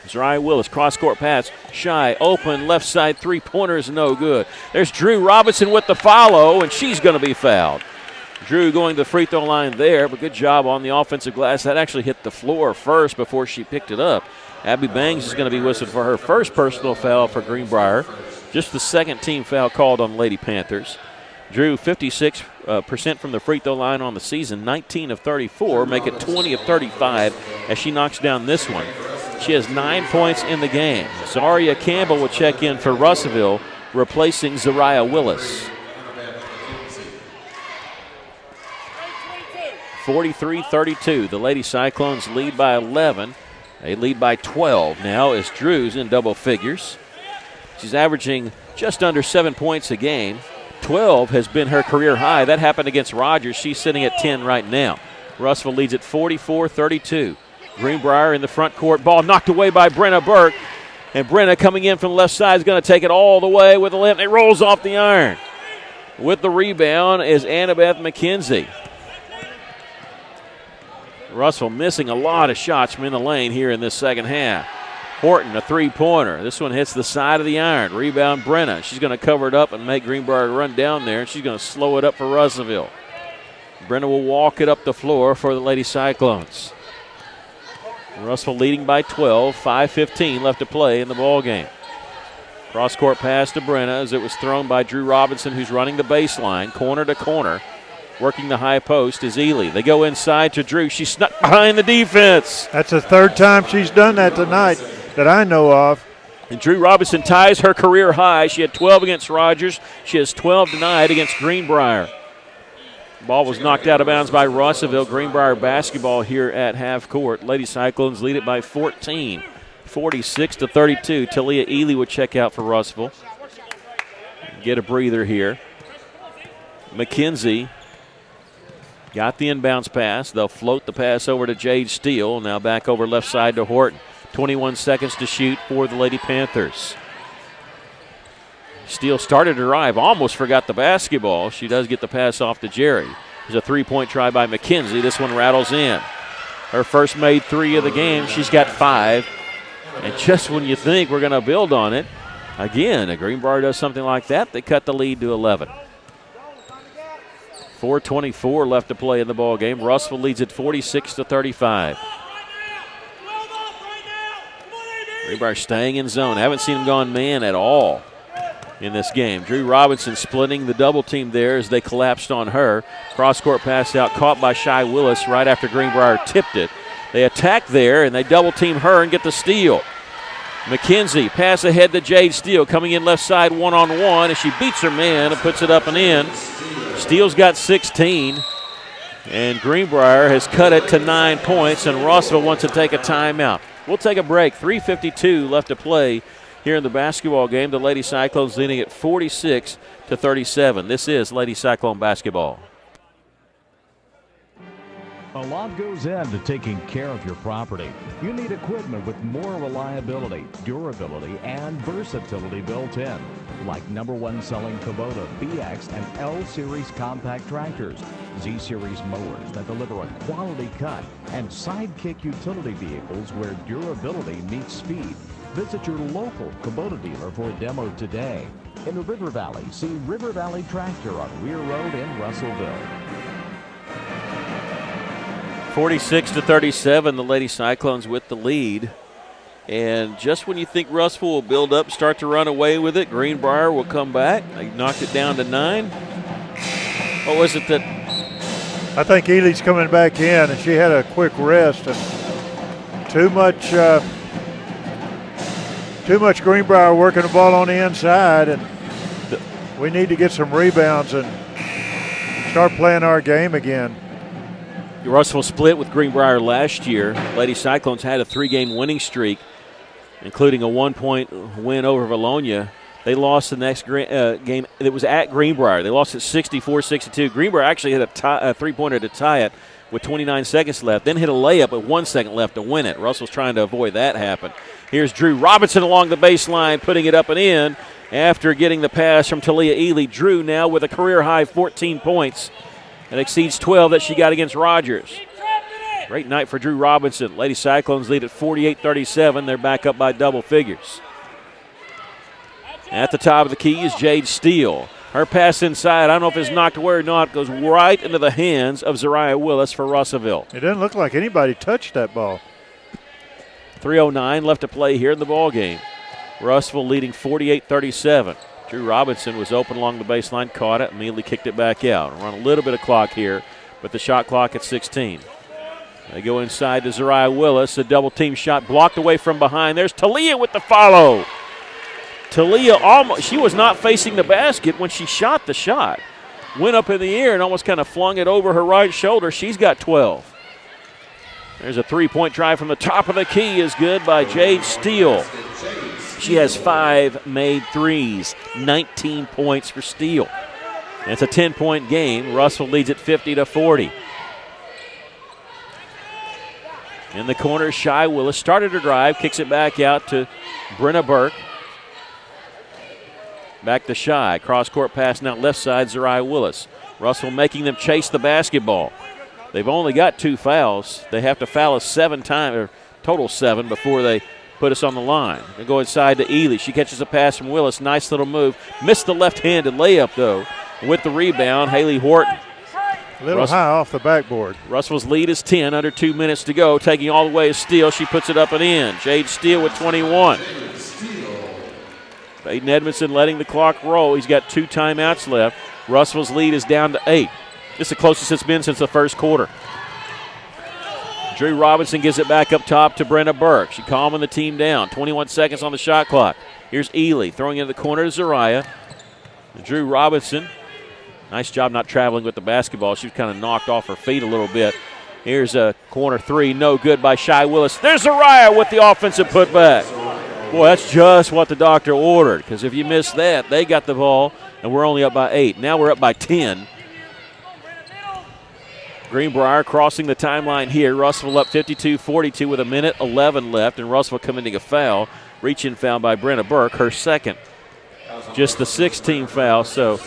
Speaker 2: Zariah Willis, cross-court pass. Shy, open, left side three-pointer is no good. There's Drew Robinson with the follow, and she's going to be fouled. Drew going to the free throw line there, but good job on the offensive glass. That actually hit the floor first before she picked it up. Abby Bangs is going to be whistled for her first personal foul for Greenbrier. Just the second team foul called on the Lady Panthers. Drew 56% from the free throw line on the season, 19 of 34, make it 20 of 35 as she knocks down this one. She has 9 points in the game. Zaria Campbell will check in for Russellville, replacing Zariah Willis. 43-32. The Lady Cyclones lead by 11. They lead by 12 now as Drew's in double figures. She's averaging just under 7 points a game. 12 has been her career high. That happened against Rogers. She's sitting at 10 right now. Russellville leads at 44-32. Greenbrier in the front court. Ball knocked away by Brenna Burke. And Brenna coming in from the left side is going to take it all the way with the left. It rolls off the iron. With the rebound is Annabeth McKenzie. Russell missing a lot of shots from in the lane here in this second half. Horton, a three-pointer. This one hits the side of the iron. Rebound, Brenna. She's going to cover it up and make Greenbrier run down there, and she's going to slow it up for Russellville. Brenna will walk it up the floor for the Lady Cyclones. Russell leading by 12, 5:15 left to play in the ball game. Cross-court pass to Brenna as it was thrown by Drew Robinson, who's running the baseline, corner to corner. Working the high post is Ely. They go inside to Drew. She snuck behind the defense.
Speaker 10: That's the third time she's done that tonight that I know of.
Speaker 2: And Drew Robinson ties her career high. She had 12 against Rogers. She has 12 tonight against Greenbrier. Ball was knocked out of bounds by Russellville. Greenbrier basketball here at half court. Lady Cyclones lead it by 14, 46-32. Talia Ely would check out for Russellville. Get a breather here. McKenzie got the inbounds pass. They'll float the pass over to Jade Steele. Now back over left side to Horton. 21 seconds to shoot for the Lady Panthers. Steele started to drive, almost forgot the basketball. She does get the pass off to Jerry. There's a three-point try by McKenzie. This one rattles in. Her first made three of the game. She's got 5. And just when you think we're going to build on it, again, a Greenbrier does something like that. They cut the lead to 11. 4:24 left to play in the ball game. Russell leads at 46-35. Greenbrier staying in zone. Haven't seen him gone man at all in this game. Drew Robinson splitting the double team there as they collapsed on her. Cross-court pass out, caught by Shy Willis right after Greenbrier tipped it. They attack there, and they double team her and get the steal. McKenzie pass ahead to Jade Steele, coming in left side one-on-one, and she beats her man and puts it up and in. Steele's got 16, and Greenbrier has cut it to 9 points, and Rossville wants to take a timeout. We'll take a break. 3:52 left to play here in the basketball game. The Lady Cyclones leading at 46-37. This is Lady Cyclone basketball.
Speaker 11: A lot goes into taking care of your property. You need equipment with more reliability, durability, and versatility built in. Like #1 selling Kubota BX and L Series compact tractors, Z Series mowers that deliver a quality cut, and Sidekick utility vehicles where durability meets speed. Visit your local Kubota dealer for a demo today. In the River Valley, see River Valley Tractor on Weir Road in Russellville.
Speaker 2: 46-37, the Lady Cyclones with the lead. And just when you think Russell will build up, start to run away with it, Greenbrier will come back. They knocked it down to 9. What was it that?
Speaker 10: I think Ely's coming back in, and she had a quick rest. And too much Greenbrier working the ball on the inside, and we need to get some rebounds and start playing our game again.
Speaker 2: Russell split with Greenbrier last year. Lady Cyclones had a 3-game winning streak, including a 1-point win over Valonia. They lost the next game. It was at Greenbrier. They lost at 64-62. Greenbrier actually hit a 3-pointer to tie it with 29 seconds left, then hit a layup with 1 second left to win it. Russell's trying to avoid that happen. Here's Drew Robinson along the baseline, putting it up and in after getting the pass from Talia Ely. Drew now with a career-high 14 points. It exceeds 12 that she got against Rogers. Great night for Drew Robinson. Lady Cyclones lead at 48-37. They're back up by double figures. At the top of the key is Jade Steele. Her pass inside, I don't know if it's knocked away or not, goes right into the hands of Zariah Willis for Russellville.
Speaker 10: It doesn't look like anybody touched that ball.
Speaker 2: 3:09 left to play here in the ball game. Russellville leading 48-37. Drew Robinson was open along the baseline, caught it, immediately kicked it back out. Run a little bit of clock here, but the shot clock at 16. They go inside to Zariah Willis. A double team shot blocked away from behind. There's Talia with the follow. Talia almost, she was not facing the basket when she shot the shot. Went up in the air and almost kind of flung it over her right shoulder. She's got 12. There's a three-point try from the top of the key is good by Jade Steele. She has 5 made threes, 19 points for Steele. It's a 10-point game. Russell leads it 50-40. In the corner, Shy Willis started her drive, kicks it back out to Brenna Burke. Back to Shy. Cross-court pass now left side, Zariah Willis. Russell making them chase the basketball. They've only got 2 fouls. They have to foul us 7 times, or total 7, before they put us on the line. They go inside to Ely. She catches a pass from Willis. Nice little move. Missed the left-handed layup, though. With the rebound, Haley Horton.
Speaker 10: A little high off the backboard.
Speaker 2: Russell's lead is 10, under 2 minutes to go. Taking all the way is Steele. She puts it up and in. Jade Steele with 21. Aiden Edmondson letting the clock roll. He's got 2 timeouts left. Russell's lead is down to 8. This is the closest it's been since the first quarter. Drew Robinson gives it back up top to Brenna Burke. She calming the team down. 21 seconds on the shot clock. Here's Ely throwing into the corner to Zariah. Drew Robinson. Nice job not traveling with the basketball. She was kind of knocked off her feet a little bit. Here's a corner 3. No good by Shy Willis. There's Zariah with the offensive putback. Boy, that's just what the doctor ordered, because if you miss that, they got the ball, and we're only up by 8. Now we're up by 10. Greenbrier crossing the timeline here. Russell up 52-42 with 1:11 left, and Russell committing a foul. Reach-in foul by Brenna Burke, her second. Just the 16th foul, so,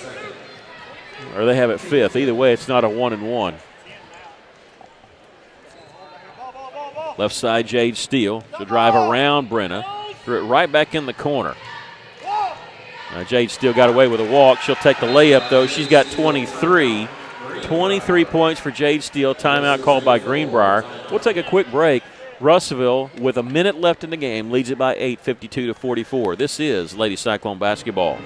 Speaker 2: or they have it 5th. Either way, it's not a 1-and-1. Left side, Jade Steele. She'll drive around Brenna. Threw it right back in the corner. Jade Steele got away with a walk. She'll take the layup, though. She's got 23. 23 points for Jade Steele. Timeout called by Greenbrier. We'll take a quick break. Russellville, with 1 minute left in the game, leads it by 8, 52-44. This is Lady Cyclone basketball.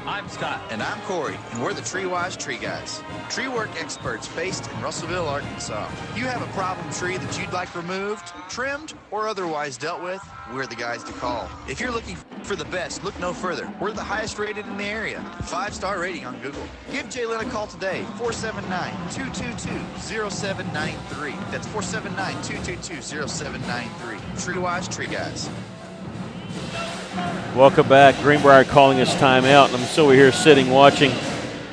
Speaker 1: I'm Scott. And I'm Corey, and we're the TreeWise Tree Guys. Tree work experts based in Russellville, Arkansas. You have a problem tree that you'd like removed, trimmed, or otherwise dealt with, we're the guys to call. If you're looking for the best, look no further. We're the highest rated in the area. 5-star rating on Google. Give Jalen a call today, 479-222-0793. That's 479-222-0793. TreeWise Tree Guys.
Speaker 2: Welcome back. Greenbrier calling us timeout. And so we're here sitting watching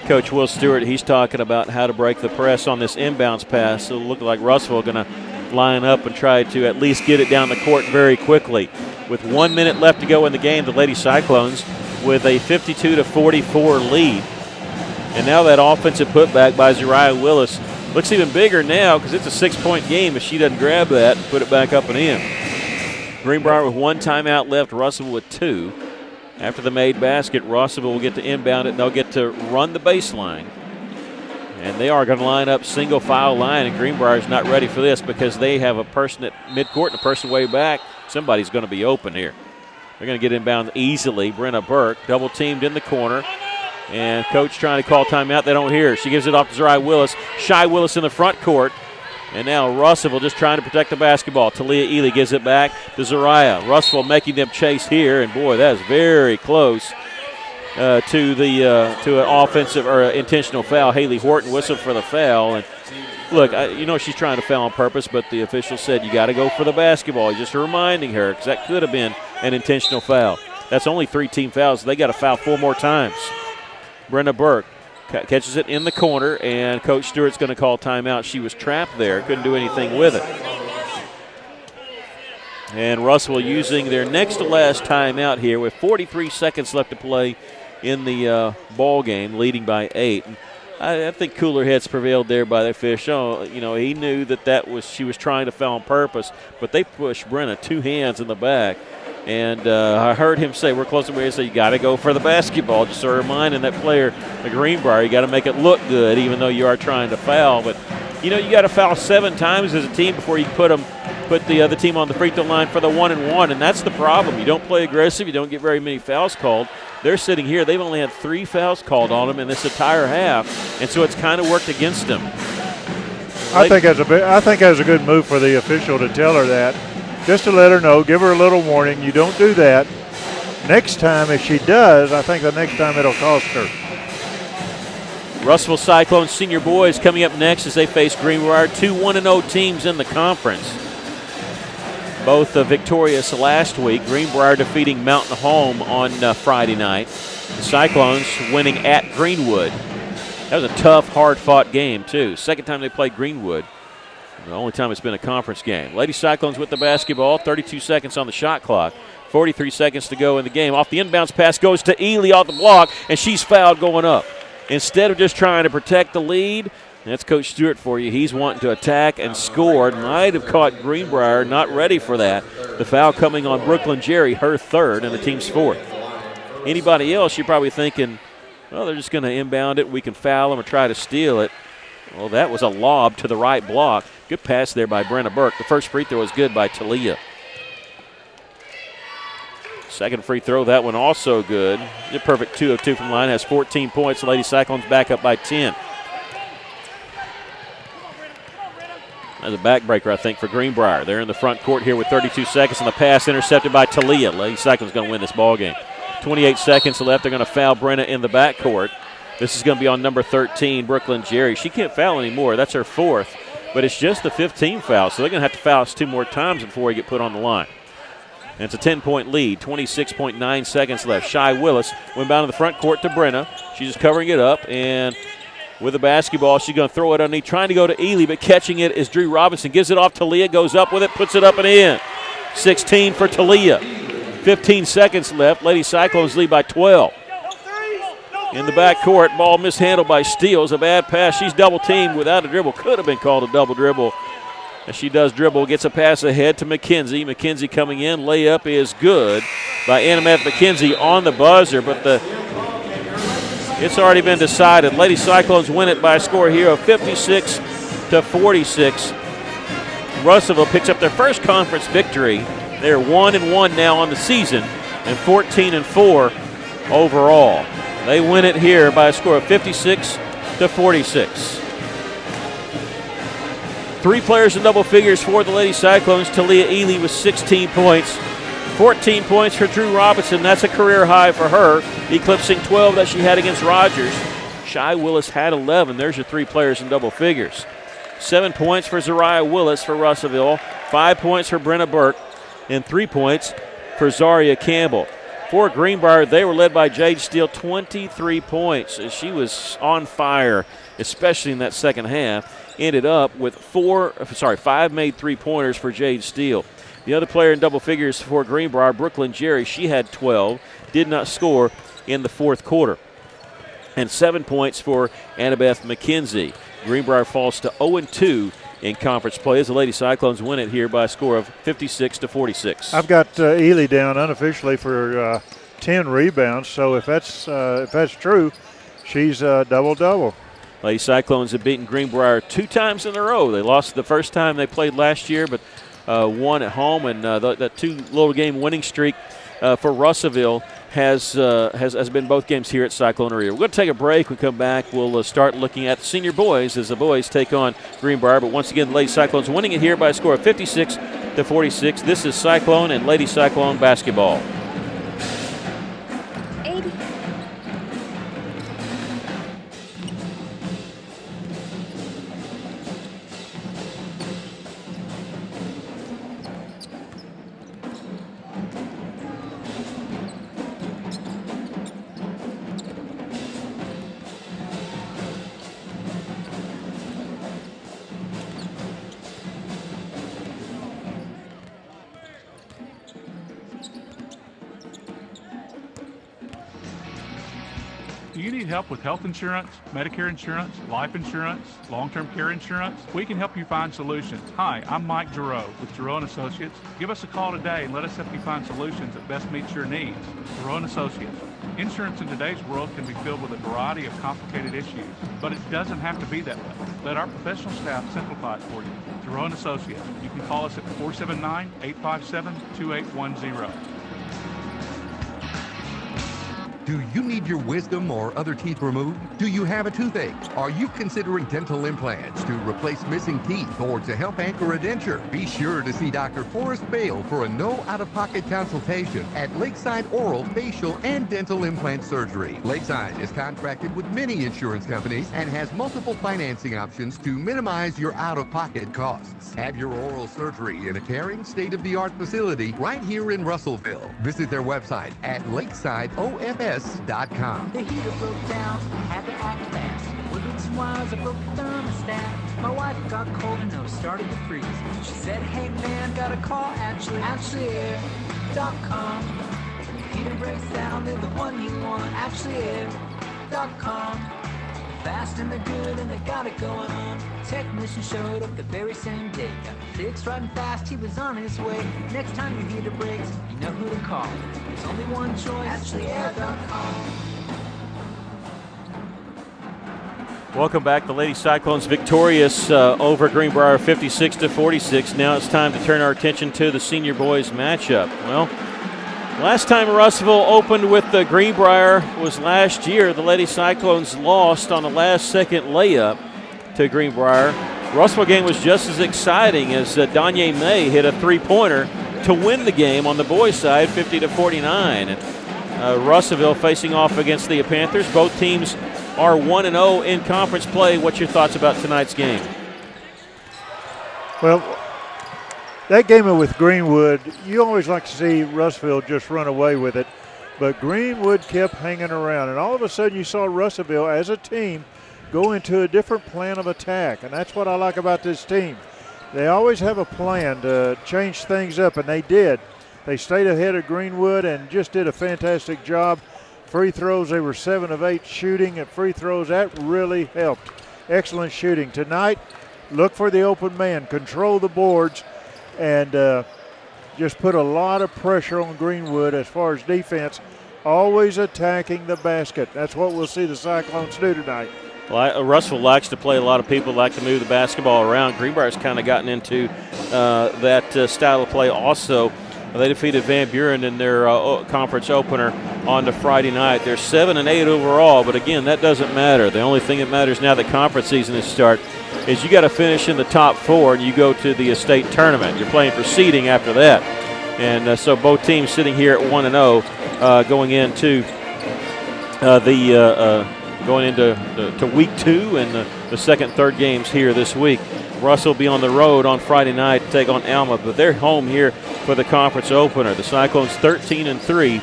Speaker 2: Coach Will Stewart. He's talking about how to break the press on this inbounds pass. So it looked like Russell going to line up and try to at least get it down the court very quickly. With 1 minute left to go in the game, the Lady Cyclones with a 52-44 lead. And now that offensive putback by Zariah Willis looks even bigger now because it's a 6-point game if she doesn't grab that and put it back up and in. Greenbrier with 1 timeout left, Russell with 2. After the made basket, Russell will get to inbound it, and they'll get to run the baseline. And they are going to line up single file line, and Greenbrier's not ready for this because they have a person at midcourt and a person way back. Somebody's going to be open here. They're going to get inbound easily. Brenna Burke, double teamed in the corner. And coach trying to call timeout. They don't hear her. She gives it off to Zariah Willis. Shy Willis in the front court. And now Russellville just trying to protect the basketball. Talia Ely gives it back to Zariah. Russellville making them chase here, and boy, that is very close to an offensive or intentional foul. Haley Horton whistled for the foul, and look, she's trying to foul on purpose, but the official said you got to go for the basketball. Just reminding her because that could have been an intentional foul. That's only 3 team fouls. So they got to foul 4 more times. Brenna Burke catches it in the corner, and Coach Stewart's going to call timeout. She was trapped there, couldn't do anything with it. And Russell using their next to last timeout here with 43 seconds left to play in the ball game, leading by 8. And I think cooler heads prevailed there by the official. He knew that she was trying to foul on purpose, but they pushed Brenna 2 hands in the back. And I heard him say, we're close to where he said, you got to go for the basketball. Just a reminding that player, the Greenbrier, you got to make it look good, even though you are trying to foul. But, you got to foul 7 times as a team before you put the other team on the free throw line for the 1-and-1. And that's the problem. You don't play aggressive. You don't get very many fouls called. They're sitting here. They've only had 3 fouls called on them in this entire half. And so it's kind of worked against them.
Speaker 10: I think that's a good move for the official to tell her that. Just to let her know, give her a little warning, you don't do that. Next time, if she does, I think the next time it'll cost her.
Speaker 2: Russellville Cyclones senior boys coming up next as they face Greenbrier, 2 1-0 teams in the conference. Both victorious last week. Greenbrier defeating Mountain Home on Friday night. The Cyclones winning at Greenwood. That was a tough, hard-fought game, too. Second time they played Greenwood. The only time it's been a conference game. Lady Cyclones with the basketball, 32 seconds on the shot clock. 43 seconds to go in the game. Off the inbounds pass goes to Ely off the block, and she's fouled going up. Instead of just trying to protect the lead, that's Coach Stewart for you. He's wanting to attack and score. Might have caught Greenbrier, not ready for that. The foul coming on Brooklyn Jerry, her third, and the team's fourth. Anybody else, you're probably thinking, well, they're just going to inbound it. We can foul them or try to steal it. Well, that was a lob to the right block. Good pass there by Brenna Burke. The first free throw was good by Talia. Second free throw, that one also good. A perfect 2 of 2 from the line, has 14 points. The Lady Cyclones back up by 10. That's a backbreaker, I think, for Greenbrier. They're in the front court here with 32 seconds, and the pass intercepted by Talia. Lady Cyclones going to win this ball game. 28 seconds left. They're going to foul Brenna in the backcourt. This is going to be on number 13, Brooklyn Jerry. She can't foul anymore. That's her fourth, but it's just the 15 foul, so they're going to have to foul us 2 more times before we get put on the line. And it's a 10-point lead, 26.9 seconds left. Shy Willis went down to the front court to Brenna. She's just covering it up, and with the basketball, she's going to throw it underneath, trying to go to Ely, but catching it is Drew Robinson. Gives it off to Talia, goes up with it, puts it up and in. 16 for Talia. 15 seconds left. Lady Cyclones lead by 12. In the backcourt, ball mishandled by Steele. A bad pass. She's double-teamed without a dribble. Could have been called a double dribble. As she does dribble, gets a pass ahead to McKenzie. McKenzie coming in. Layup is good by Annabeth McKenzie on the buzzer, but it's already been decided. Lady Cyclones win it by a score here of 56-46. Russellville picks up their first conference victory. They're 1-1 now on the season and 14-4 overall. They win it here by a score of 56-46. 3 players in double figures for the Lady Cyclones. Talia Ely with 16 points. 14 points for Drew Robinson. That's a career high for her, eclipsing 12 that she had against Rogers. Shy Willis had 11. There's your 3 players in double figures. 7 points for Zariah Willis for Russellville. 5 points for Brenna Burke. And 3 points for Zaria Campbell. For Greenbrier, they were led by Jade Steele, 23 points. She was on fire, especially in that second half. Ended up with 5 made 3-pointers for Jade Steele. The other player in double figures for Greenbrier, Brooklyn Jerry, she had 12, did not score in the fourth quarter. And 7 points for Annabeth McKenzie. Greenbrier falls to 0-2 in conference play as the Lady Cyclones win it here by a score of 56-46.
Speaker 10: I've got Ely down unofficially for 10 rebounds, so if that's true, she's double-double.
Speaker 2: Lady Cyclones have beaten Greenbrier 2 times in a row. They lost the first time they played last year, but won at home, and that 2 little game winning streak for Russellville has been both games here at Cyclone Arena. We're going to take a break. When we come back, we'll start looking at the senior boys as the boys take on Greenbrier. But once again, the Lady Cyclones winning it here by a score of 56-46. This is Cyclone and Lady Cyclone basketball.
Speaker 6: Do you need help with health insurance, Medicare insurance, life insurance, long-term care insurance? We can help you find solutions. Hi, I'm Mike Jerome with Jerome Associates. Give us a call today and let us help you find solutions that best meet your needs. Jerome Associates. Insurance in today's world can be filled with a variety of complicated issues, but it doesn't have to be that way. Let our professional staff simplify it for you. Jerome Associates. You can call us at 479-857-2810.
Speaker 3: Do you need your wisdom or other teeth removed? Do you have a toothache? Are you considering dental implants to replace missing teeth or to help anchor a denture? Be sure to see Dr. Forrest Bale for a no out-of-pocket consultation at Lakeside Oral, Facial, and Dental Implant Surgery. Lakeside is contracted with many insurance companies and has multiple financing options to minimize your out-of-pocket costs. Have your oral surgery in a caring, state-of-the-art facility right here in Russellville. Visit their website at lakesideofs.com.
Speaker 4: The heater broke down, had to act fast. Wiggled some wires, I broke the thermostat. My wife got cold and nose started to freeze. She said, hey man, got a call, AshleyAir.com. Heater breaks down, they're the one you want, AshleyAir.com. Fast and they're good and they got it going on. Technician showed up the very same day. Got it fixed right and fast, he was on his way. Next time your heater breaks, you know who to call. There's only one choice, AshleyAir.com.
Speaker 2: Welcome back. The Lady Cyclones victorious over Greenbrier 56-46. Now it's time to turn our attention to the senior boys matchup. Well, last time Russellville opened with the Greenbrier was last year. The Lady Cyclones lost on a last-second layup to Greenbrier. Russellville game was just as exciting as Danye May hit a three-pointer to win the game on the boys' side, 50-49. Russellville facing off against the Panthers. Both teams are 1-0 in conference play. What's your thoughts about tonight's game?
Speaker 10: Well, that game with Greenwood, you always like to see Russellville just run away with it, but Greenwood kept hanging around, and all of a sudden you saw Russellville as a team go into a different plan of attack, and that's what I like about this team. They always have a plan to change things up, and they did. They stayed ahead of Greenwood and just did a fantastic job. Free throws, they were 7 of 8 shooting at free throws. That really helped. Excellent shooting. Tonight, look for the open man, control the boards, and just put a lot of pressure on Greenwood as far as defense, always attacking the basket. That's what we'll see the Cyclones do tonight.
Speaker 2: Well, Russell likes to play. A lot of people like to move the basketball around. Greenbrier's kind of gotten into that style of play also. They defeated Van Buren in their conference opener on the Friday night. They're 7-8 overall, but again, that doesn't matter. The only thing that matters now that conference season is start is you got to finish in the top 4 and you go to the state tournament. You're playing for seeding after that. And so both teams sitting here at 1-0 going into to week 2 and the second, third games here this week. Russell will be on the road on Friday night to take on Alma, but they're home here for the conference opener. The Cyclones 13-3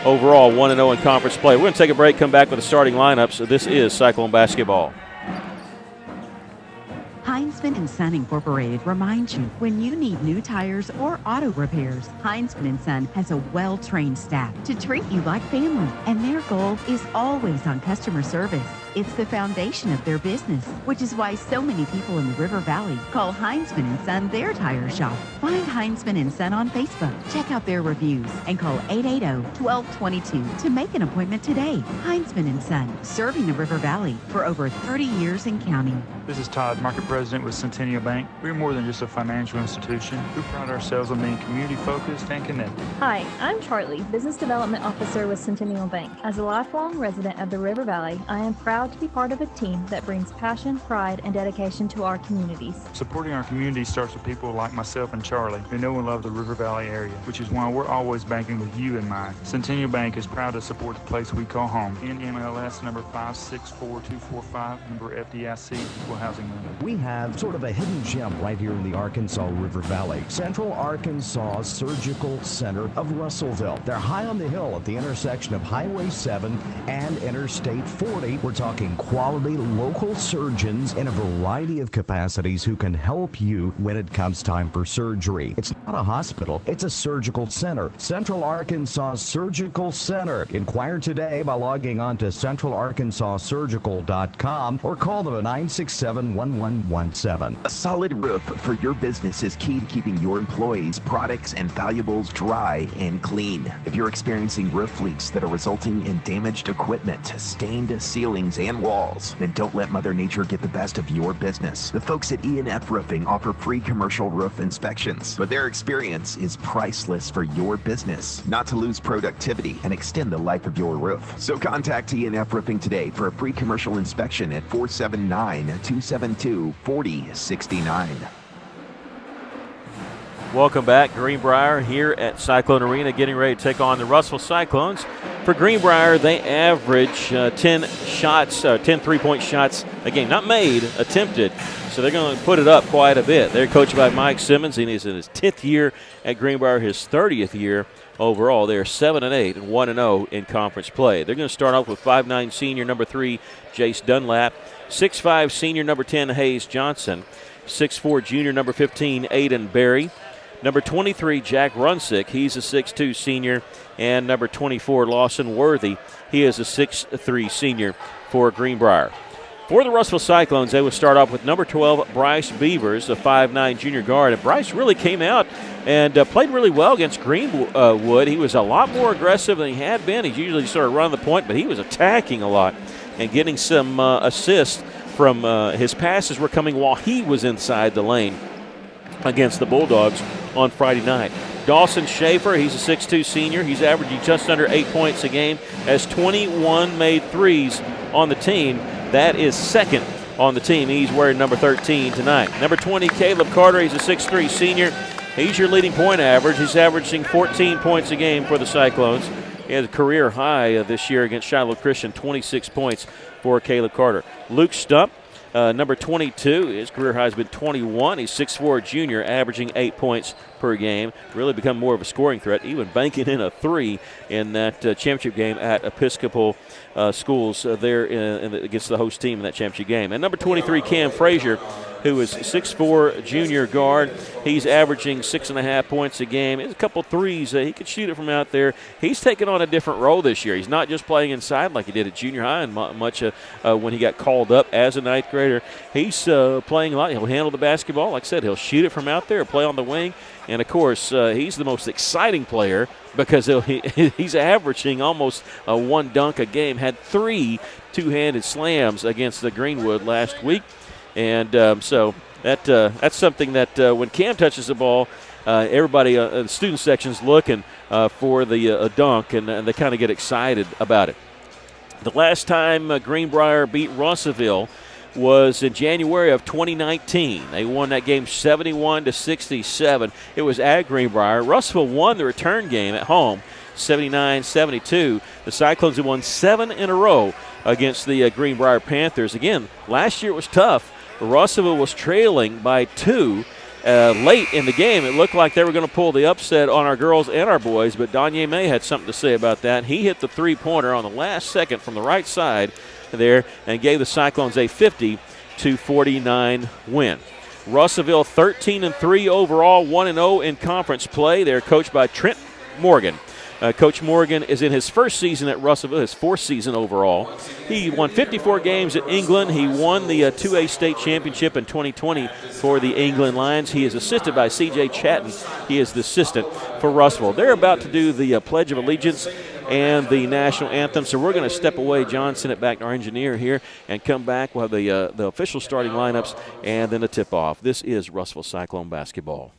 Speaker 2: overall, 1-0 in conference play. We're going to take a break, come back with the starting lineup. So this is Cyclone basketball.
Speaker 5: Heinzman & Son Incorporated reminds you, when you need new tires or auto repairs, Heinzman & Son has a well-trained staff to treat you like family, and their goal is always on customer service. It's the foundation of their business, which is why so many people in the River Valley call Heinzman & Son their tire shop. Find Heinzman & Son on Facebook, check out their reviews, and call 880-1222 to make an appointment today. Heinzman & Son, serving the River Valley for over 30 years and counting.
Speaker 6: This is Todd, Market President with Centennial Bank. We're more than just a financial institution. We pride ourselves on being community-focused and connected.
Speaker 7: Hi, I'm Charlie, Business Development Officer with Centennial Bank. As a lifelong resident of the River Valley, I am proud to be part of a team that brings passion, pride, and dedication to our communities.
Speaker 6: Supporting our community starts with people like myself and Charlie, who know and love the River Valley area, which is why we're always banking with you in mind. Centennial Bank is proud to support the place we call home. NMLS number 564245, member FDIC, equal housing lender.
Speaker 11: We have sort of a hidden gem right here in the Arkansas River Valley. Central Arkansas Surgical Center of Russellville. They're high on the hill at the intersection of Highway 7 and Interstate 40. We're talking quality local surgeons in a variety of capacities who can help you when it comes time for surgery. It's not a hospital, it's a surgical center. Central Arkansas Surgical Center. Inquire today by logging on to centralarkansassurgical.com or call them at 967-1117.
Speaker 12: A solid roof for your business is key to keeping your employees, products, and valuables dry and clean. If you're experiencing roof leaks that are resulting in damaged equipment, stained ceilings, and walls. Then don't let Mother Nature get the best of your business. The folks at E&F Roofing offer free commercial roof inspections, but their experience is priceless for your business, not to lose productivity and extend the life of your roof. So contact E&F Roofing today for a free commercial inspection at 479-272-4069.
Speaker 2: Welcome back. Greenbrier here at Cyclone Arena getting ready to take on the Russell Cyclones. For Greenbrier, they average 10 3-point shots a game. Not made, attempted. So they're going to put it up quite a bit. They're coached by Mike Simmons, and he's in his 10th year at Greenbrier, his 30th year overall. They're 7-8 and 1-0 in conference play. They're going to start off with 5'9 senior number 3, Jace Dunlap, 6'5 senior number 10, Hayes Johnson, 6'4 junior number 15, Aiden Berry, number 23, Jack Runsick. He's a 6'2 senior. And number 24, Lawson Worthy. He is a 6'3 senior for Greenbrier. For the Russell Cyclones, they will start off with number 12, Bryce Beavers, a 5'9 junior guard. And Bryce really came out and played really well against Greenwood. He was a lot more aggressive than he had been. He's usually sort of running the point, but he was attacking a lot and getting some assists from his passes were coming while he was inside the lane against the Bulldogs on Friday night. Dawson Schaefer, he's a 6'2 senior. He's averaging just under 8 points a game, has 21 made threes on the team. That is second on the team. He's wearing number 13 tonight. Number 20, Caleb Carter, he's a 6'3 senior. He's your leading point average. He's averaging 14 points a game for the Cyclones. He has a career high this year against Shiloh Christian, 26 points for Caleb Carter. Luke Stump, number 22, his career high has been 21. He's 6'4 junior, averaging 8 points per game. Really become more of a scoring threat, even banking in a 3 in that championship game at Episcopal Schools there against the host team in that championship game. And number 23, Cam Frazier, who is 6'4 junior guard. He's averaging 6.5 points a game. There's a couple threes. He could shoot it from out there. He's taken on a different role this year. He's not just playing inside like he did at junior high and much when he got called up as a ninth grader. He's playing a lot. He'll handle the basketball. Like I said, he'll shoot it from out there, play on the wing. And, of course, he's the most exciting player because he's averaging almost one dunk a game. Had 3 two-handed slams against the Greenwood last week. And so that's something that when Cam touches the ball, everybody in the student section's looking for the dunk, and they kind of get excited about it. The last time Greenbrier beat Russellville was in January of 2019. They won that game 71-67. It was at Greenbrier. Russellville won the return game at home 79-72. The Cyclones have won 7 in a row against the Greenbrier Panthers. Again, last year it was tough. Russellville was trailing by 2 late in the game. It looked like they were going to pull the upset on our girls and our boys, but Danye May had something to say about that. He hit the three-pointer on the last second from the right side there and gave the Cyclones a 50-49 win. Russellville 13-3 overall, 1-0 in conference play. They're coached by Trent Morgan. Coach Morgan is in his first season at Russellville, his 4th season overall. He won 54 games at England. He won the 2A state championship in 2020 for the England Lions. He is assisted by C.J. Chatton. He is the assistant for Russellville. They're about to do the Pledge of Allegiance and the national anthem, so we're going to step away. John, send it back to our engineer here and come back. We'll have the official starting lineups and then the tip-off. This is Russellville Cyclone basketball.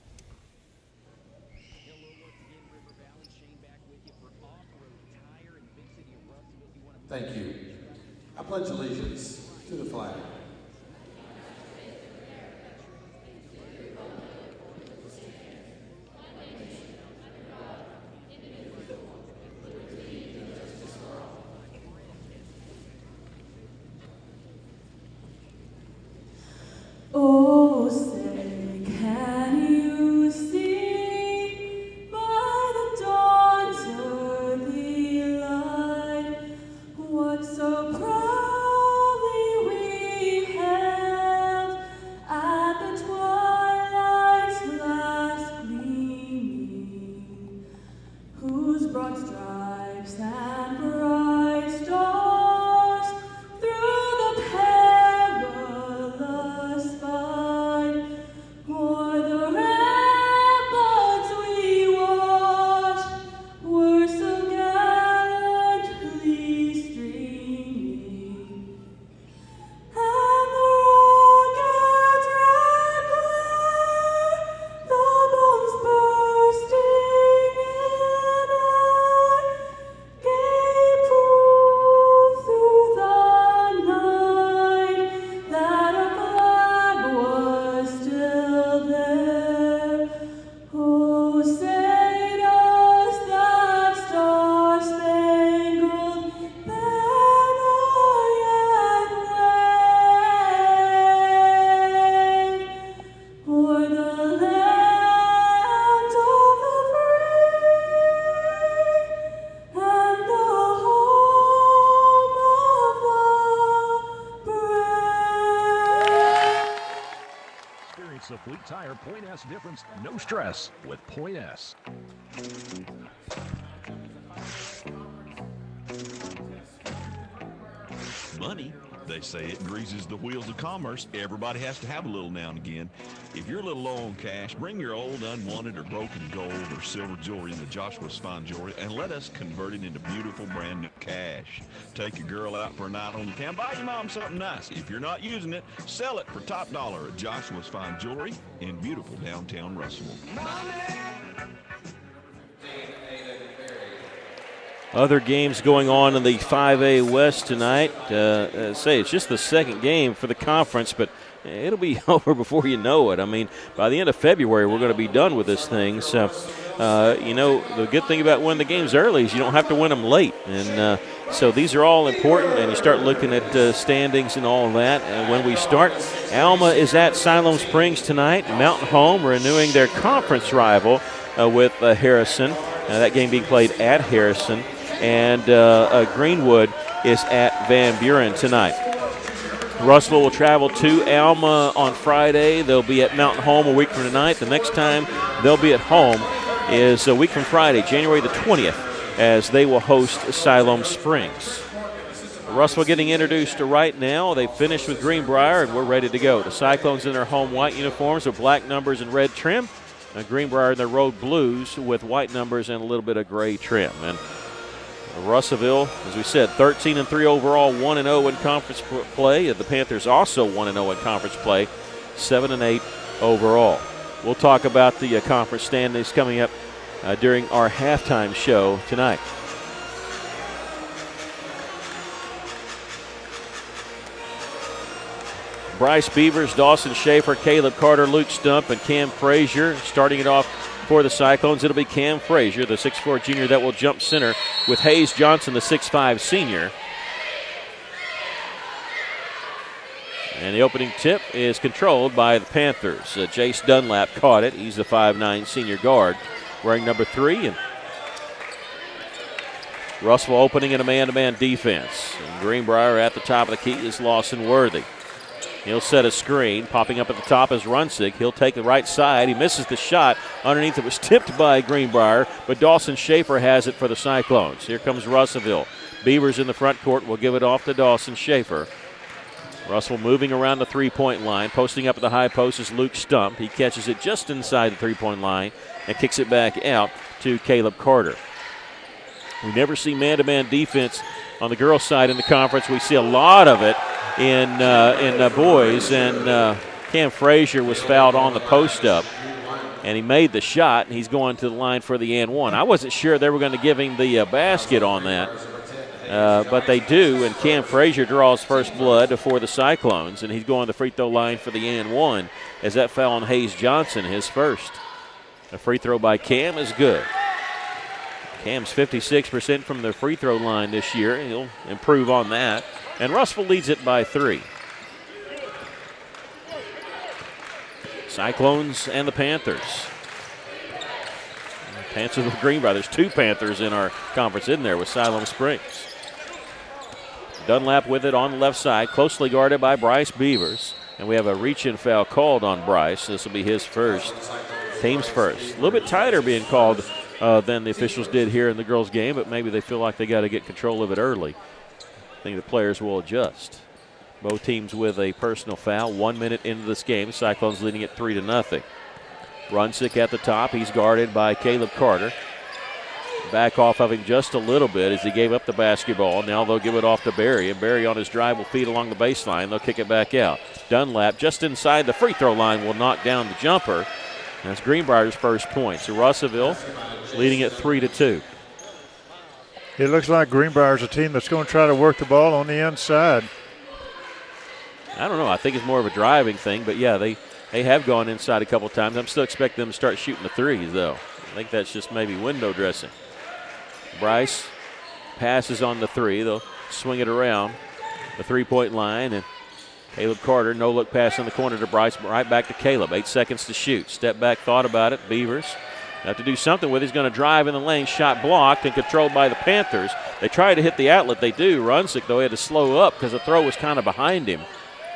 Speaker 13: Thank you. I pledge allegiance to the flag.
Speaker 14: Oh, say, can you see by the dawn's early light what so proudly we
Speaker 15: tire Point S difference, no stress with Point S.
Speaker 16: Money, they say it greases the wheels of commerce. Everybody has to have a little now and again. If you're a little low on cash, bring your old, unwanted, or broken gold or silver jewelry into Joshua's Fine Jewelry and let us convert it into beautiful brand new cash. Take your girl out for a night on the town. Buy your mom something nice. If you're not using it, sell it for top dollar at Joshua's Fine Jewelry in beautiful downtown Russellville.
Speaker 2: Other games going on in the 5A West tonight. It's just the second game for the conference, but it'll be over before you know it. I mean, by the end of February, we're going to be done with this thing. So, the good thing about winning the games early is you don't have to win them late. And so these are all important, and you start looking at standings and all that. And when we start, Alma is at Siloam Springs tonight. Mountain Home renewing their conference rival with Harrison. That game being played at Harrison. And Greenwood is at Van Buren tonight. Russellville will travel to Alma on Friday. They'll be at Mountain Home a week from tonight. The next time they'll be at home is a week from Friday, January the 20th, as they will host Siloam Springs. Russellville getting introduced right now. They finished with Greenbrier, and we're ready to go. The Cyclones in their home white uniforms with black numbers and red trim. Greenbrier in their road blues with white numbers and a little bit of gray trim. And Russellville, as we said, 13-3 overall, 1-0 in conference play. The Panthers also 1-0 in conference play, 7-8 overall. We'll talk about the conference standings coming up during our halftime show tonight. Bryce Beavers, Dawson Schaefer, Caleb Carter, Luke Stump, and Cam Frazier starting it off for the Cyclones. It'll be Cam Frazier, the 6'4 junior that will jump center, with Hayes Johnson, the 6'5 senior. And the opening tip is controlled by the Panthers. Jace Dunlap caught it. He's the 5'9 senior guard, wearing number 3. And Russellville opening in a man-to-man defense. And Greenbrier at the top of the key is Lawson Worthy. He'll set a screen. Popping up at the top is Runcic. He'll take the right side. He misses the shot. Underneath it was tipped by Greenbrier, but Dawson Schaefer has it for the Cyclones. Here comes Russellville. Beavers in the front court will give it off to Dawson Schaefer. Russell moving around the three-point line. Posting up at the high post is Luke Stump. He catches it just inside the three-point line and kicks it back out to Caleb Carter. We never see man-to-man defense on the girls' side in the conference. We see a lot of it in boys, and Cam Frazier was fouled on the post-up, and he made the shot, and he's going to the line for the and one. I wasn't sure they were going to give him the basket on that, but they do, and Cam Frazier draws first blood for the Cyclones, and he's going to the free throw line for the and one as that foul on Hayes Johnson, his first. A free throw by Cam is good. Cam's 56% from the free throw line this year. He'll improve on that. And Russellville leads it by 3. Cyclones and the Panthers. Panthers with Greenbrier. There's 2 Panthers in our conference in there with Siloam Springs. Dunlap with it on the left side, closely guarded by Bryce Beavers. And we have a reach-in foul called on Bryce. This will be his first, team's first. A little bit tighter being called than the officials did here in the girls' game, but maybe they feel like they got to get control of it early. I think the players will adjust. Both teams with a personal foul. 1 minute into this game, Cyclones leading it 3-0. Runcic at the top. He's guarded by Caleb Carter. Back off of him just a little bit as he gave up the basketball. Now they'll give it off to Barry, and Barry on his drive will feed along the baseline. They'll kick it back out. Dunlap just inside the free throw line will knock down the jumper. That's Greenbrier's first point. So Russellville leading it 3-2.
Speaker 10: It looks like Greenbrier's a team that's going to try to work the ball on the inside.
Speaker 2: I don't know. I think it's more of a driving thing, but yeah, they have gone inside a couple times. I'm still expecting them to start shooting the threes, though. I think that's just maybe window dressing. Bryce passes on the 3. They'll swing it around the three-point line, and Caleb Carter, no-look pass in the corner to Bryce, right back to Caleb. 8 seconds to shoot. Step back, thought about it. Beavers have to do something with it. He's going to drive in the lane. Shot blocked and controlled by the Panthers. They try to hit the outlet. They do. Runcic, though, he had to slow up because the throw was kind of behind him.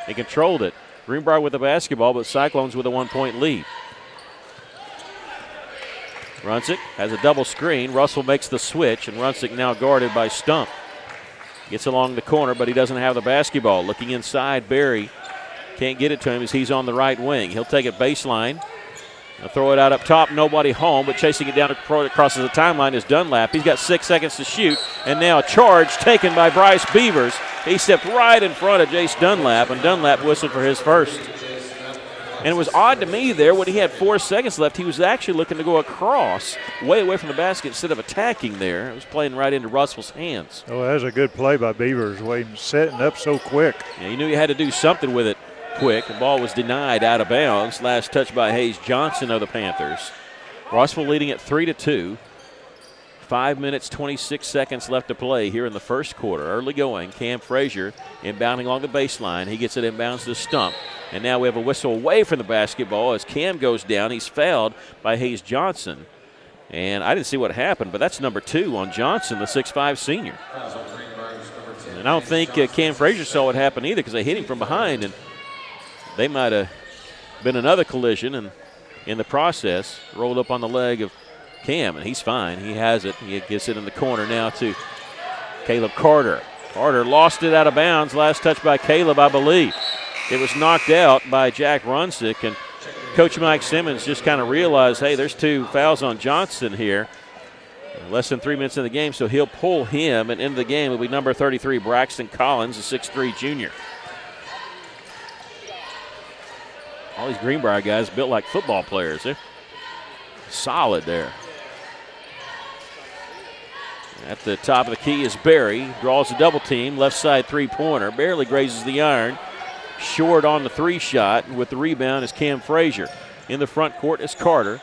Speaker 2: He controlled it. Greenbrier with the basketball, but Cyclones with a 1-point lead. Runsick has a double screen. Russell makes the switch, and Runsick now guarded by Stump. Gets along the corner, but he doesn't have the basketball. Looking inside, Barry can't get it to him as he's on the right wing. He'll take it baseline. He'll throw it out up top. Nobody home, but chasing it down across the timeline is Dunlap. He's got 6 seconds to shoot, and now a charge taken by Bryce Beavers. He stepped right in front of Jace Dunlap, and Dunlap whistled for his first. And it was odd to me there when he had 4 seconds left. He was actually looking to go across, way away from the basket instead of attacking there. It was playing right into Russell's hands.
Speaker 10: Oh, that was a good play by Beavers, way setting up so quick.
Speaker 2: Yeah, you knew you had to do something with it quick. The ball was denied out of bounds. Last touch by Hayes Johnson of the Panthers. Rossville leading at 3-2. 5 minutes, 26 seconds left to play here in the first quarter. Early going. Cam Frazier inbounding along the baseline. He gets it inbounds to Stump. And now we have a whistle away from the basketball as Cam goes down. He's fouled by Hayes Johnson. And I didn't see what happened, but that's number 2 on Johnson, the 6'5 senior. And I don't think Cam Frazier saw what happened either because they hit him from behind, and they might have been another collision, and in the process rolled up on the leg of Cam, and he's fine. He has it. He gets it in the corner now to Caleb Carter. Carter lost it out of bounds. Last touch by Caleb, I believe. It was knocked out by Jack Runsick, and Coach Mike Simmons just kind of realized, hey, there's 2 fouls on Johnson here. Less than 3 minutes in the game, so he'll pull him, and into the game will be number 33, Braxton Collins, a 6'3 junior. All these Greenbrier guys built like football players. They're solid there. At the top of the key is Barry. Draws a double team. Left side three-pointer. Barely grazes the iron. Short on the 3 shot. With the rebound is Cam Frazier. In the front court is Carter.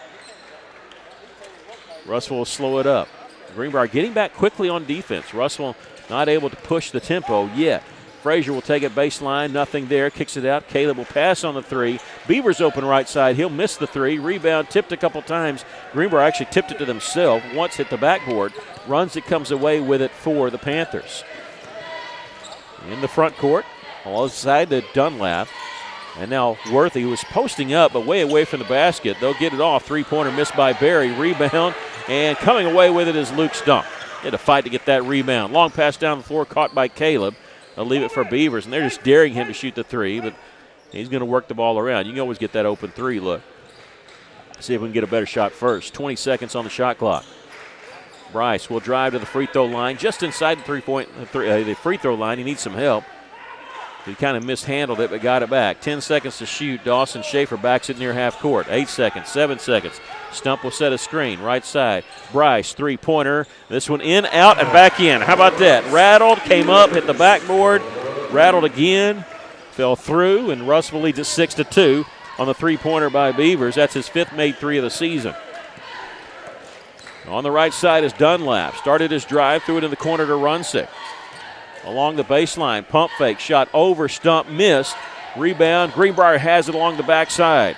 Speaker 2: Russell will slow it up. Greenbrier getting back quickly on defense. Russell not able to push the tempo yet. Frazier will take it baseline. Nothing there. Kicks it out. Caleb will pass on the 3. Beavers open right side. He'll miss the 3. Rebound tipped a couple times. Greenbrier actually tipped it to themselves. Once hit the backboard. Runs it, comes away with it for the Panthers. In the front court. Alongside to Dunlap. And now Worthy was posting up, but way away from the basket. They'll get it off. 3-pointer missed by Barry. Rebound. And coming away with it is Luke Stump. He had to fight to get that rebound. Long pass down the floor caught by Caleb. They'll leave it for Beavers, and they're just daring him to shoot the 3, but he's going to work the ball around. You can always get that open 3 look. See if we can get a better shot first. 20 seconds on the shot clock. Bryce will drive to the free throw line, just inside the free throw line. He needs some help. He kind of mishandled it, but got it back. 10 seconds to shoot. Dawson Schaefer backs it near half court. 8 seconds, 7 seconds. Stump will set a screen, right side. Bryce, 3-pointer. This one in, out, and back in. How about that? Rattled, came up, hit the backboard, rattled again, fell through, and Russell leads at 6-2 on the 3-pointer by Beavers. That's his 5th made 3 of the season. On the right side is Dunlap. Started his drive, threw it in the corner to Runsick. Along the baseline, pump fake, shot over, Stump, missed. Rebound, Greenbrier has it along the backside.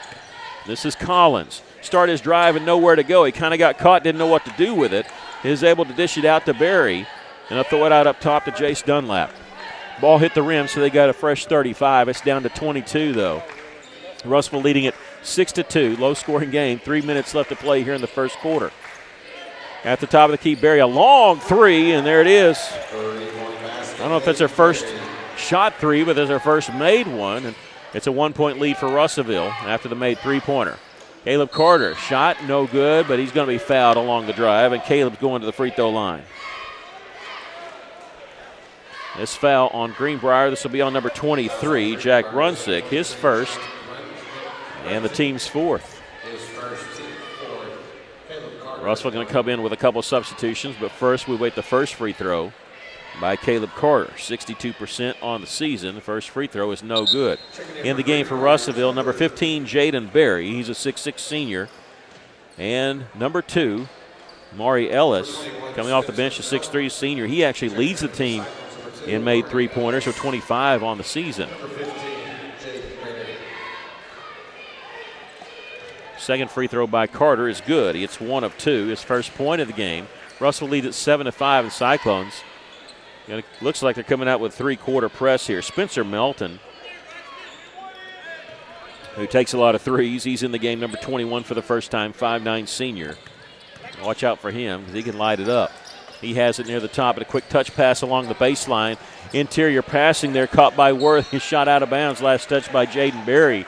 Speaker 2: This is Collins. Start his drive and nowhere to go. He kind of got caught, didn't know what to do with it. He was able to dish it out to Barry, and they'll throw it out up top to Jace Dunlap. Ball hit the rim, so they got a fresh 35. It's down to 22, though. Russell leading it 6-2. Low-scoring game. 3 minutes left to play here in the first quarter. At the top of the key, Barry, a long 3, and there it is. I don't know if that's their first shot 3, but it's their first made one. And it's a 1-point lead for Russellville after the made 3-pointer. Caleb Carter, shot no good, but he's going to be fouled along the drive, and Caleb's going to the free throw line. This foul on Greenbrier. This will be on number 23, Jack Runsick, his first, and the team's 4th. Russell going to come in with a couple substitutions, but first we wait the first free throw by Caleb Carter. 62% on the season. The first free throw is no good. In the game for Russellville, number 15, Jaden Berry. He's a 6'6 senior. And number 2, Maury Ellis, coming off the bench, a 6'3 senior. He actually leads the team in made 3-pointers, so 25 on the season. Second free throw by Carter is good. He hits 1 of 2, his first point of the game. Russell leads at 7-5 in Cyclones. It looks like they're coming out with 3-quarter press here. Spencer Melton who takes a lot of threes. He's in the game, number 21 for the first time, 5'9" senior. Watch out for him because he can light it up. He has it near the top, and a quick touch pass along the baseline. Interior passing there, caught by Worth. His shot out of bounds, last touch by Jaden Berry.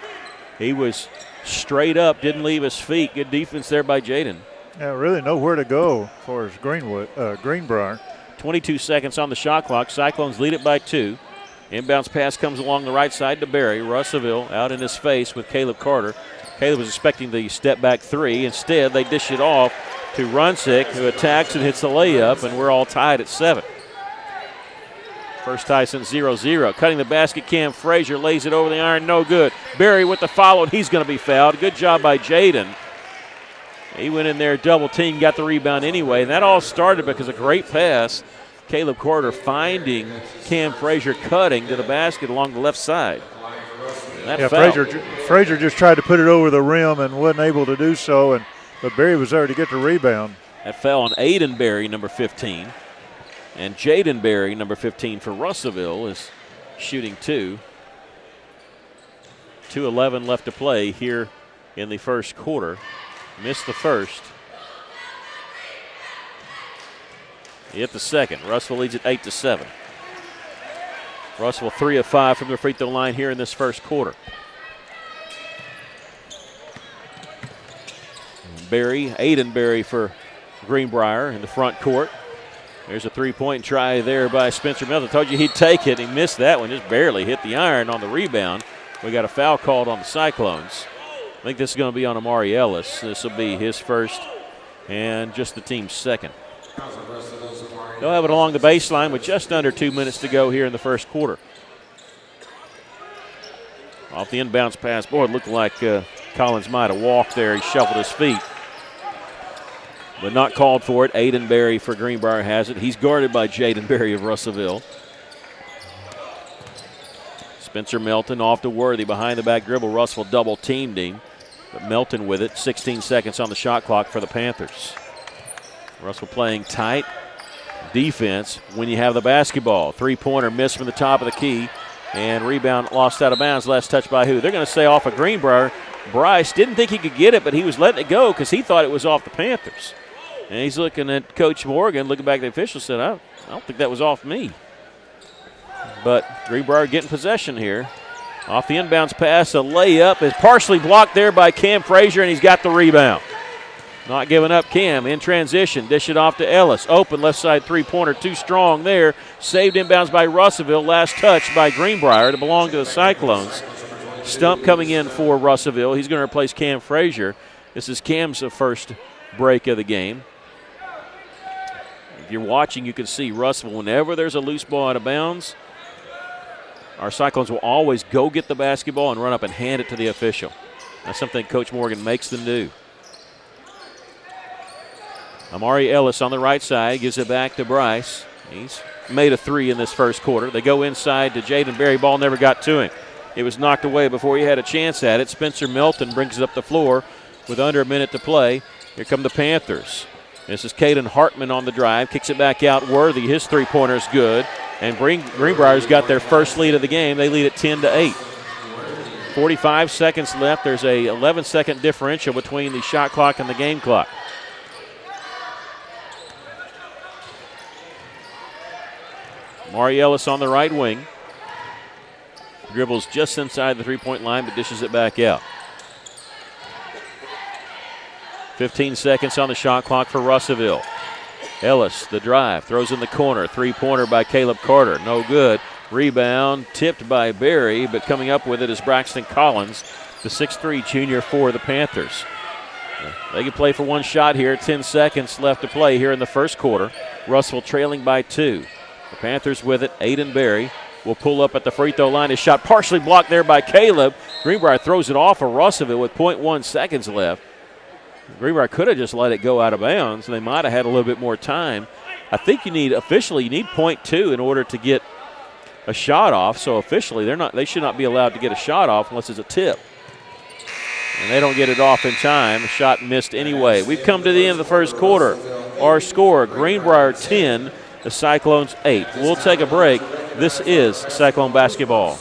Speaker 2: He was straight up, didn't leave his feet. Good defense there by Jaden.
Speaker 10: Yeah, really nowhere to go for his Greenbrier.
Speaker 2: 22 seconds on the shot clock. Cyclones lead it by 2. Inbounds pass comes along the right side to Berry. Russellville out in his face with Caleb Carter. Caleb was expecting the step back 3. Instead, they dish it off to Runsick, who attacks and hits the layup, and we're all tied at 7. First tie since 0-0. Cutting the basket, Cam Frazier lays it over the iron, no good. Berry with the follow, and he's going to be fouled. Good job by Jaden. He went in there, double team, got the rebound anyway, and that all started because of a great pass. Caleb Carter finding Cam Frazier cutting to the basket along the left side.
Speaker 10: Frazier just tried to put it over the rim and wasn't able to do so, but Berry was there to get the rebound.
Speaker 2: That fell on Aiden Berry, number 15. And Jaden Berry, number 15 for Russellville, is shooting 2. 2:11 left to play here in the first quarter. Missed the first. He hit the second. Russellville leads it 8-7. Russellville 3 of 5 from the free throw line here in this first quarter. Aiden Berry for Greenbrier in the front court. There's a three-point try there by Spencer Milton. Told you he'd take it. He missed that one, just barely hit the iron on the rebound. We got a foul called on the Cyclones. I think this is going to be on Amari Ellis. This will be his first and just the team's second. They'll have it along the baseline with just under 2 minutes to go here in the first quarter. Off the inbounds pass. Boy, it looked like Collins might have walked there. He shuffled his feet. But not called for it. Aiden Berry for Greenbrier has it. He's guarded by Jaden Berry of Russellville. Spencer Melton off to Worthy behind the back dribble. Russellville double teamed him. But Melton with it. 16 seconds on the shot clock for the Panthers. Russell playing tight defense when you have the basketball. Three-pointer missed from the top of the key. And rebound lost out of bounds. Last touch by who? They're going to say off of Greenbrier. Bryce didn't think he could get it, but he was letting it go because he thought it was off the Panthers. And he's looking at Coach Morgan, looking back at the official, said, I don't think that was off me. But Greenbrier getting possession here. Off the inbounds pass, a layup is partially blocked there by Cam Frazier, and he's got the rebound. Not giving up. Cam in transition, dish it off to Ellis. Open left side three-pointer, too strong there. Saved inbounds by Russellville. Last touch by Greenbrier to belong to the Cyclones. Stump coming in for Russellville. He's going to replace Cam Frazier. This is Cam's first break of the game. If you're watching, you can see Russellville, whenever there's a loose ball out of bounds, our Cyclones will always go get the basketball and run up and hand it to the official. That's something Coach Morgan makes them do. Amari Ellis on the right side gives it back to Bryce. He's made a 3 in this first quarter. They go inside to Jaden Berry. Ball never got to him. It was knocked away before he had a chance at it. Spencer Melton brings it up the floor with under a minute to play. Here come the Panthers. This is Caden Hartman on the drive. Kicks it back out. Worthy. His three-pointer is good. And Greenbrier's got their first lead of the game. They lead at 10-8. 45 seconds left. There's a 11-second differential between the shot clock and the game clock. Mari Ellis on the right wing. Dribbles just inside the three-point line, but dishes it back out. 15 seconds on the shot clock for Russellville. Ellis, the drive, throws in the corner. Three-pointer by Caleb Carter, no good. Rebound tipped by Berry, but coming up with it is Braxton Collins, the 6'3" junior for the Panthers. They can play for one shot here. 10 seconds left to play here in the first quarter. Russellville trailing by 2. The Panthers with it. Aiden Berry will pull up at the free throw line. His shot partially blocked there by Caleb. Greenbrier throws it off of Russellville with 0.1 seconds left. Greenbrier could have just let it go out of bounds. They might have had a little bit more time. I think you need 0.2 in order to get a shot off. So officially, they should not be allowed to get a shot off unless it's a tip. And they don't get it off in time. The shot missed anyway. We've come to the end of the first quarter. Our score, Greenbrier 10, the Cyclones 8. We'll take a break. This is Cyclone basketball.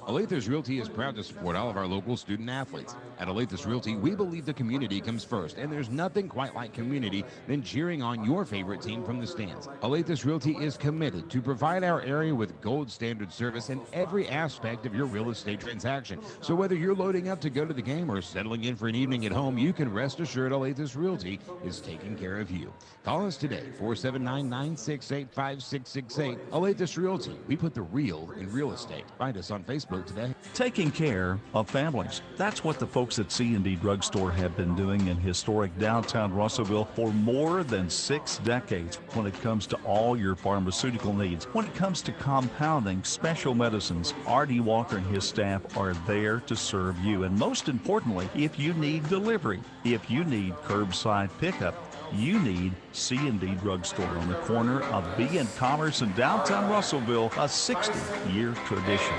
Speaker 17: Alathus Realty is proud to support all of our local student athletes. At Alathus Realty, we believe the community comes first, and there's nothing quite like community than cheering on your favorite team from the stands. Alathus Realty is committed to provide our area with gold standard service in every aspect of your real estate transaction. So whether you're loading up to go to the game or settling in for an evening at home, you can rest assured Alathus Realty is taking care of you. Call us today, 479-968-5668. Alathus Realty. We put the real in real estate. Find us on Facebook today.
Speaker 19: Taking care of families. That's what the folks at C&D Drugstore have been doing in historic downtown Russellville for more than 6 decades when it comes to all your pharmaceutical needs. When it comes to compounding, special medicines, R.D. Walker and his staff are there to serve you. And most importantly, if you need delivery, if you need curbside pickup, you need C&D Drugstore on the corner of B and Commerce in downtown Russellville, a 60-year tradition.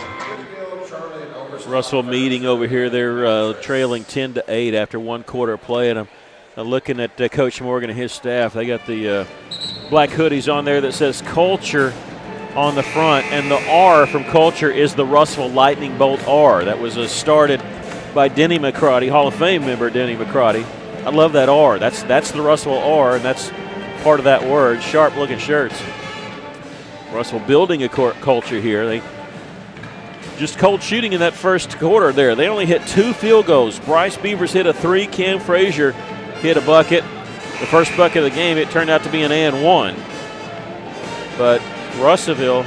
Speaker 2: Russell meeting over here. They're trailing 10-8 after 1 quarter of play, and I'm looking at Coach Morgan and his staff. They got the black hoodies on there that says Culture on the front, and the R from Culture is the Russell Lightning Bolt R. That was started by Denny McCrotty, Hall of Fame member Denny McCrotty. I love that R. That's the Russell R, and that's part of that word. Sharp-looking shirts. Russell building a culture here. They just cold shooting in that first quarter there. They only hit 2 field goals. Bryce Beavers hit a 3. Cam Frazier hit a bucket. The first bucket of the game, it turned out to be an and 1. But Russellville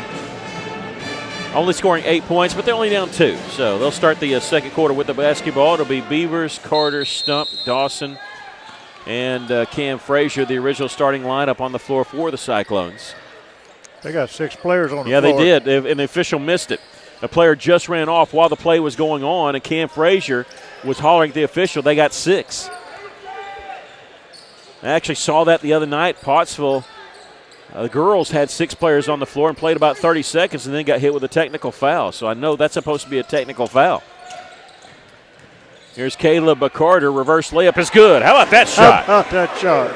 Speaker 2: only scoring 8 points, but they're only down 2. So they'll start the second quarter with the basketball. It'll be Beavers, Carter, Stump, Dawson, and Cam Frazier, the original starting lineup on the floor for the Cyclones.
Speaker 10: They got 6 players on the floor.
Speaker 2: Yeah, they did, and the official missed it. A player just ran off while the play was going on, and Cam Frazier was hollering at the official. They got 6. I actually saw that the other night. Pottsville, the girls had 6 players on the floor and played about 30 seconds and then got hit with a technical foul. So I know that's supposed to be a technical foul. Here's Caleb Carter. Reverse layup is good. How about that shot?
Speaker 10: How about that shot?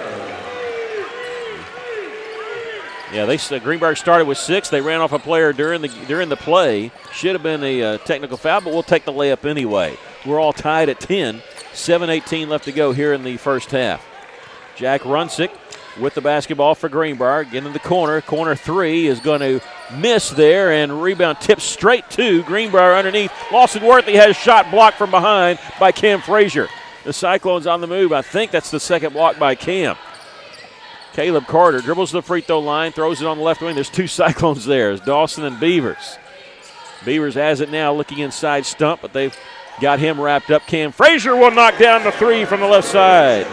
Speaker 2: Yeah, Greenbrier started with 6. They ran off a player during the play. Should have been a technical foul, but we'll take the layup anyway. We're all tied at 10. 7:18 left to go here in the first half. Jack Runsick with the basketball for Greenbrier. Getting in the corner. Corner 3 is going to miss there, and rebound tipped straight to Greenbrier underneath. Lawson Worthy has a shot blocked from behind by Cam Frazier. The Cyclones on the move. I think that's the second block by Cam. Caleb Carter dribbles to the free throw line, throws it on the left wing. There's 2 Cyclones there. It's Dawson and Beavers. Beavers has it now, looking inside Stump, but they've got him wrapped up. Cam Frazier will knock down the 3 from the left side.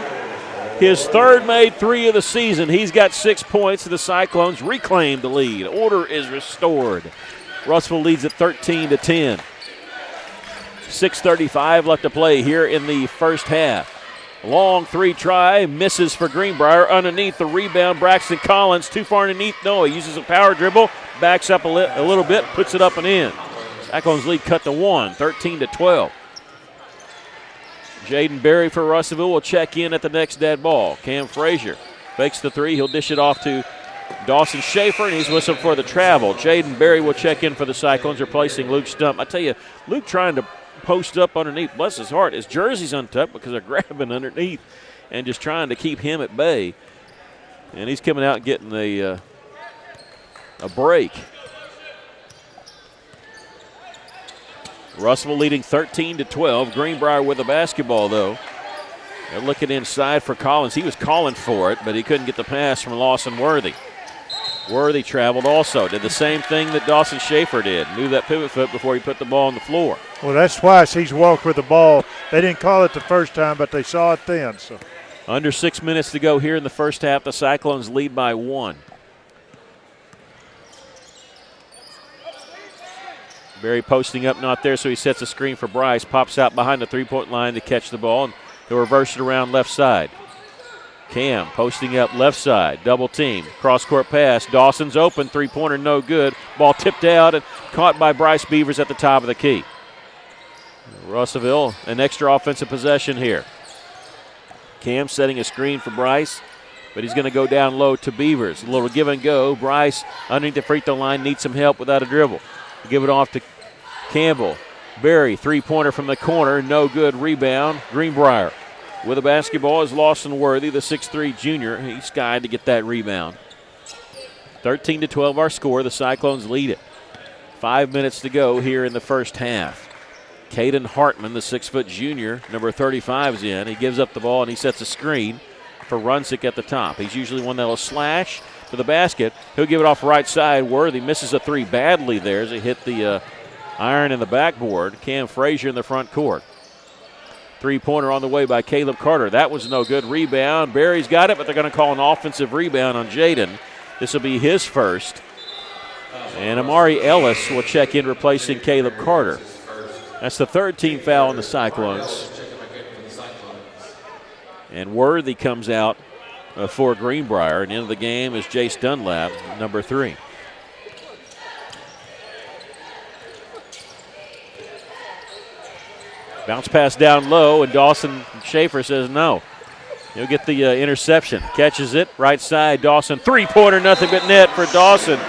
Speaker 2: His 3rd made 3 of the season. He's got 6 points. The Cyclones reclaim the lead. Order is restored. Russellville leads at 13-10. 6:35 left to play here in the first half. Long 3 try, misses for Greenbrier. Underneath the rebound, Braxton Collins, too far underneath. No, he uses a power dribble, backs up a little bit, puts it up and in. Cyclones lead cut to 1, 13-12. Jaden Berry for Russellville will check in at the next dead ball. Cam Frazier fakes the 3. He'll dish it off to Dawson Schaefer, and he's whistled for the travel. Jaden Berry will check in for the Cyclones, replacing Luke Stump. I tell you, Luke trying to post up underneath. Bless his heart. His jersey's untucked because they're grabbing underneath and just trying to keep him at bay. And he's coming out and getting a break. Russellville leading 13-12. Greenbrier with the basketball, though. They're looking inside for Collins. He was calling for it, but he couldn't get the pass from Lawson Worthy. Worthy traveled also. Did the same thing that Dawson Schaefer did. Moved that pivot foot before he put the ball on the floor.
Speaker 10: Well, that's twice he's walked with the ball. They didn't call it the first time, but they saw it then. So
Speaker 2: under 6 minutes to go here in the first half. The Cyclones lead by 1. Berry posting up, not there, so he sets a screen for Bryce. Pops out behind the three-point line to catch the ball, and he'll reverse it around left side. Cam posting up left side, double team, cross-court pass. Dawson's open, three-pointer no good. Ball tipped out and caught by Bryce Beavers at the top of the key. Russellville, an extra offensive possession here. Cam setting a screen for Bryce, but he's going to go down low to Beavers. A little give and go. Bryce underneath the free throw line needs some help without a dribble. Give it off to Campbell, Berry, three-pointer from the corner, no good. Rebound, Greenbrier. With the basketball is Lawson Worthy, the 6'3 junior. He skied to get that rebound. 13-12 our score. The Cyclones lead it. 5 minutes to go here in the first half. Caden Hartman, the 6' junior, number 35 is in. He gives up the ball and he sets a screen for Runsick at the top. He's usually one that will slash to the basket. He'll give it off right side. Worthy misses a three badly there as he hit the iron in the backboard. Cam Frazier in the front court. Three-pointer on the way by Caleb Carter. That was no good. Rebound. Barry's got it, but they're going to call an offensive rebound on Jaden. This will be his first. And Amari Ellis will check in replacing Caleb Carter. That's the third team foul on the Cyclones. And Worthy comes out for Greenbrier. And into the game is Jace Dunlap, number 3. Bounce pass down low, and Dawson Schaefer says no. He'll get the interception. Catches it, right side, Dawson. Three-pointer, nothing but net for Dawson.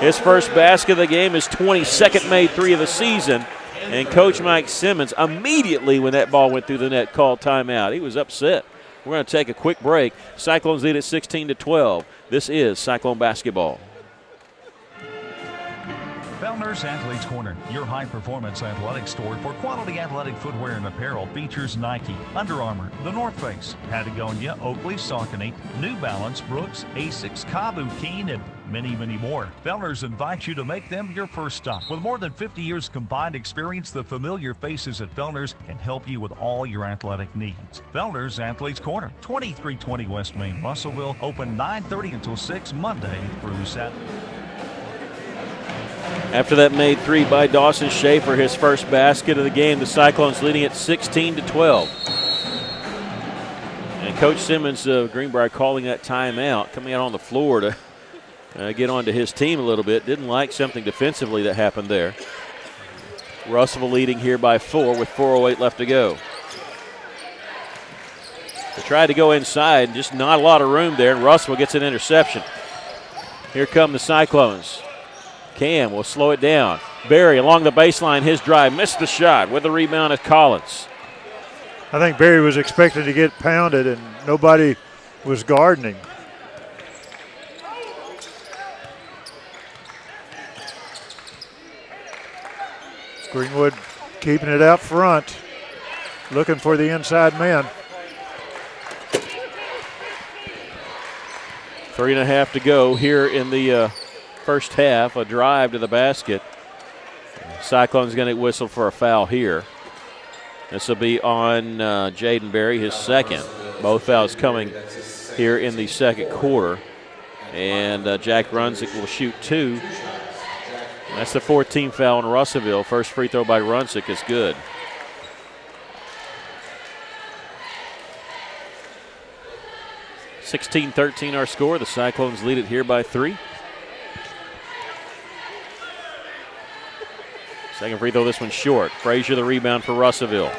Speaker 2: His first basket of the game, his 22nd made three of the season. And Coach Mike Simmons, immediately when that ball went through the net, called timeout. He was upset. We're going to take a quick break. Cyclones lead at 16-12. This is Cyclone basketball.
Speaker 19: Fellner's Athletes Corner, your high-performance athletic store for quality athletic footwear and apparel, features Nike, Under Armour, The North Face, Patagonia, Oakley, Saucony, New Balance, Brooks, Asics, Kabu, Keen, and many, many more. Fellner's invites you to make them your first stop. With more than 50 years combined experience, the familiar faces at Fellner's can help you with all your athletic needs. Fellner's Athletes Corner, 2320 West Main, Russellville, open 9:30 until 6 Monday through Saturday.
Speaker 2: After that made three by Dawson Schaefer, his first basket of the game, the Cyclones leading at 16-12. And Coach Simmons of Greenbrier calling that timeout, coming out on the floor to get onto his team a little bit. Didn't like something defensively that happened there. Russellville leading here by 4 with 4:08 left to go. They tried to go inside, just not a lot of room there, and Russellville gets an interception. Here come the Cyclones. Cam will slow it down. Barry along the baseline, his drive, missed the shot. With the rebound is Collins.
Speaker 10: I think Barry was expected to get pounded, and nobody was guarding him. Greenwood keeping it out front, looking for the inside man.
Speaker 2: 3.5 to go here in the first half. A drive to the basket. Cyclones going to whistle for a foul here. This will be on Jaden Berry, his second. Both fouls coming here in the second quarter. And Jack Runsick will shoot 2. That's the 14th foul on Russellville. First free throw by Runsick is good. (16-13) our score. The Cyclones lead it here by 3. Second free throw, this one's short. Frazier the rebound for Russellville.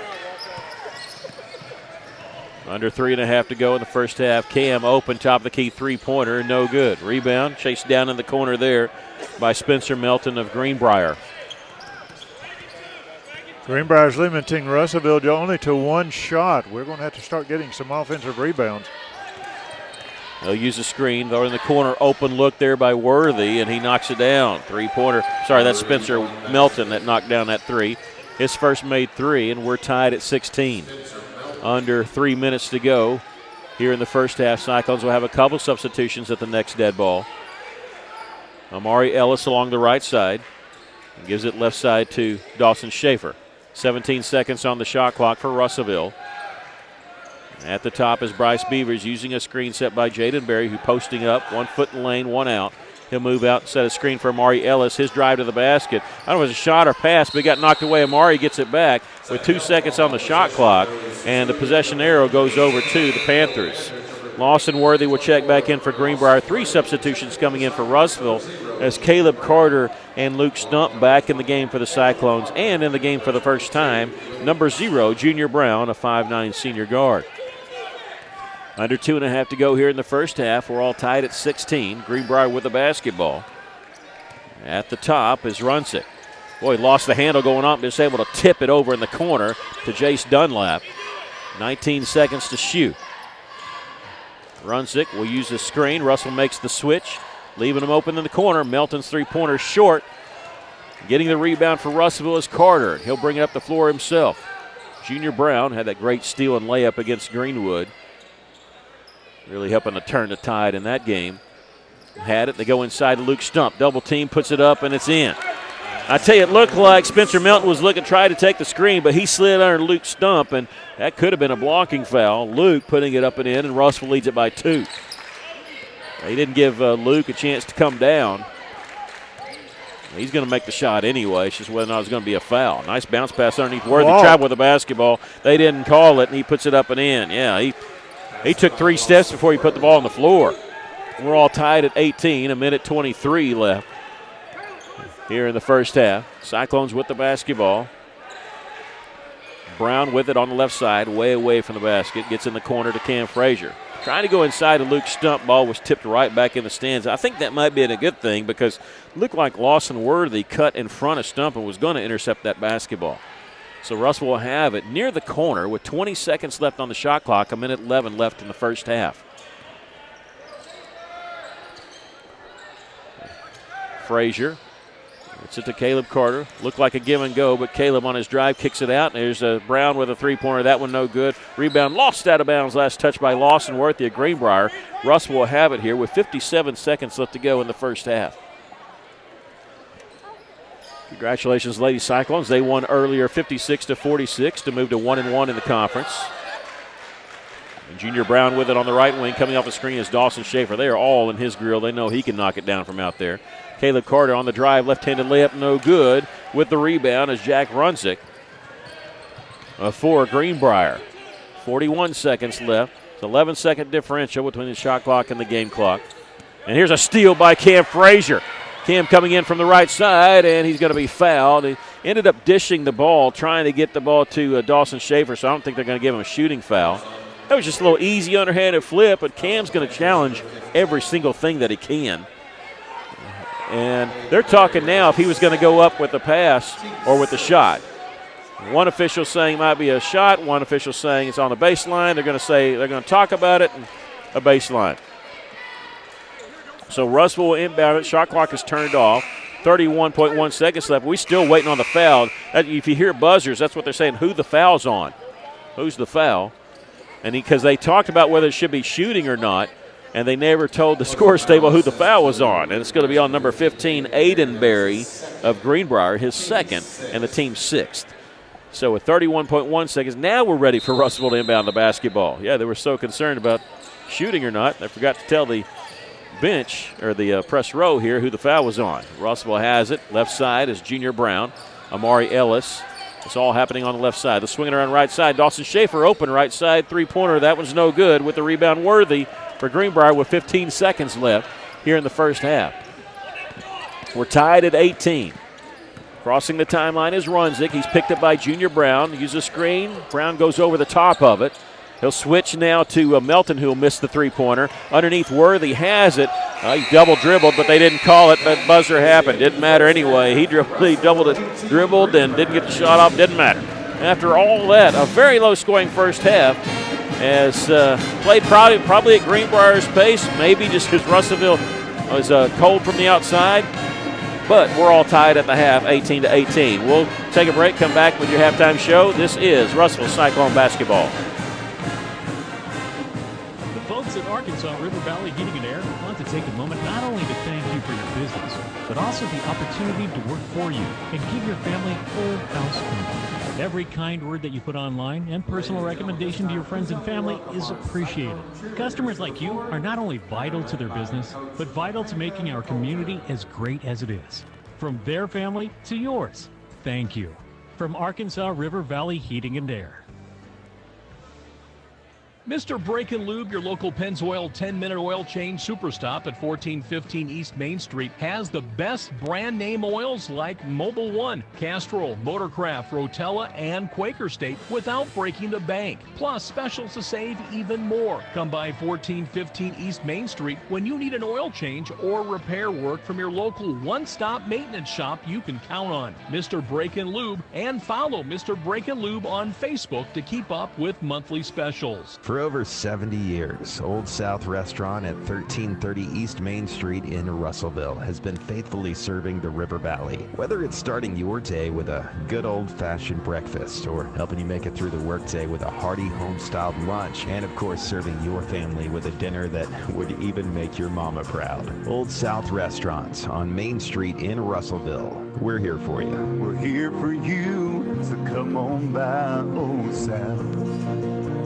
Speaker 2: Under 3.5 to go in the first half. Cam open, top of the key three-pointer, no good. Rebound, chased down in the corner there by Spencer Melton of Greenbrier.
Speaker 10: Greenbrier's limiting Russellville only to one shot. We're going to have to start getting some offensive rebounds.
Speaker 2: They'll use a screen. They're in the corner. Open look there by Worthy, and he knocks it down. Three-pointer. Sorry, that's Spencer Melton that knocked down that three. His first made 3, and we're tied at 16. Under 3 minutes to go here in the first half. Cyclones will have a couple substitutions at the next dead ball. Amari Ellis along the right side. And gives it left side to Dawson Schaefer. 17 seconds on the shot clock for Russellville. At the top is Bryce Beavers using a screen set by Jaden Berry, who posting up, 1 foot in the lane, 1 out. He'll move out and set a screen for Amari Ellis. His drive to the basket. I don't know if it was a shot or pass, but it got knocked away. Amari gets it back with 2 seconds on the shot clock, and the possession arrow goes over to the Panthers. Lawson Worthy will check back in for Greenbrier. 3 substitutions coming in for Russellville as Caleb Carter and Luke Stump back in the game for the Cyclones, and in the game for the first time, number 0, Junior Brown, a 5'9" senior guard. Under 2.5 to go here in the first half. We're all tied at 16. Greenbrier with the basketball. At the top is Runsick. Boy, lost the handle going up, just able to tip it over in the corner to Jace Dunlap. 19 seconds to shoot. Runsick will use the screen. Russell makes the switch, leaving him open in the corner. Melton's three-pointer short. Getting the rebound for Russellville is Carter. He'll bring it up the floor himself. Junior Brown had that great steal and layup against Greenwood. Really helping to turn the tide in that game. Had it. They go inside to Luke Stump. Double team, puts it up, and it's in. I tell you, it looked like Spencer Melton was looking, trying to take the screen, but he slid under Luke Stump, and that could have been a blocking foul. Luke putting it up and in, and Russell leads it by 2. He didn't give Luke a chance to come down. He's going to make the shot anyway. It's just whether or not it's going to be a foul. Nice bounce pass underneath Worthy. Traveled with the basketball. They didn't call it, and he puts it up and in. Yeah, he took 3 steps before he put the ball on the floor. We're all tied at 18, a minute 23 left here in the first half. Cyclones with the basketball. Brown with it on the left side, way away from the basket. Gets in the corner to Cam Frazier. Trying to go inside to Luke Stump. Ball was tipped right back in the stands. I think that might be a good thing because it looked like Lawson Worthy cut in front of Stump and was going to intercept that basketball. So Russell will have it near the corner with 20 seconds left on the shot clock, a minute 11 left in the first half. Frazier. It's it to Caleb Carter. Looked like a give and go, but Caleb on his drive kicks it out. There's Brown with a three-pointer. That one no good. Rebound lost out of bounds. Last touch by Lawson Worthy of Greenbrier. Russell will have it here with 57 seconds left to go in the first half. Congratulations, Lady Cyclones. They won earlier 56-46 to move to 1-1 in the conference. And Junior Brown with it on the right wing. Coming off the screen is Dawson Schaefer. They are all in his grill. They know he can knock it down from out there. Caleb Carter on the drive, left-handed layup, no good. With the rebound is Jack Runsick for Greenbrier. 41 seconds left. It's 11-second differential between the shot clock and the game clock. And here's a steal by Cam Frazier. Cam coming in from the right side, and he's going to be fouled. He ended up dishing the ball, trying to get the ball to Dawson Schaefer, so I don't think they're going to give him a shooting foul. That was just a little easy underhanded flip, but Cam's going to challenge every single thing that he can. And they're talking now if he was going to go up with the pass or with the shot. One official saying it might be a shot. One official saying it's on the baseline. They're going to talk about it and a baseline. So Russell will inbound it. Shot clock is turned off. 31.1 seconds left. We're still waiting on the foul. If you hear buzzers, that's what they're saying. Who the foul's on? Who's the foul? And because they talked about whether it should be shooting or not, and they never told the scores table who the foul was on. And it's going to be on number 15, Aiden Berry of Greenbrier, his second, and the team's 6th. So with 31.1 seconds, now we're ready for Russellville to inbound the basketball. Yeah, they were so concerned about shooting or not, they forgot to tell the bench, or the press row here, who the foul was on. Russellville has it. Left side is Junior Brown, Amari Ellis. It's all happening on the left side. The swinging around right side. Dawson Schaefer open right side. Three-pointer. That one's no good with the rebound Worthy for Greenbrier with 15 seconds left here in the first half. We're tied at 18. Crossing the timeline is Runsick. He's picked up by Junior Brown. Uses a screen. Brown goes over the top of it. He'll switch now to Melton, who will miss the three-pointer. Underneath Worthy has it. He double dribbled, but they didn't call it. But buzzer happened. Didn't matter anyway. He dribbled and didn't get the shot off. Didn't matter. After all that, a very low-scoring first half. As played probably at Greenbrier's pace, maybe just because Russellville was cold from the outside. But we're all tied at the half, 18-18. We'll take a break, come back with your halftime show. This is Russellville Cyclone basketball.
Speaker 20: The folks at Arkansas River Valley Heating and Air want to take a moment not only to thank you for your business, but also the opportunity to work for you and give your family full house comfort. Every kind word that you put online and personal recommendation to your friends and family is appreciated. Customers like you are not only vital to their business, but vital to making our community as great as it is. From their family to yours, thank you. From Arkansas River Valley Heating and Air. Mr. Brake and Lube, your local Pennzoil 10-minute oil change super stop at 1415 East Main Street, has the best brand name oils like Mobil 1, Castrol, Motorcraft, Rotella, and Quaker State without breaking the bank. Plus, specials to save even more. Come by 1415 East Main Street when you need an oil change or repair work from your local one-stop maintenance shop you can count on. Mr. Brake and Lube, and follow Mr. Brake and Lube on Facebook to keep up with monthly specials.
Speaker 12: For over 70 years, Old South Restaurant at 1330 East Main Street in Russellville has been faithfully serving the River Valley. Whether it's starting your day with a good old-fashioned breakfast or helping you make it through the workday with a hearty home-styled lunch, and of course serving your family with a dinner that would even make your mama proud. Old South Restaurant on Main Street in Russellville. We're here for you.
Speaker 21: We're here for you, so come on by Old South.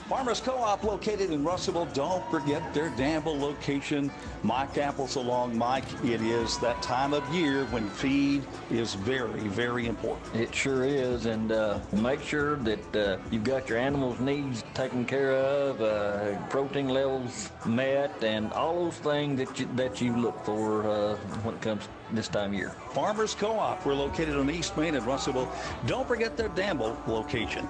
Speaker 18: Farmers Co-op located in Russellville. Don't forget their Danville location. Mike Apples along Mike. It is that time of year when feed is very, very important.
Speaker 22: It sure is, and make sure that you've got your animals' needs taken care of, protein levels met, and all those things that you look for when it comes this time of year.
Speaker 18: Farmers Co-op. We're located on East Main in Russellville. Don't forget their Danville location.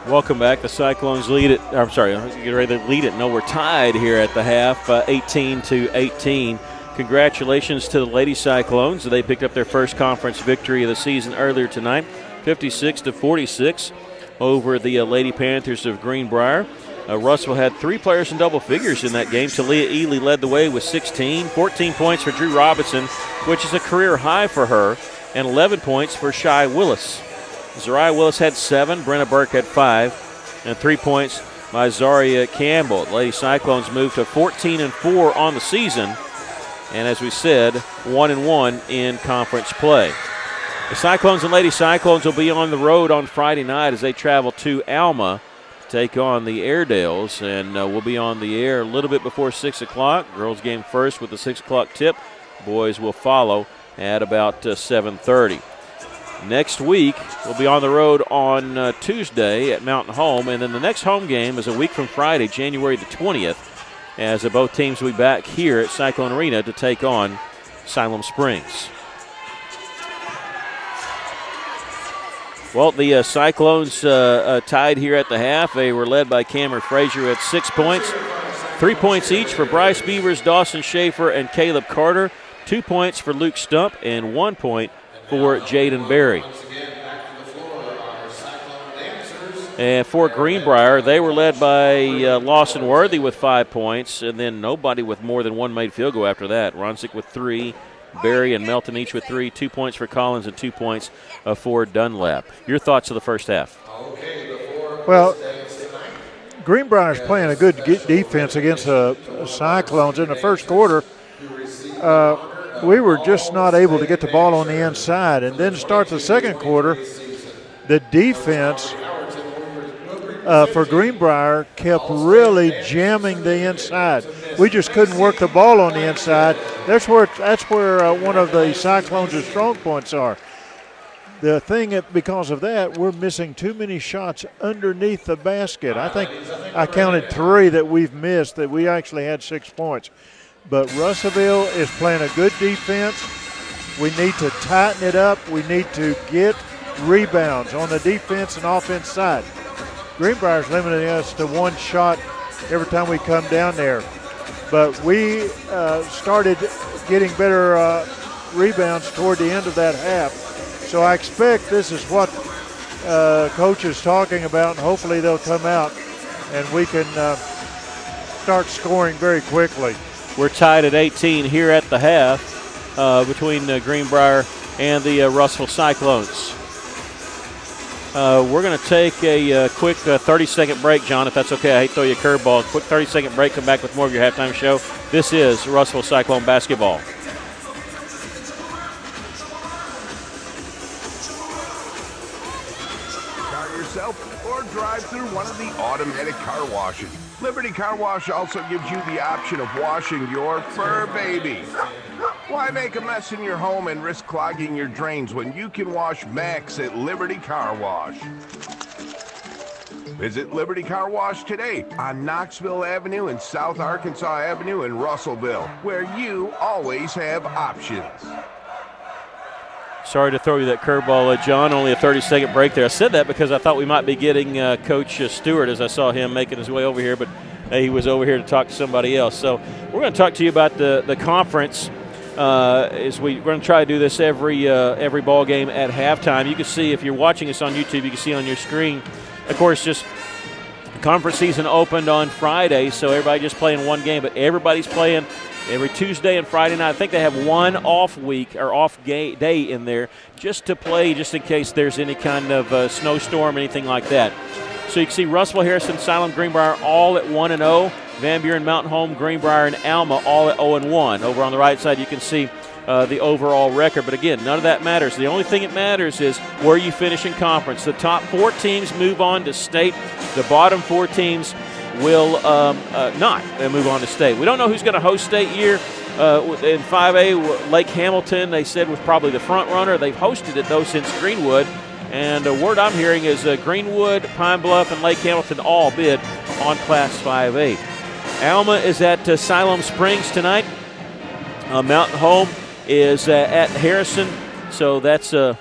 Speaker 2: Welcome back. The Cyclones lead it. I'm sorry, get ready to lead it. No, we're tied here at the half, 18-18. Congratulations to the Lady Cyclones. They picked up their first conference victory of the season earlier tonight, 56-46 over the Lady Panthers of Greenbrier. Russell had 3 players in double figures in that game. Talia Ely led the way with 16, 14 points for Drew Robinson, which is a career high for her, and 11 points for Shy Willis. Zariah Willis had 7, Brenna Burke had 5, and 3 points by Zaria Campbell. The Lady Cyclones moved to 14-4 on the season, and as we said, 1-1 in conference play. The Cyclones and Lady Cyclones will be on the road on Friday night as they travel to Alma to take on the Airedales, and we'll be on the air a little bit before 6 o'clock. Girls game first with the 6 o'clock tip. Boys will follow at about 7:30. Next week, we'll be on the road on Tuesday at Mountain Home, and then the next home game is a week from Friday, January the 20th, as both teams will be back here at Cyclone Arena to take on Siloam Springs. Well, the Cyclones tied here at the half. They were led by Cameron Frazier at 6 points. 3 points each for Bryce Beavers, Dawson Schaefer, and Caleb Carter. 2 points for Luke Stump, and 1 point for Jaden Berry. And for Greenbrier, they were led by Lawson Worthy with 5 points, and then nobody with more than 1 made field goal after that. Ronsick with 3, Berry and Melton each with 3, 2 points for Collins and 2 points for Dunlap. Your thoughts of the first half?
Speaker 10: Well, Greenbrier's playing a good defense against the Cyclones in the first quarter. We were just not able to get the ball on the inside. And then start the second quarter, the defense for Greenbrier kept really jamming the inside. We just couldn't work the ball on the inside. That's where one of the Cyclones' strong points are. The thing, because of that, we're missing too many shots underneath the basket. I think I counted 3 that we've missed, that we actually had 6 points. But Russellville is playing a good defense. We need to tighten it up. We need to get rebounds on the defense and offense side. Greenbrier's limiting us to 1 shot every time we come down there. But we started getting better rebounds toward the end of that half. So I expect this is what Coach is talking about, and hopefully they'll come out and we can start scoring very quickly.
Speaker 2: We're tied at 18 here at the half between Greenbrier and the Russellville Cyclones. We're going to take a quick 30-second break, John, if that's okay. I hate to throw you a curveball. Quick 30-second break, come back with more of your halftime show. This is Russellville Cyclone basketball.
Speaker 23: Or drive through one of the automatic car washes. Liberty Car Wash also gives you the option of washing your fur baby. Why make a mess in your home and risk clogging your drains when you can wash Max at Liberty Car Wash? Visit Liberty Car Wash today on Knoxville Avenue and South Arkansas Avenue in Russellville, where you always have options.
Speaker 2: Sorry to throw you that curveball, John. Only a 30-second break there. I said that because I thought we might be getting Coach Stewart as I saw him making his way over here, but he was over here to talk to somebody else. So we're going to talk to you about the conference. As we're going to try to do this every ball game at halftime. You can see, if you're watching us on YouTube, you can see on your screen, of course, just conference season opened on Friday, so everybody just playing one game, but everybody's playing every Tuesday and Friday night. I think they have one off week or off day in there just to play, just in case there's any kind of snowstorm or anything like that. So you can see Russell, Harrison, Salem, Greenbrier all at 1-0. Van Buren, Mountain Home, Greenbrier, and Alma all at 0-1. Over on the right side, you can see the overall record. But again, none of that matters. The only thing that matters is where you finish in conference. The top 4 teams move on to state. The bottom 4 teams will not move on to state. We don't know who's going to host state year. In 5A, Lake Hamilton, they said, was probably the front runner. They've hosted it, though, since Greenwood. And the word I'm hearing is Greenwood, Pine Bluff, and Lake Hamilton all bid on Class 5A. Alma is at Siloam Springs tonight. Mountain Home is at Harrison. So that's a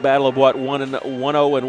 Speaker 2: battle of 1-0 and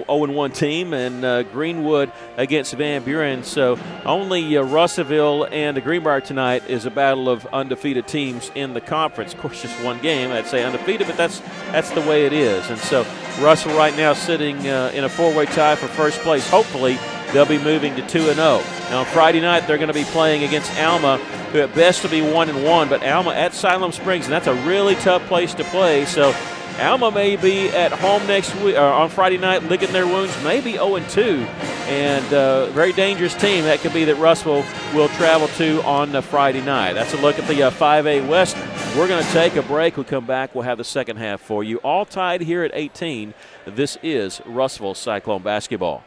Speaker 2: 0-1 team, and Greenwood against Van Buren. So only Russellville and the Greenbrier tonight is a battle of undefeated teams in the conference. Of course, just one game. I'd say undefeated, but that's the way it is. And so Russell right now sitting in a 4-way tie for first place. Hopefully they'll be moving to 2-0. Now on Friday night they're going to be playing against Alma, who at best will be 1-1, but Alma at Siloam Springs, and that's a really tough place to play. So Alma may be at home next week, on Friday night, licking their wounds, maybe 0-2, and very dangerous team. That could be that Russell will travel to on Friday night. That's a look at the 5A West. We're going to take a break. We'll come back. We'll have the second half for you. All tied here at 18. This is Russellville Cyclone basketball.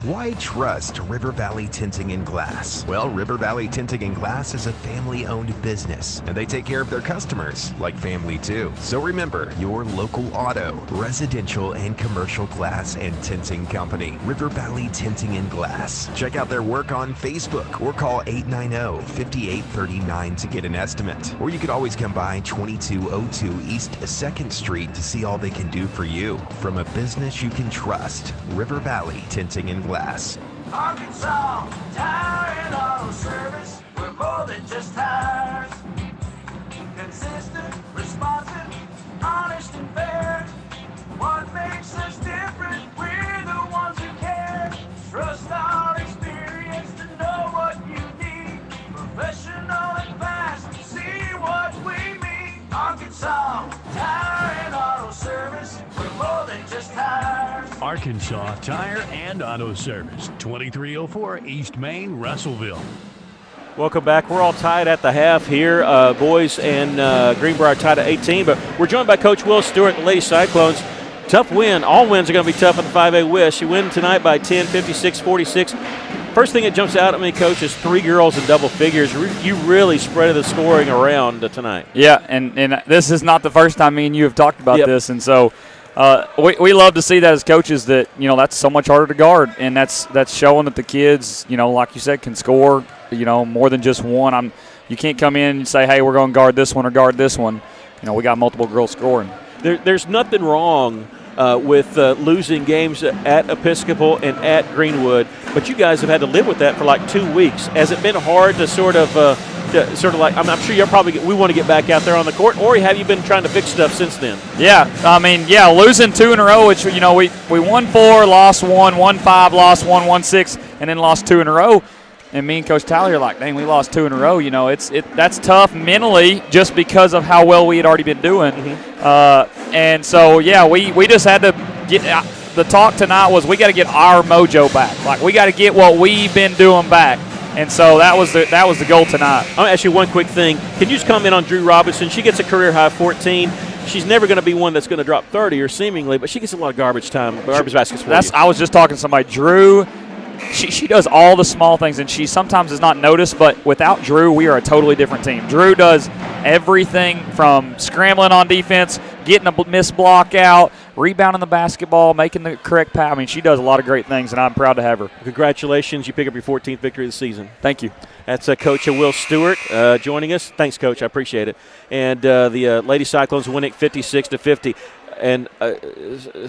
Speaker 12: Why trust River Valley Tinting and Glass? Well, River Valley Tinting and Glass is a family-owned business, and they take care of their customers like family too. So remember, your local auto, residential, and commercial glass and tinting company, River Valley Tinting and Glass. Check out their work on Facebook or call 890-5839 to get an estimate. Or you could always come by 2202 East 2nd Street to see all they can do for you. From a business you can trust, River Valley Tinting and Glass.
Speaker 21: Arkansas Tire and Auto Service. We're more than just tires. Consistent, responsive, honest and fair. What makes us different? We're the ones who care. Trust our experience to know what you need. Professional and fast. See what we mean. Arkansas Tire and Auto Service. We're more than just tires.
Speaker 20: Arkansas Tire and Auto Service, 2304 East Main, Russellville.
Speaker 2: Welcome back. We're all tied at the half here. Boys and Greenbrier tied at 18, but we're joined by Coach Will Stewart, the Lady Cyclones. Tough win. All wins are going to be tough in the 5A West. You win tonight by 10, 56-46. First thing that jumps out at me, Coach, is 3 girls in double figures. You really spread the scoring around tonight.
Speaker 1: Yeah, and this is not the first time me and you have talked about this, and so we love to see that as coaches, that that's so much harder to guard, and that's showing that the kids, like you said, can score more than just one. You can't come in and say, hey, we're going to guard this one or guard this one. We got multiple girls scoring.
Speaker 2: There's nothing wrong with losing games at Episcopal and at Greenwood, but you guys have had to live with that for like 2 weeks. Has it been hard to sort of like, I'm sure you're probably, we want to get back out there on the court, or have you been trying to fix stuff since then?
Speaker 1: Yeah, losing 2 in a row, which, we won 4, lost 1, won 5, lost 1, won 6, and then lost 2 in a row. And me and Coach Tyler are like, dang, we lost 2 in a row. That's tough mentally just because of how well we had already been doing. Mm-hmm. And so, we just had to get the talk tonight was we got to get our mojo back. Like, we got to get what we've been doing back. And so that was the goal tonight.
Speaker 2: I'm going to ask you one quick thing. Can you just comment on Drew Robinson? She gets a career high 14. She's never going to be one that's going to drop 30 or seemingly, but she gets a lot of garbage baskets for you.
Speaker 1: I was just talking to somebody. Drew she does all the small things, and she sometimes is not noticed, but without Drew, we are a totally different team. Drew does everything from scrambling on defense, getting a missed block out, rebounding the basketball, making the correct pass. I mean, she does a lot of great things, and I'm proud to have her.
Speaker 2: Congratulations. You pick up your 14th victory of the season.
Speaker 1: Thank you.
Speaker 2: That's Coach Will Stewart joining us. Thanks, Coach. I appreciate it. And the Lady Cyclones win it 56-50. And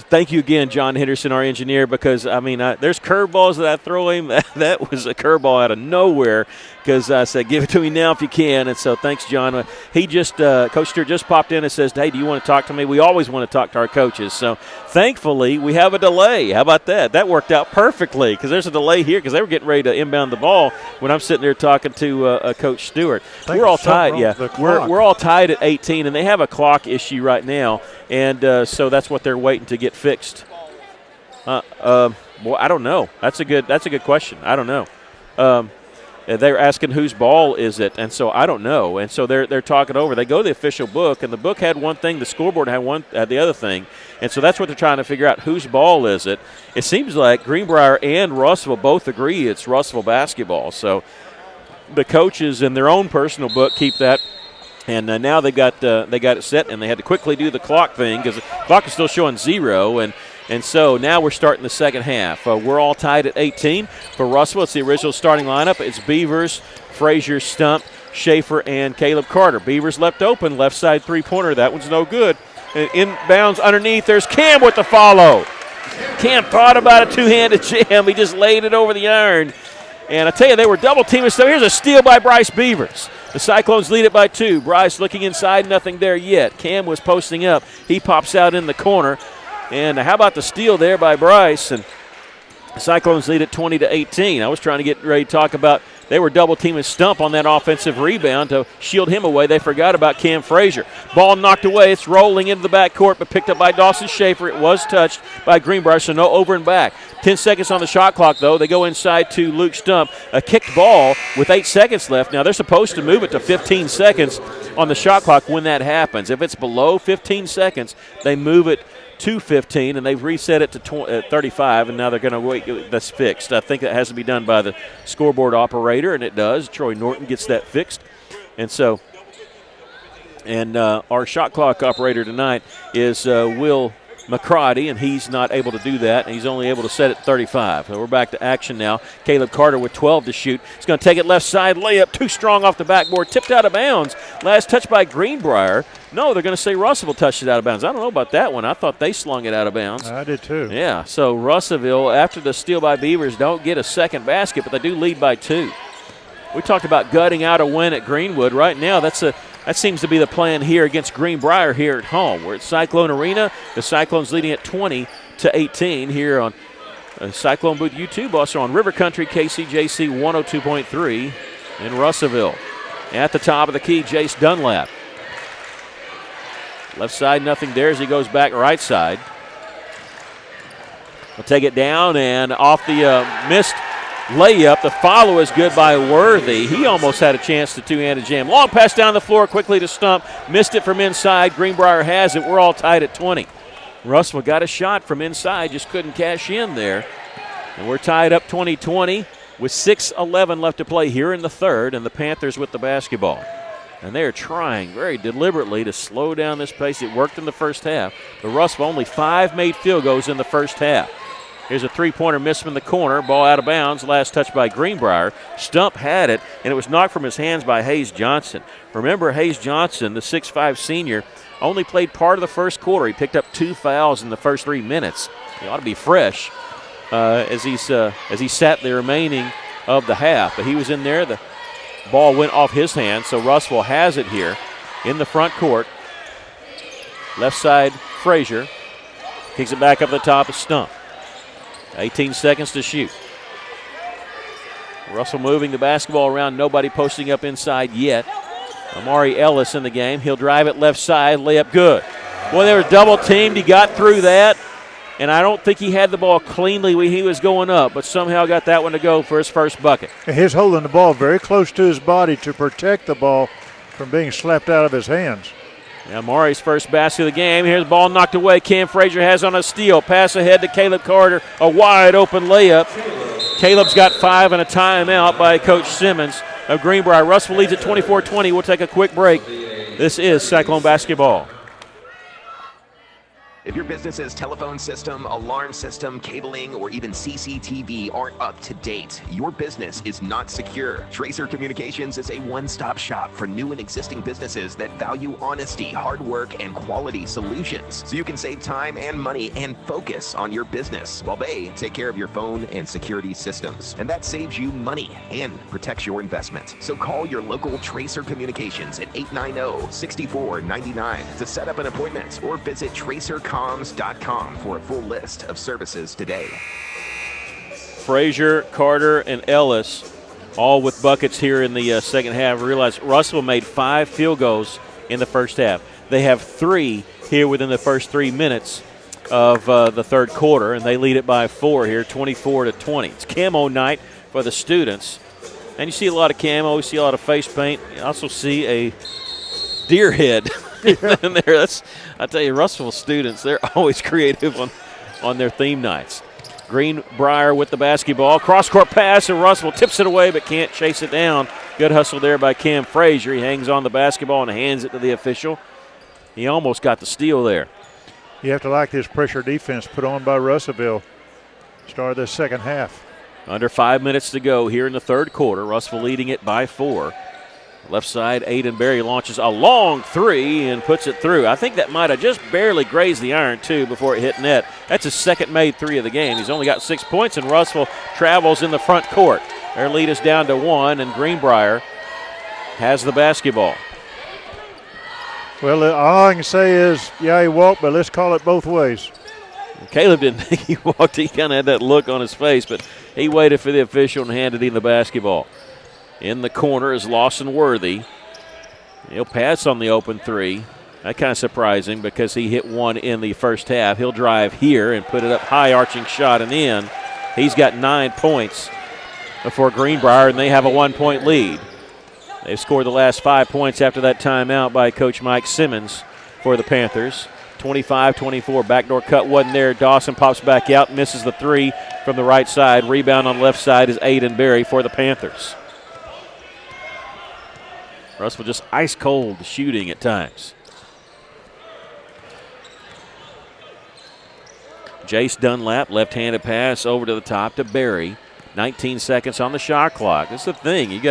Speaker 2: thank you again, John Henderson, our engineer, because, I mean, there's curveballs that I throw him. That was a curveball out of nowhere because I said, give it to me now if you can. And so thanks, John. He just Coach Stewart just popped in and says, hey, do you want to talk to me? We always want to talk to our coaches. So thankfully, we have a delay. How about that? That worked out perfectly because there's a delay here because they were getting ready to inbound the ball when I'm sitting there talking to Coach Stewart. We're all tied. Yeah, we're all tied at 18, and they have a clock issue right now. And so that's what they're waiting to get fixed. Well, I don't know. That's a good question. I don't know. They're asking whose ball is it, and so I don't know. And so they're talking over. They go to the official book, and the book had one thing, the scoreboard had the other thing, and so that's what they're trying to figure out. Whose ball is it? It seems like Greenbrier and Russell both agree it's Russell basketball. So the coaches in their own personal book keep that. And now they got it set, and they had to quickly do the clock thing because the clock is still showing 0. And so now we're starting the second half. We're all tied at 18. For Russell, it's the original starting lineup. It's Beavers, Frazier, Stump, Schaefer, and Caleb Carter. Beavers left open, left side three-pointer. That one's no good. And inbounds underneath. There's Cam with the follow. Cam thought about a two-handed jam. He just laid it over the iron. And I tell you, they were double-teaming. So here's a steal by Bryce Beavers. The Cyclones lead it by 2. Bryce looking inside, nothing there yet. Cam was posting up. He pops out in the corner. And how about the steal there by Bryce? And the Cyclones lead it 20-18. I was trying to get ready to talk about they were double-teaming Stump on that offensive rebound to shield him away. They forgot about Cam Frazier. Ball knocked away. It's rolling into the backcourt, but picked up by Dawson Schaefer. It was touched by Greenbrier, so no over and back. 10 seconds on the shot clock, though. They go inside to Luke Stump. A kicked ball with 8 seconds left. Now, they're supposed to move it to 15 seconds on the shot clock when that happens. If it's below 15 seconds, they move it to 15, and they've reset it to 35, and now they're going to wait. That's fixed. I think that has to be done by the scoreboard operator, and it does. Troy Norton gets that fixed. And so, our shot clock operator tonight is Will McCarty, and he's not able to do that, and he's only able to set it 35. So we're back to action now. Caleb Carter with 12 to shoot. He's going to take it left side, layup, too strong off the backboard, tipped out of bounds. Last touch by Greenbrier. No, they're going to say Russellville touched it out of bounds. I don't know about that one. I thought they slung it out of bounds.
Speaker 10: I did too.
Speaker 2: Yeah, so Russellville, after the steal by Beavers, don't get a second basket, but they do lead by 2. We talked about gutting out a win at Greenwood. Right now, that seems to be the plan here against Greenbrier here at home. We're at Cyclone Arena. The Cyclones leading at 20-18 here on Cyclone Booth YouTube. Also on River Country, KCJC 102.3 in Russellville. At the top of the key, Jace Dunlap. Left side, nothing there as he goes back right side. We'll take it down and off the missed layup. The follow is good by Worthy. He almost had a chance to two-handed jam. Long pass down the floor quickly to Stump. Missed it from inside. Greenbrier has it. We're all tied at 20. Russell got a shot from inside, just couldn't cash in there. And we're tied up 20-20 with 6:11 left to play here in the third, and the Panthers with the basketball. And they are trying very deliberately to slow down this pace. It worked in the first half, but Russell only 5 made field goals in the first half. Here's a three-pointer miss from the corner. Ball out of bounds. Last touch by Greenbrier. Stump had it, and it was knocked from his hands by Hayes Johnson. Remember, Hayes Johnson, the 6'5 senior, only played part of the first quarter. He picked up 2 fouls in the first 3 minutes. He ought to be fresh as he sat the remaining of the half. But he was in there. The ball went off his hands, so Russell has it here in the front court. Left side, Frazier. Kicks it back up the top of Stump. 18 seconds to shoot. Russell moving the basketball around. Nobody posting up inside yet. Amari Ellis in the game. He'll drive it left side. Layup good. Boy, they were double teamed. He got through that. And I don't think he had the ball cleanly when he was going up, but somehow got that one to go for his first bucket.
Speaker 10: He's holding the ball very close to his body to protect the ball from being slapped out of his hands.
Speaker 2: Now Maury's first basket of the game. Here's the ball knocked away. Cam Frazier has on a steal. Pass ahead to Caleb Carter. A wide open layup. Caleb's got 5 and a timeout by Coach Simmons of Greenbrier. Russell leads at 24-20. We'll take a quick break. This is Cyclone basketball.
Speaker 3: If your business's telephone system, alarm system, cabling, or even CCTV aren't up to date, your business is not secure. Tracer Communications is a one-stop shop for new and existing businesses that value honesty, hard work, and quality solutions. So you can save time and money and focus on your business while they take care of your phone and security systems. And that saves you money and protects your investment. So call your local Tracer Communications at 890-6499 to set up an appointment or visit tracercoms.com for a full list of services today.
Speaker 2: Frazier, Carter, and Ellis all with buckets here in the second half. Realize Russell made 5 field goals in the first half. They have 3 here within the first 3 minutes of the third quarter, and they lead it by 4 here, 24-20. It's camo night for the students. And you see a lot of camo, you see a lot of face paint. You also see a deer head in there. I tell you, Russell students, they're always creative on their theme nights. Greenbrier with the basketball. Cross-court pass, and Russell tips it away but can't chase it down. Good hustle there by Cam Frazier. He hangs on the basketball and hands it to the official. He almost got the steal there.
Speaker 10: You have to like this pressure defense put on by Russellville. Start the second half.
Speaker 2: Under 5 minutes to go here in the third quarter. Russell leading it by 4. Left side, Aiden Berry launches a long 3 and puts it through. I think that might have just barely grazed the iron, too, before it hit net. That's his second made 3 of the game. He's only got 6 points, and Russell travels in the front court. Their lead is down to 1, and Greenbrier has the basketball.
Speaker 10: Well, all I can say is, yeah, he walked, but let's call it both ways.
Speaker 2: Caleb didn't think he walked. He kind of had that look on his face, but he waited for the official and handed him the basketball. In the corner is Lawson Worthy. He'll pass on the open 3. That kind of surprising because he hit 1 in the first half. He'll drive here and put it up high, arching shot and in. He's got 9 points for Greenbrier, and they have a 1-point lead. They've scored the last 5 points after that timeout by Coach Mike Simmons for the Panthers. 25-24, backdoor cut wasn't there. Dawson pops back out, misses the 3 from the right side. Rebound on the left side is Aiden Berry for the Panthers. Russell just ice cold shooting at times. Jace Dunlap, left-handed pass over to the top to Berry. 19 seconds on the shot clock. That's the thing. You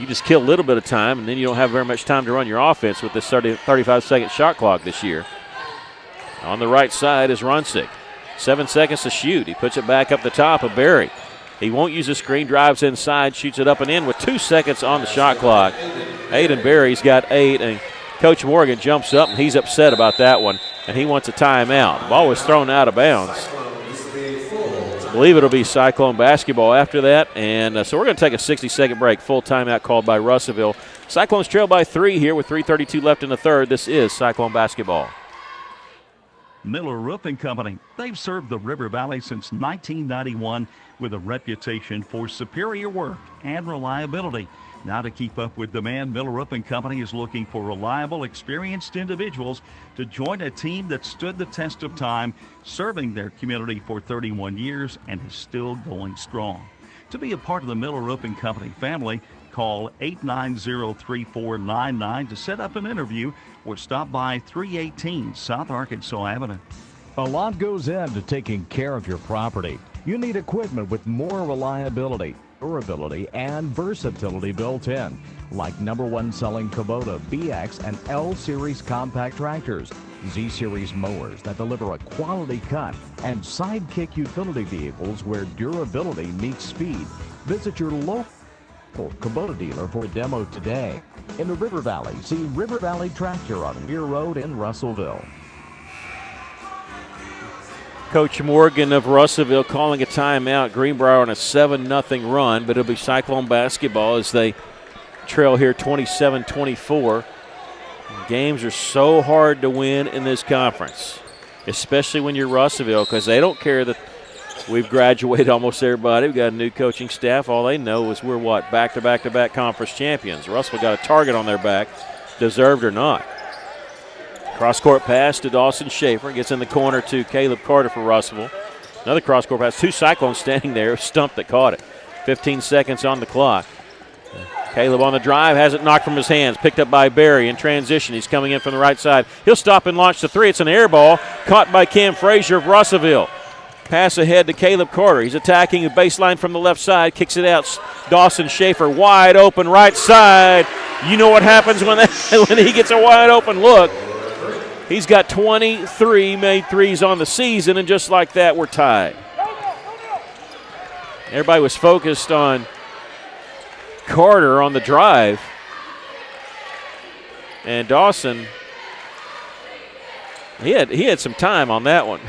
Speaker 2: just kill a little bit of time, and then you don't have very much time to run your offense with this 35-second shot clock this year. On the right side is Runsick. 7 seconds to shoot. He puts it back up the top of Berry. He won't use the screen, drives inside, shoots it up and in with 2 seconds on the shot clock. Aiden Berry's got 8, and Coach Morgan jumps up, and he's upset about that one, and he wants a timeout. The ball was thrown out of bounds. I believe it'll be Cyclone basketball after that, and so we're going to take a 60-second break. Full timeout called by Russellville. Cyclones trail by 3 here with 3:32 left in the third. This is Cyclone basketball.
Speaker 19: Miller Roofing Company. They've served the River Valley since 1991 with a reputation for superior work and reliability. Now, to keep up with demand, Miller Roofing Company is looking for reliable, experienced individuals to join a team that stood the test of time, serving their community for 31 years and is still going strong. To be a part of the Miller Roofing Company family, call 890-3499 to set up an interview or stop by 318 South Arkansas Avenue.
Speaker 11: A lot goes into taking care of your property. You need equipment with more reliability, durability, and versatility built in, like #1 selling Kubota BX and L Series compact tractors, Z Series mowers that deliver a quality cut, and Sidekick utility vehicles where durability meets speed. Visit your local Kubota dealer for a demo today. In the River Valley, see River Valley Tractor on Weir Road in Russellville.
Speaker 2: Coach Morgan of Russellville calling a timeout. Greenbrier on a 7-0 run, but it'll be Cyclone basketball as they trail here 27-24. Games are so hard to win in this conference, especially when you're Russellville, because they don't care that we've graduated almost everybody. We've got a new coaching staff. All they know is we're back-to-back conference champions. Russellville got a target on their back, deserved or not. Cross-court pass to Dawson Schaefer. Gets in the corner to Caleb Carter for Russellville. Another cross-court pass. 2 Cyclones standing there. Stump that caught it. 15 seconds on the clock. Caleb on the drive, has it knocked from his hands. Picked up by Barry in transition. He's coming in from the right side. He'll stop and launch the 3. It's an air ball caught by Cam Frazier of Russellville. Pass ahead to Caleb Carter. He's attacking the baseline from the left side. Kicks it out. Dawson Schaefer wide open right side. You know what happens when he gets a wide open look. He's got 23 made threes on the season, and just like that, we're tied. Everybody was focused on Carter on the drive. And Dawson, he had some time on that one.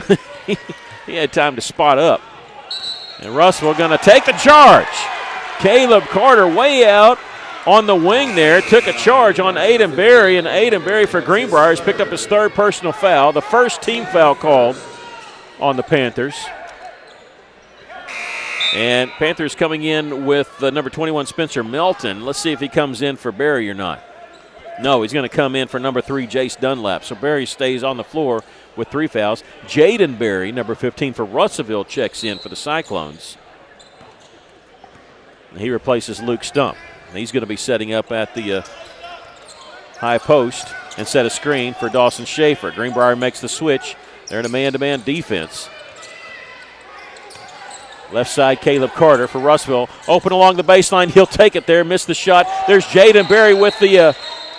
Speaker 2: He had time to spot up. And Russell going to take the charge. Caleb Carter way out on the wing there. Took a charge on Aiden Berry, and Aiden Berry for Greenbrier has picked up his 3rd personal foul. The first team foul called on the Panthers. And Panthers coming in with number 21, Spencer Melton. Let's see if he comes in for Berry or not. No, he's going to come in for number 3, Jace Dunlap. So Berry stays on the floor with 3 fouls. Jaden Berry, number 15 for Russellville, checks in for the Cyclones. He replaces Luke Stump. And he's going to be setting up at the high post and set a screen for Dawson Schaefer. Greenbrier makes the switch. They're in a man-to-man defense. Left side, Caleb Carter for Russellville. Open along the baseline. He'll take it there. Missed the shot. There's Jaden Berry with the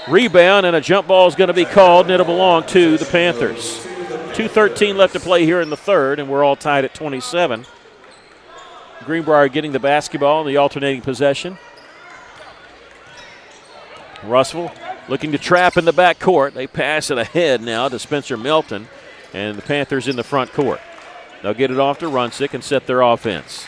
Speaker 2: rebound, and a jump ball is going to be called, and it'll belong to the Panthers. 2:13 left to play here in the 3rd, and we're all tied at 27. Greenbrier getting the basketball in the alternating possession. Russellville looking to trap in the back court. They pass it ahead now to Spencer Melton, and the Panthers in the front court. They'll get it off to Runsick and set their offense.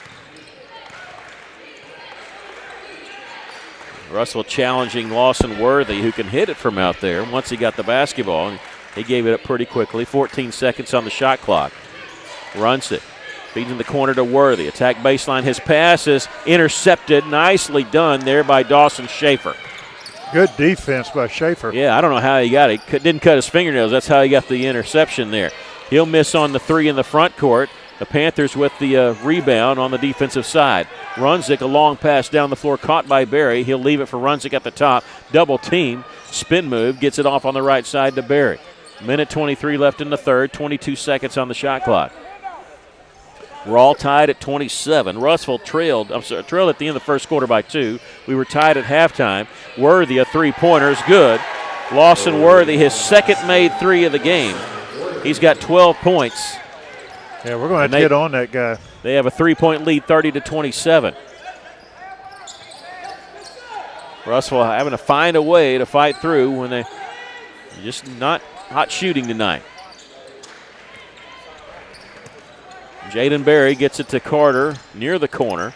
Speaker 2: Russell challenging Lawson Worthy, who can hit it from out there once he got the basketball. And he gave it up pretty quickly. 14 seconds on the shot clock. Runsick feeds in the corner to Worthy. Attack baseline. His pass is intercepted. Nicely done there by Dawson Schaefer.
Speaker 10: Good defense by Schaefer.
Speaker 2: Yeah, I don't know how he got it. He didn't cut his fingernails. That's how he got the interception there. He'll miss on the 3 in the front court. The Panthers with the rebound on the defensive side. Runsick, a long pass down the floor, caught by Berry. He'll leave it for Runsick at the top. Double team, spin move, gets it off on the right side to Berry. Minute 23 left in the 3rd, 22 seconds on the shot clock. We're all tied at 27. Russellville trailed at the end of the first quarter by 2. We were tied at halftime. Worthy, a 3-pointer, is good. Lawson Worthy, his 2nd made 3 of the game. He's got 12 points.
Speaker 10: Yeah, we're going to have to get on that guy.
Speaker 2: They have a 3-point lead, 30-27. Russellville having to find a way to fight through when they're just not hot shooting tonight. Jaden Berry gets it to Carter near the corner.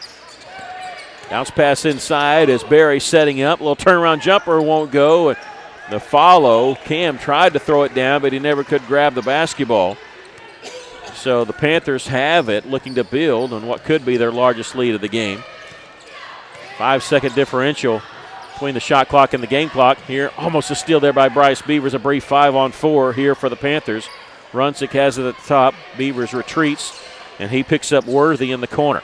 Speaker 2: Bounce pass inside as Berry setting up. A little turnaround jumper won't go. The follow, Cam tried to throw it down, but he never could grab the basketball. So the Panthers have it, looking to build on what could be their largest lead of the game. 5-second differential between the shot clock and the game clock. Here, almost a steal there by Bryce Beavers. A brief 5-on-4 here for the Panthers. Runsick has it at the top. Beavers retreats, and he picks up Worthy in the corner.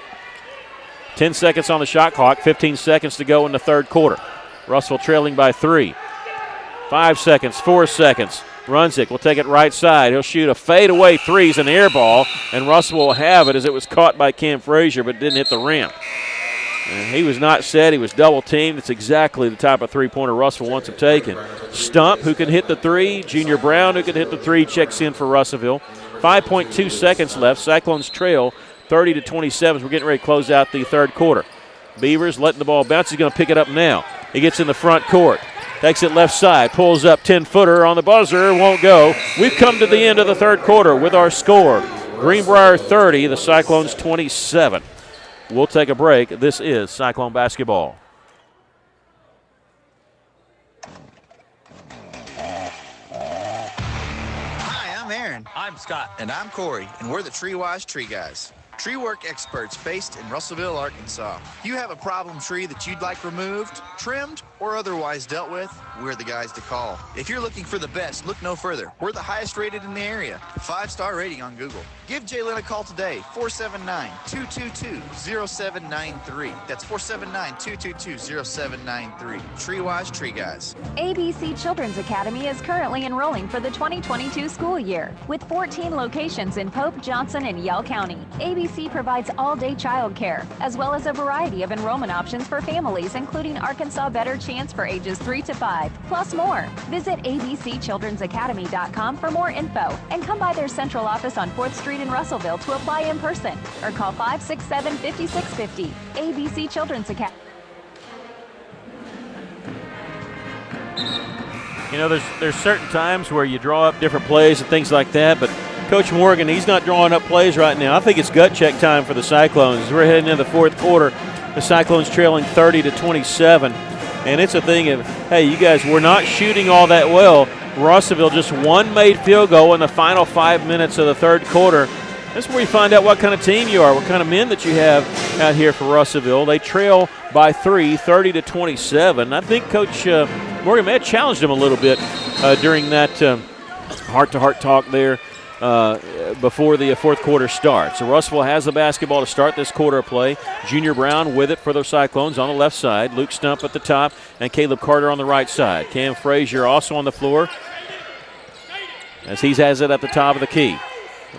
Speaker 2: 10 seconds on the shot clock, 15 seconds to go in the 3rd quarter. Russellville trailing by 3. 5 seconds, 4 seconds. Runsick will take it right side. He'll shoot a fadeaway 3's an air ball, and Russell will have it as it was caught by Cam Frazier but didn't hit the rim. And he was not set. He was double teamed. It's exactly the type of 3-pointer Russell wants him taken. Stump, who can hit the 3. Junior Brown, who can hit the 3, checks in for Russellville. 5.2 seconds left. Cyclones trail 30-27. We're getting ready to close out the 3rd quarter. Beavers letting the ball bounce. He's going to pick it up now. He gets in the front court. Takes it left side, pulls up 10-footer on the buzzer, won't go. We've come to the end of the 3rd quarter with our score. Greenbrier 30, the Cyclones 27. We'll take a break. This is Cyclone basketball.
Speaker 4: Hi, I'm Aaron. I'm Scott. And I'm Corey, and we're the TreeWise Tree Guys. Tree work experts based in Russellville, Arkansas. You have a problem tree that you'd like removed, trimmed, or otherwise dealt with, we're the guys to call. If you're looking for the best, look no further. We're the highest rated in the area. 5-star rating on Google. Give Jalen a call today, 479-222-0793. That's 479-222-0793. TreeWise Tree Guys.
Speaker 7: ABC Children's Academy is currently enrolling for the 2022 school year. With 14 locations in Pope, Johnson, and Yell County, ABC provides all-day child care, as well as a variety of enrollment options for families, including Arkansas Better Chance for ages 3 to 5, plus more. Visit abcchildrensacademy.com for more info, and come by their central office on 4th Street in Russellville to apply in person, or call 567-5650. ABC Children's Academy.
Speaker 2: You know, there's certain times where you draw up different plays and things like that, but Coach Morgan, he's not drawing up plays right now. I think it's gut check time for the Cyclones. We're heading into the fourth quarter. The Cyclones trailing 30-27, and it's a thing of, hey, you guys, we're not shooting all that well. Russellville just one made field goal in the final 5 minutes of the third quarter. That's where you find out what kind of team you are, what kind of men that you have out here for Russellville. They trail by 3, 30-27. I think Coach Morgan may have challenged him a little bit during that heart-to-heart talk there before the fourth quarter starts. So Russellville has the basketball to start this quarter of play. Junior Brown with it for the Cyclones on the left side. Luke Stump at the top and Caleb Carter on the right side. Cam Frazier also on the floor as he has it at the top of the key.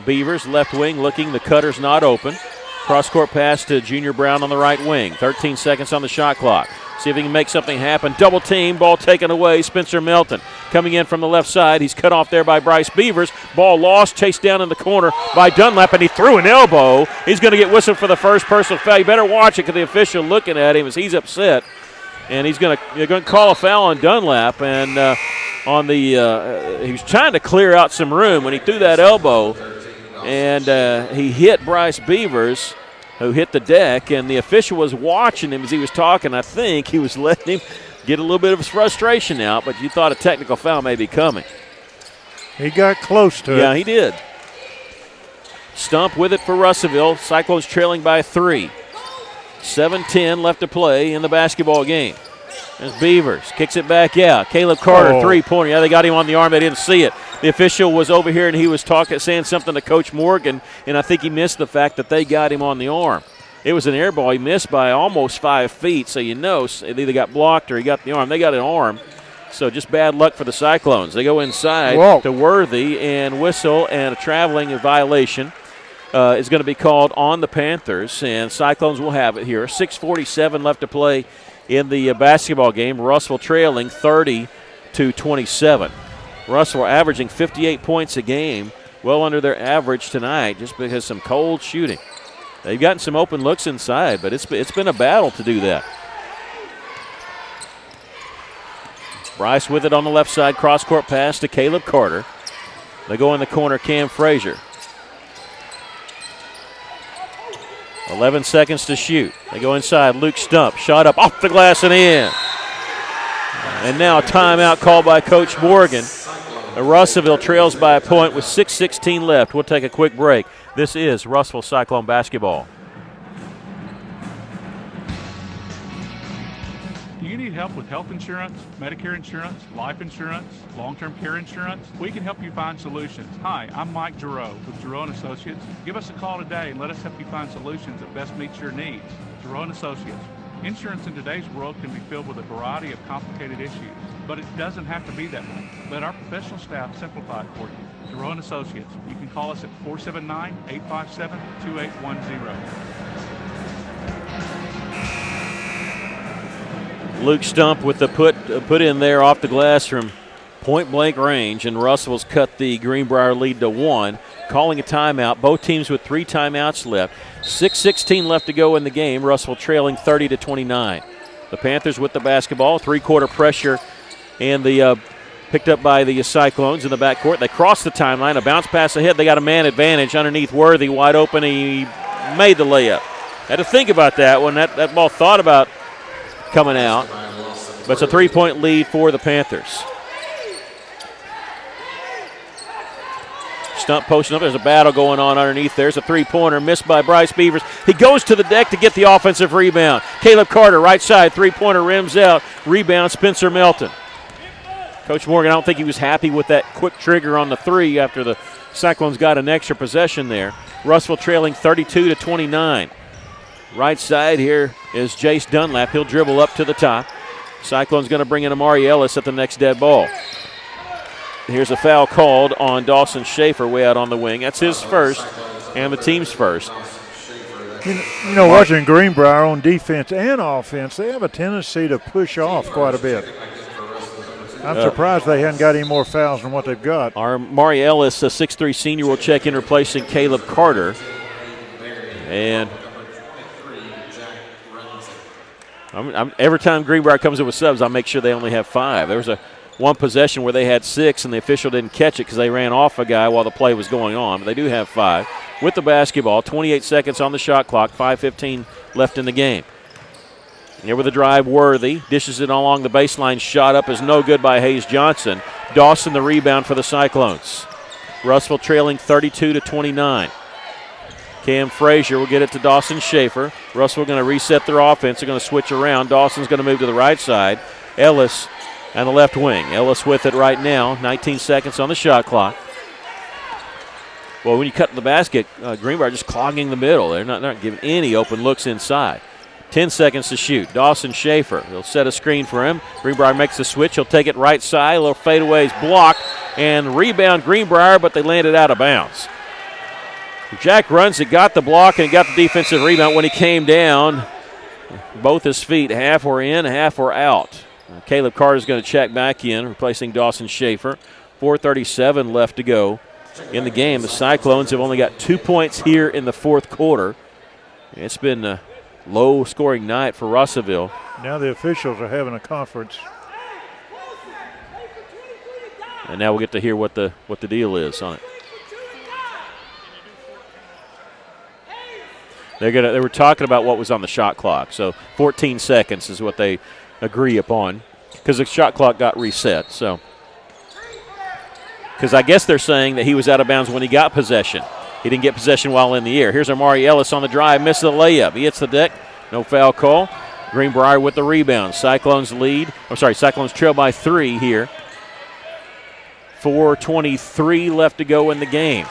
Speaker 2: Beavers left wing looking. The cutter's not open. Cross-court pass to Junior Brown on the right wing. 13 seconds on the shot clock. See if he can make something happen. Double team, ball taken away. Spencer Melton coming in from the left side. He's cut off there by Bryce Beavers. Ball lost, chased down in the corner by Dunlap, and he threw an elbow. He's going to get whistled for the first personal foul. You better watch it because the official looking at him as he's upset. And they're going to call a foul on Dunlap. And he was trying to clear out some room when he threw that elbow. And he hit Bryce Beavers, who hit the deck, and the official was watching him as he was talking. I think he was letting him get a little bit of his frustration out, but you thought a technical foul may be coming.
Speaker 10: He got close to it.
Speaker 2: Yeah, he did. Stump with it for Russellville. Cyclones trailing by 3. 7:10 left to play in the basketball game. There's Beavers. Kicks it back out. Caleb Carter, three-pointer. Yeah, they got him on the arm. They didn't see it. The official was over here, and he was saying something to Coach Morgan, and I think he missed the fact that they got him on the arm. It was an air ball. He missed by almost 5 feet, so it either got blocked or he got the arm. They got an arm, so just bad luck for the Cyclones. They go inside to Worthy and whistle, and a traveling violation is going to be called on the Panthers, and Cyclones will have it here. 6:47 left to play in the basketball game. Russellville trailing 30-27. Russellville averaging 58 points a game, well under their average tonight just because some cold shooting. They've gotten some open looks inside, but it's been a battle to do that. Bryce with it on the left side, cross-court pass to Caleb Carter. They go in the corner, Cam Frazier. 11 seconds to shoot. They go inside, Luke Stump, shot up off the glass and in. And now a timeout called by Coach Morgan. Russellville trails by a point with 6:16 left. We'll take a quick break. This is Russellville Cyclone basketball.
Speaker 6: Do you need help with health insurance, Medicare insurance, life insurance, long-term care insurance? We can help you find solutions. Hi, I'm Mike Jerome with Jerome Associates. Give us a call today and let us help you find solutions that best meets your needs. Jerome Associates. Insurance in today's world can be filled with a variety of complicated issues, but it doesn't have to be that way. Let our professional staff simplify it for you. Jerome Associates. You can call us at 479-857-2810.
Speaker 2: Luke Stump with the put in there off the glass from point-blank range, and Russellville's cut the Greenbrier lead to 1, calling a timeout. Both teams with 3 timeouts left. 6:16 left to go in the game. Russellville trailing 30-29. The Panthers with the basketball, three-quarter pressure, and the picked up by the Cyclones in the backcourt. They cross the timeline, a bounce pass ahead. They got a man advantage underneath Worthy, wide open. He made the layup. Had to think about that when that ball thought about coming out, but it's a 3-point lead for the Panthers. Stump posting up. There's a battle going on underneath. There's a three-pointer missed by Bryce Beavers. He goes to the deck to get the offensive rebound. Caleb Carter, right side, three-pointer rims out. Rebound, Spencer Melton. Coach Morgan, I don't think he was happy with that quick trigger on the three after the Cyclones got an extra possession there. Russellville trailing 32-29. Right side here is Jace Dunlap. He'll dribble up to the top. Cyclones going to bring in Amari Ellis at the next dead ball. Here's a foul called on Dawson Schaefer way out on the wing. That's his first and the team's first.
Speaker 10: You know, watching Greenbrier on defense and offense, they have a tendency to push off quite a bit. I'm surprised they hadn't got any more fouls than what they've got.
Speaker 2: Our Amari Ellis, a 6'3 senior, will check in replacing Caleb Carter. And every time Greenbrier comes in with subs, I make sure they only have 5. There was one possession where they had 6 and the official didn't catch it because they ran off a guy while the play was going on. But they do have 5. With the basketball, 28 seconds on the shot clock, 5:15 left in the game. Here with the drive, Worthy dishes it along the baseline. Shot up is no good by Hayes Johnson. Dawson the rebound for the Cyclones. Russellville trailing 32-29. Cam Frazier will get it to Dawson Schaefer. Russellville going to reset their offense. They're going to switch around. Dawson's going to move to the right side. Ellis on the left wing. Ellis with it right now. 19 seconds on the shot clock. Well, when you cut to the basket, Greenbrier just clogging the middle. They're not giving any open looks inside. 10 seconds to shoot. Dawson Schaefer. He'll set a screen for him. Greenbrier makes the switch. He'll take it right side. A little fadeaway is blocked. And rebound Greenbrier, but they landed out of bounds. Jack runs it, got the block, and got the defensive rebound when he came down. Both his feet, half were in, half were out. Caleb Carter is going to check back in, replacing Dawson Schaefer. 4:37 left to go in the game. The Cyclones have only got 2 points here in the fourth quarter. It's been a low-scoring night for Russellville.
Speaker 10: Now the officials are having a conference.
Speaker 2: And now we'll get to hear what the deal is on it. They were talking about what was on the shot clock. So 14 seconds is what they agree upon because the shot clock got reset. So, because I guess they're saying that he was out of bounds when he got possession. He didn't get possession while in the air. Here's Amari Ellis on the drive, misses the layup. He hits the deck, no foul call. Greenbrier with the rebound. Cyclones trail by 3 here. 4:23 left to go in the game.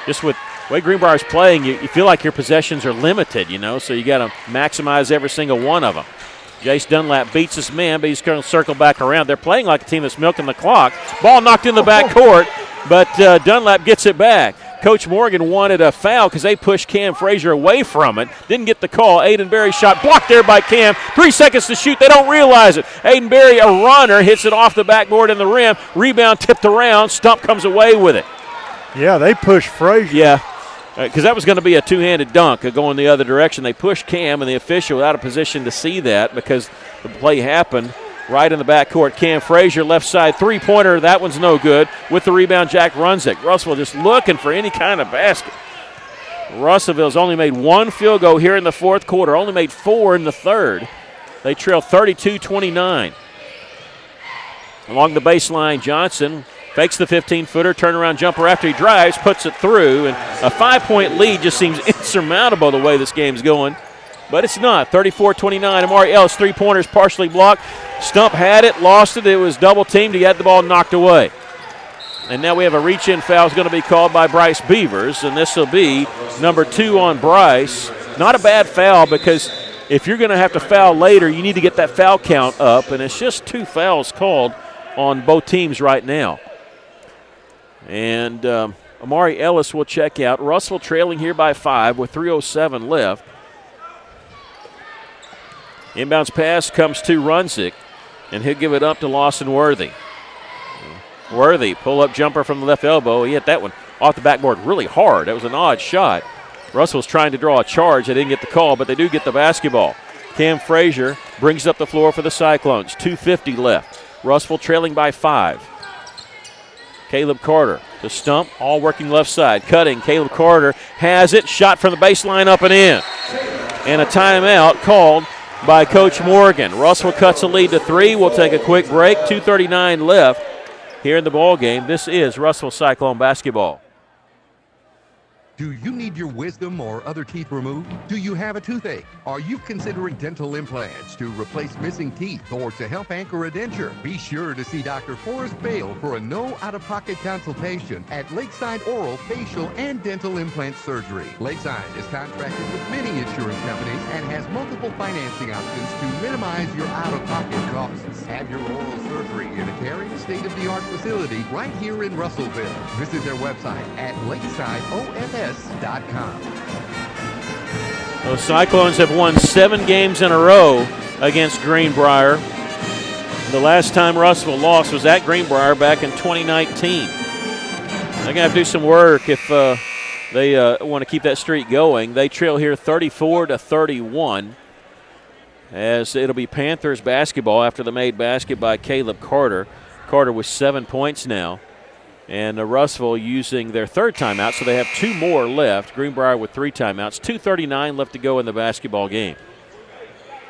Speaker 2: Just with the way Greenbrier's playing, you feel like your possessions are limited, so you got to maximize every single one of them. Jace Dunlap beats his man, but he's going to circle back around. They're playing like a team that's milking the clock. Ball knocked in the back court, but Dunlap gets it back. Coach Morgan wanted a foul because they pushed Cam Frazier away from it. Didn't get the call. Aiden Berry shot blocked there by Cam. 3 seconds to shoot. They don't realize it. Aiden Berry, a runner, hits it off the backboard in the rim. Rebound tipped around. Stump comes away with it.
Speaker 10: Yeah, they pushed Frazier.
Speaker 2: Yeah, because that was going to be a two-handed dunk going the other direction. They pushed Cam, and the official out of position to see that because the play happened right in the backcourt. Cam Frazier, left side, three-pointer. That one's no good. With the rebound, Jack Runzik. Russellville just looking for any kind of basket. Russellville's only made 1 field goal here in the fourth quarter, only made 4 in the third. They trail 32-29. Along the baseline, Johnson fakes the 15-footer, turnaround jumper after he drives, puts it through, and a 5-point lead just seems insurmountable the way this game's going. But it's not. 34-29. Amari Ellis, three-pointers partially blocked. Stump had it, lost it. It was double-teamed. He had the ball knocked away. And now we have a reach-in foul is going to be called by Bryce Beavers, and this will be number 2 on Bryce. Not a bad foul because if you're going to have to foul later, you need to get that foul count up, and it's just 2 fouls called on both teams right now. And Amari Ellis will check out. Russellville trailing here by 5 with 3:07 left. Inbounds pass comes to Runzik, and he'll give it up to Lawson Worthy. Worthy, pull-up jumper from the left elbow. He hit that one off the backboard really hard. That was an odd shot. Russell's trying to draw a charge. They didn't get the call, but they do get the basketball. Cam Frazier brings up the floor for the Cyclones. 2:50 left. Russellville trailing by 5. Caleb Carter to Stump, all working left side. Cutting, Caleb Carter has it. Shot from the baseline up and in. And a timeout called by Coach Morgan. Russellville cuts the lead to 3. We'll take a quick break. 2:39 left here in the ball game. This is Russell Cyclone basketball.
Speaker 5: Do you need your wisdom or other teeth removed? Do you have a toothache? Are you considering dental implants to replace missing teeth or to help anchor a denture? Be sure to see Dr. Forrest Bale for a no out-of-pocket consultation at Lakeside Oral, Facial, and Dental Implant Surgery. Lakeside is contracted with many insurance companies and has multiple financing options to minimize your out-of-pocket costs. Have your oral surgery in a caring, state-of-the-art facility right here in Russellville. Visit their website at lakesideofs.com.
Speaker 2: The Cyclones have won 7 games in a row against Greenbrier. The last time Russellville lost was at Greenbrier back in 2019. They're going to have to do some work if they want to keep that streak going. They trail here 34-31 as it'll be Panthers basketball after the made basket by Caleb Carter. Carter with 7 points now. And Russellville using their third timeout, so they have 2 more left. Greenbrier with 3 timeouts. 2:39 left to go in the basketball game.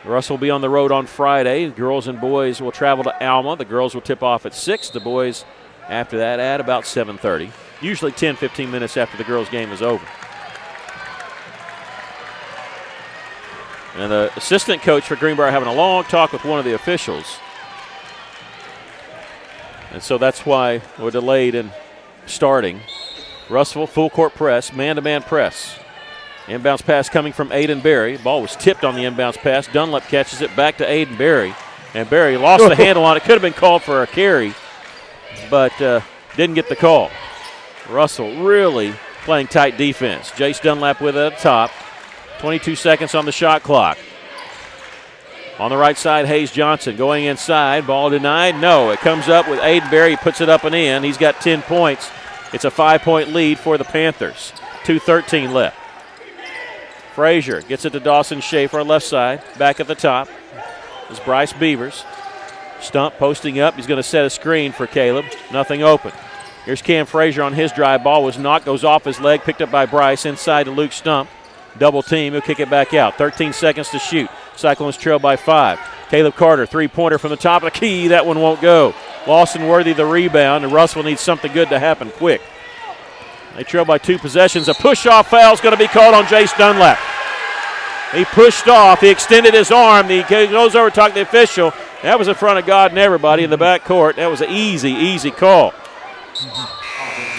Speaker 2: Russell will be on the road on Friday. Girls and boys will travel to Alma. The girls will tip off at 6. The boys after that at about 7:30. Usually 10-15 minutes after the girls' game is over. And the assistant coach for Greenbrier having a long talk with one of the officials. And so that's why we're delayed in starting. Russellville full court press, man-to-man press. Inbounds pass coming from Aiden Berry. Ball was tipped on the inbounds pass. Dunlap catches it back to Aiden Berry. And Berry lost the handle on it. Could have been called for a carry, but didn't get the call. Russell really playing tight defense. Jace Dunlap with it at the top. 22 seconds on the shot clock. On the right side, Hayes Johnson going inside. Ball denied. No, it comes up with Aiden Berry. Puts it up and in. He's got 10 points. It's a 5-point lead for the Panthers. 2:13 left. Frazier gets it to Dawson Schaefer on left side. Back at the top is Bryce Beavers. Stump posting up. He's going to set a screen for Caleb. Nothing open. Here's Cam Frazier on his drive. Ball was knocked. Goes off his leg. Picked up by Bryce. Inside to Luke Stump. Double team. He'll kick it back out. 13 seconds to shoot. Cyclones trail by 5. Caleb Carter, 3-pointer from the top of the key. That one won't go. Lawson Worthy the rebound, and Russell needs something good to happen quick. They trail by 2 possessions. A push-off foul is going to be called on Jace Dunlap. He pushed off. He extended his arm. He goes over to talk to the official. That was in front of God and everybody in the back court. That was an easy call.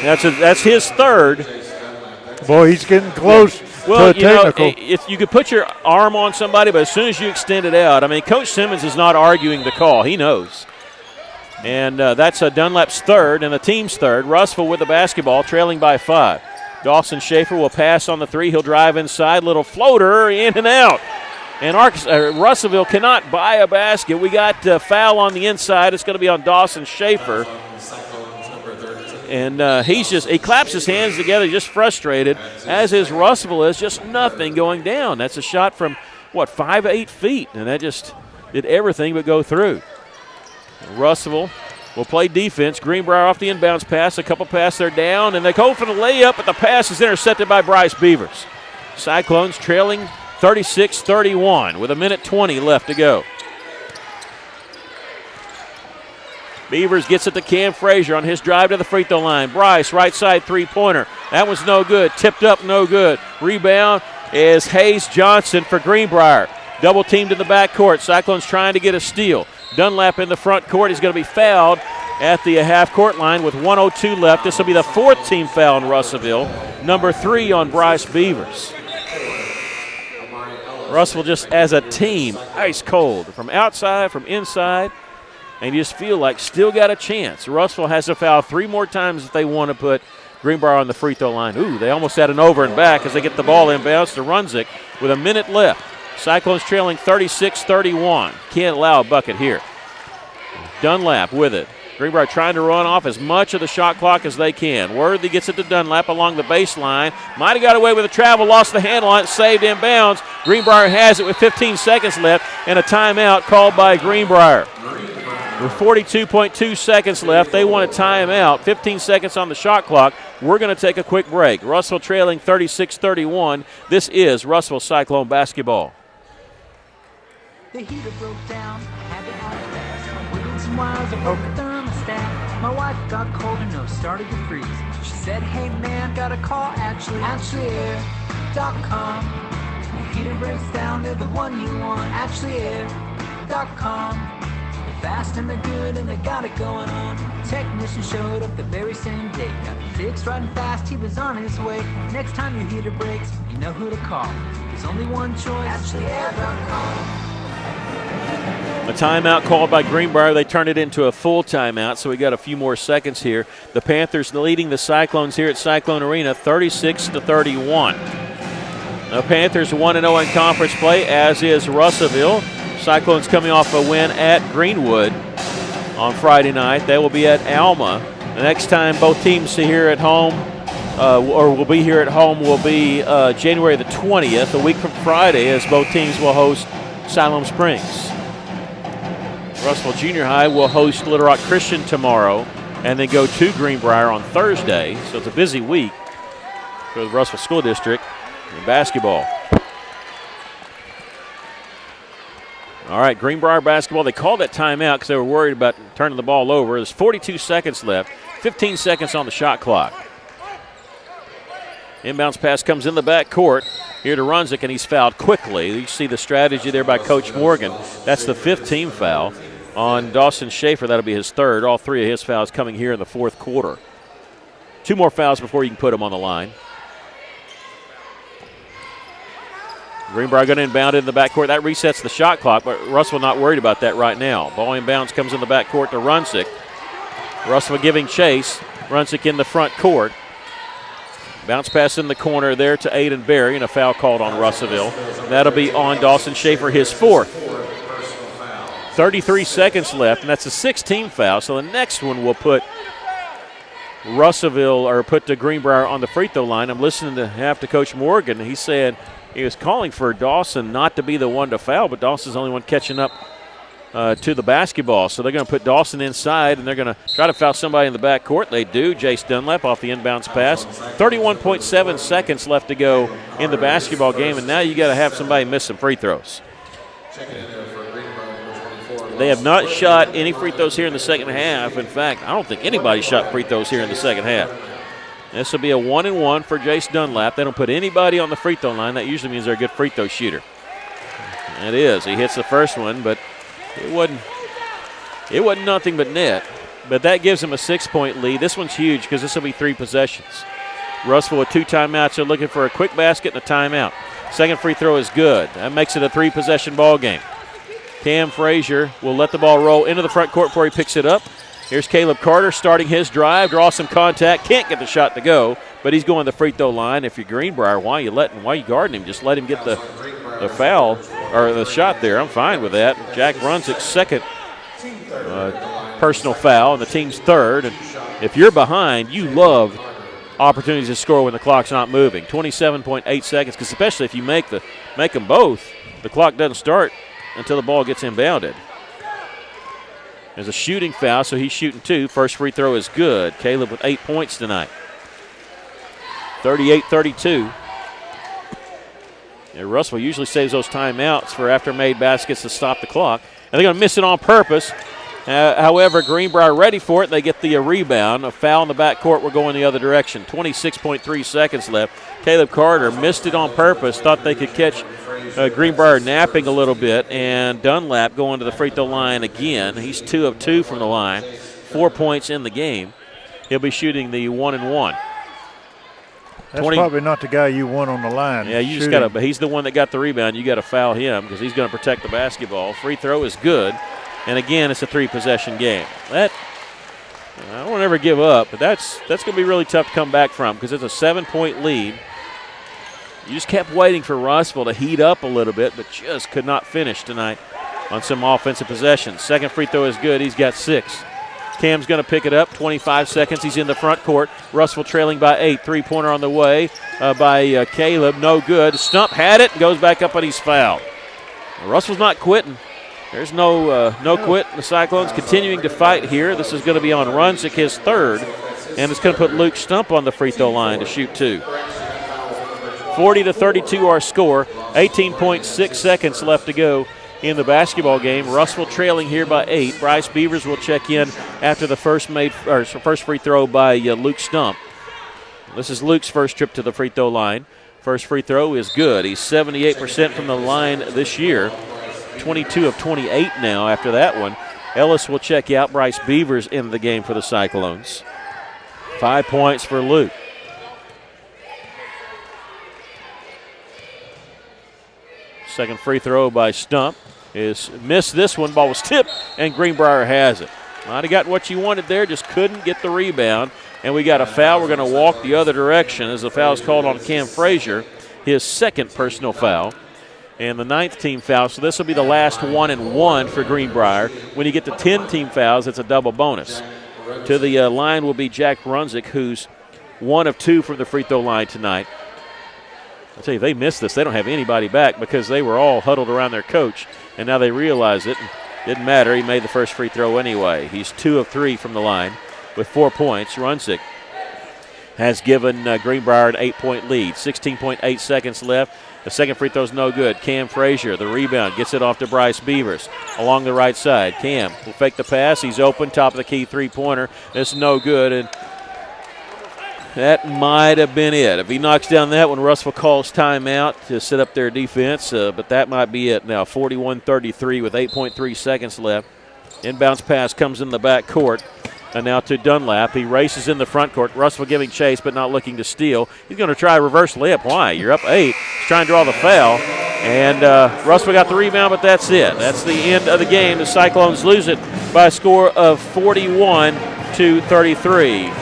Speaker 2: That's his third.
Speaker 10: Boy, he's getting close.
Speaker 2: Well, you know, if you could put your arm on somebody, but as soon as you extend it out, I mean, Coach Simmons is not arguing the call. He knows. And that's Dunlap's third and the team's third. Russellville with the basketball, trailing by 5. Dawson Schaefer will pass on the 3. He'll drive inside. Little floater in and out. And Russellville cannot buy a basket. We got foul on the inside. It's going to be on Dawson Schaefer. And he claps his hands together, just frustrated, as is Russellville is, just nothing going down. That's a shot from, 5-8 feet, and that just did everything but go through. Russellville will play defense. Greenbrier off the inbounds pass, a couple passes, they're down, and they go for the layup, but the pass is intercepted by Bryce Beavers. Cyclones trailing 36-31 with 1:20 left to go. Beavers gets it to Cam Frazier on his drive to the free throw line. Bryce, right side 3-pointer. That was no good. Tipped up, no good. Rebound is Hayes Johnson for Greenbrier. Double teamed in the backcourt. Cyclones trying to get a steal. Dunlap in the front court. He's going to be fouled at the half-court line with 1:02 left. This will be the 4th team foul in Russellville. Number 3 on Bryce Beavers. Russellville just as a team, ice cold. From outside, from inside. And you just feel like still got a chance. Russellville has to foul 3 more times if they want to put Greenbrier on the free throw line. Ooh, they almost had an over and back as they get the ball inbounds to Runzik with 1 minute left. Cyclones trailing 36-31. Can't allow a bucket here. Dunlap with it. Greenbrier trying to run off as much of the shot clock as they can. Worthy gets it to Dunlap along the baseline. Might have got away with a travel, lost the handle on it, saved inbounds. Greenbrier has it with 15 seconds left and a timeout called by Greenbrier. With 42.2 seconds left, they want a timeout. 15 seconds on the shot clock. We're going to take a quick break. Russellville trailing 36-31. This is Russellville Cyclone basketball.
Speaker 21: The heater broke down, had to have it fast. Wiggins and wires, I broke the thermostat.
Speaker 8: My wife got cold, her nose started to freeze. She said, hey man, got a call, AshleyAir.com. Your heater breaks down, they're the one you want, AshleyAir.com. They're fast and they're good and they got it going on. Technician showed up the very same day. Got it fixed right and fast, he was on his way. Next time your heater breaks, you know who to call. There's only one choice, AshleyAir.com.
Speaker 2: A timeout called by Greenbrier. They turn it into a full timeout, so we got a few more seconds here. The Panthers leading the Cyclones here at Cyclone Arena 36-31. The Panthers 1-0 in conference play, as is Russellville. Cyclones coming off a win at Greenwood on Friday night. They will be at Alma. The next time both teams here at home, or will be here at home, will be January the 20th, a week from Friday, as both teams will host Siloam Springs. Russellville Junior High will host Little Rock Christian tomorrow and then go to Greenbrier on Thursday. So it's a busy week for the Russellville School District in basketball. All right, Greenbrier basketball. They called that timeout because they were worried about turning the ball over. There's 42 seconds left, 15 seconds on the shot clock. Inbounds pass comes in the back court. Here to Runzik, and he's fouled quickly. You see the strategy there by Coach Morgan. That's the 5th team foul on Dawson Schaefer. That'll be his 3rd. All 3 of his fouls coming here in the 4th quarter. 2 more fouls before you can put him on the line. Greenbrier going to inbound it in the backcourt. That resets the shot clock, but Russell not worried about that right now. Ball inbounds comes in the backcourt to Runzik. Russell giving chase. Runzik in the front court. Bounce pass in the corner there to Aiden Berry, and a foul called on Russellville. That'll be on Dawson Schaefer, his 4th. 33 seconds left, and that's a 6-team foul. So the next one will put Russellville, or put the Greenbrier on the free throw line. I'm listening to Coach Morgan. He said he was calling for Dawson not to be the one to foul, but Dawson's the only one catching up to the basketball. So they're going to put Dawson inside, and they're going to try to foul somebody in the backcourt. They do. Jace Dunlap off the inbounds pass. 31.7 seconds left to go in the basketball game, and now you got to have somebody miss some free throws. They have not shot any free throws here in the second half. In fact, I don't think anybody shot free throws here in the second half. This will be a 1-and-1 for Jace Dunlap. They don't put anybody on the free throw line. That usually means they're a good free throw shooter. It is. He hits the first one, but it wasn't nothing but net. But that gives them a 6-point lead. This one's huge because this will be 3 possessions. Russellville with 2 timeouts. They're looking for a quick basket and a timeout. Second free throw is good. That makes it a 3-possession ball game. Cam Frazier will let the ball roll into the front court before he picks it up. Here's Caleb Carter starting his drive, draws some contact, can't get the shot to go, but he's going to the free throw line. If you're Greenbrier, why are you guarding him? Just let him get the foul or the shot there. I'm fine with that. Jack Brunzick's 2nd personal foul, and the team's 3rd. And if you're behind, you love opportunities to score when the clock's not moving. 27.8 seconds, because especially if you make them both, the clock doesn't start until the ball gets inbounded. There's a shooting foul, so he's shooting 2. First free throw is good. Caleb with 8 points tonight. 38-32. Yeah, Russellville usually saves those timeouts for after-made baskets to stop the clock. And they're going to miss it on purpose. However, Greenbrier ready for it. They get the rebound. A foul in the backcourt. We're going the other direction. 26.3 seconds left. Caleb Carter missed it on purpose. Thought they could catch Greenbrier napping a little bit, and Dunlap going to the free throw line again. He's 2 of 2 from the line, 4 points in the game. He'll be shooting the 1-and-1.
Speaker 10: That's probably not the guy you want on the line.
Speaker 2: Yeah, you just got to. But he's the one that got the rebound. You got to foul him because he's going to protect the basketball. Free throw is good, and again, it's a 3-possession game. I don't want to ever give up, but that's going to be really tough to come back from because it's a 7-point lead. You just kept waiting for Russellville to heat up a little bit, but just could not finish tonight on some offensive possessions. Second free throw is good. He's got 6. Cam's going to pick it up. 25 seconds. He's in the front court. Russellville trailing by 8. 3-pointer on the way by Caleb. No good. Stump had it and goes back up, and he's fouled. Russellville's not quitting. There's no quit. The Cyclones continuing to fight here. This is going to be on Runzik, his 3rd, and it's going to put Luke Stump on the free throw line to shoot 2. 40-32 our score. 18.6 seconds left to go in the basketball game. Russell trailing here by 8. Bryce Beavers will check in after the first free throw by Luke Stump. This is Luke's first trip to the free throw line. First free throw is good. He's 78% from the line this year. 22 of 28 now after that one. Ellis will check out. Bryce Beavers in the game for the Cyclones. 5 points for Luke. Second free throw by Stump is missed. This one, ball was tipped, and Greenbrier has it. Might have gotten what you wanted there, just couldn't get the rebound. And we got a foul. We're going to walk the other direction as the foul is called on Cam Frazier, his second personal foul, and the 9th team foul. So this will be the last 1-and-1 for Greenbrier. When you get to 10 team fouls, it's a double bonus. To the line will be Jack Runzik, who's 1 of 2 from the free throw line tonight. I'll tell you, if they missed this, they don't have anybody back because they were all huddled around their coach, and now they realize it. Didn't matter. He made the first free throw anyway. He's 2 of 3 from the line with 4 points. Runzik has given Greenbrier an 8-point lead. 16.8 seconds left. The second free throw is no good. Cam Frazier, the rebound, gets it off to Bryce Beavers along the right side. Cam will fake the pass. He's open, top of the key three-pointer. It's no good, and that might have been it. If he knocks down that one, Russell calls timeout to set up their defense, but that might be it now. 41-33 with 8.3 seconds left. Inbounds pass comes in the back court. And now to Dunlap. He races in the front court. Russell giving chase but not looking to steal. He's going to try a reverse layup. Why? You're up 8. He's trying to draw the foul. And Russell got the rebound, but that's it. That's the end of the game. The Cyclones lose it by a score of 41-33.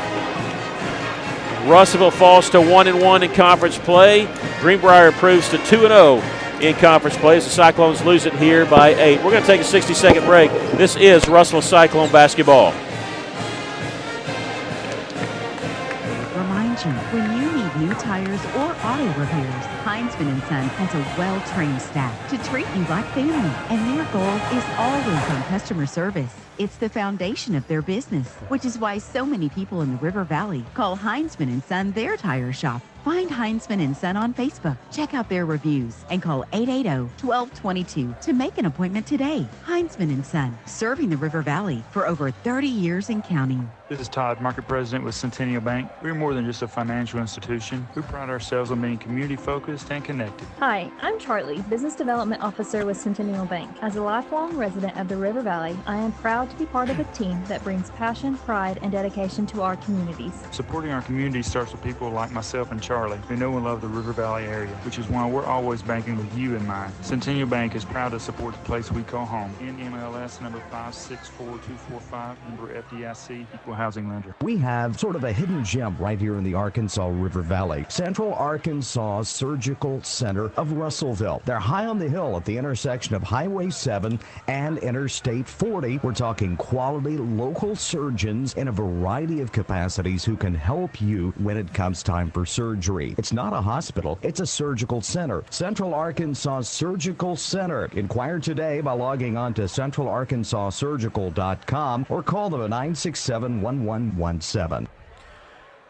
Speaker 2: Russellville falls to 1-1 in conference play. Greenbrier improves to 2-0 in conference play as the Cyclones lose it here by 8. We're going to take a 60-second break. This is Russellville Cyclone basketball.
Speaker 9: When you need new tires or auto repairs, Heinzman & Son has a well-trained staff to treat you like family, and their goal is always on customer service. It's the foundation of their business, which is why so many people in the River Valley call Heinzman & Son their tire shop. Find Heinzman & Son on Facebook, check out their reviews, and call 880-1222 to make an appointment today. Heinzman & Son, serving the River Valley for over 30 years and counting.
Speaker 6: This is Todd, Market President with Centennial Bank. We're more than just a financial institution. We pride ourselves on being community-focused and connected.
Speaker 13: Hi, I'm Charlie, Business Development Officer with Centennial Bank. As a lifelong resident of the River Valley, I am proud to be part of a team that brings passion, pride, and dedication to our communities.
Speaker 6: Supporting our community starts with people like myself and Charlie, who know and love the River Valley area, which is why we're always banking with you in mind. Centennial Bank is proud to support the place we call home. NMLS number 564245, member FDIC, equal housing lender.
Speaker 11: We have sort of a hidden gem right here in the Arkansas River Valley. Central Arkansas Surgical Center of Russellville. They're high on the hill at the intersection of Highway 7 and Interstate 40. We're talking quality local surgeons in a variety of capacities who can help you when it comes time for surgery. It's not a hospital, it's a surgical center. Central Arkansas Surgical Center. Inquire today by logging on to centralarkansassurgical.com or call them at 967-1117.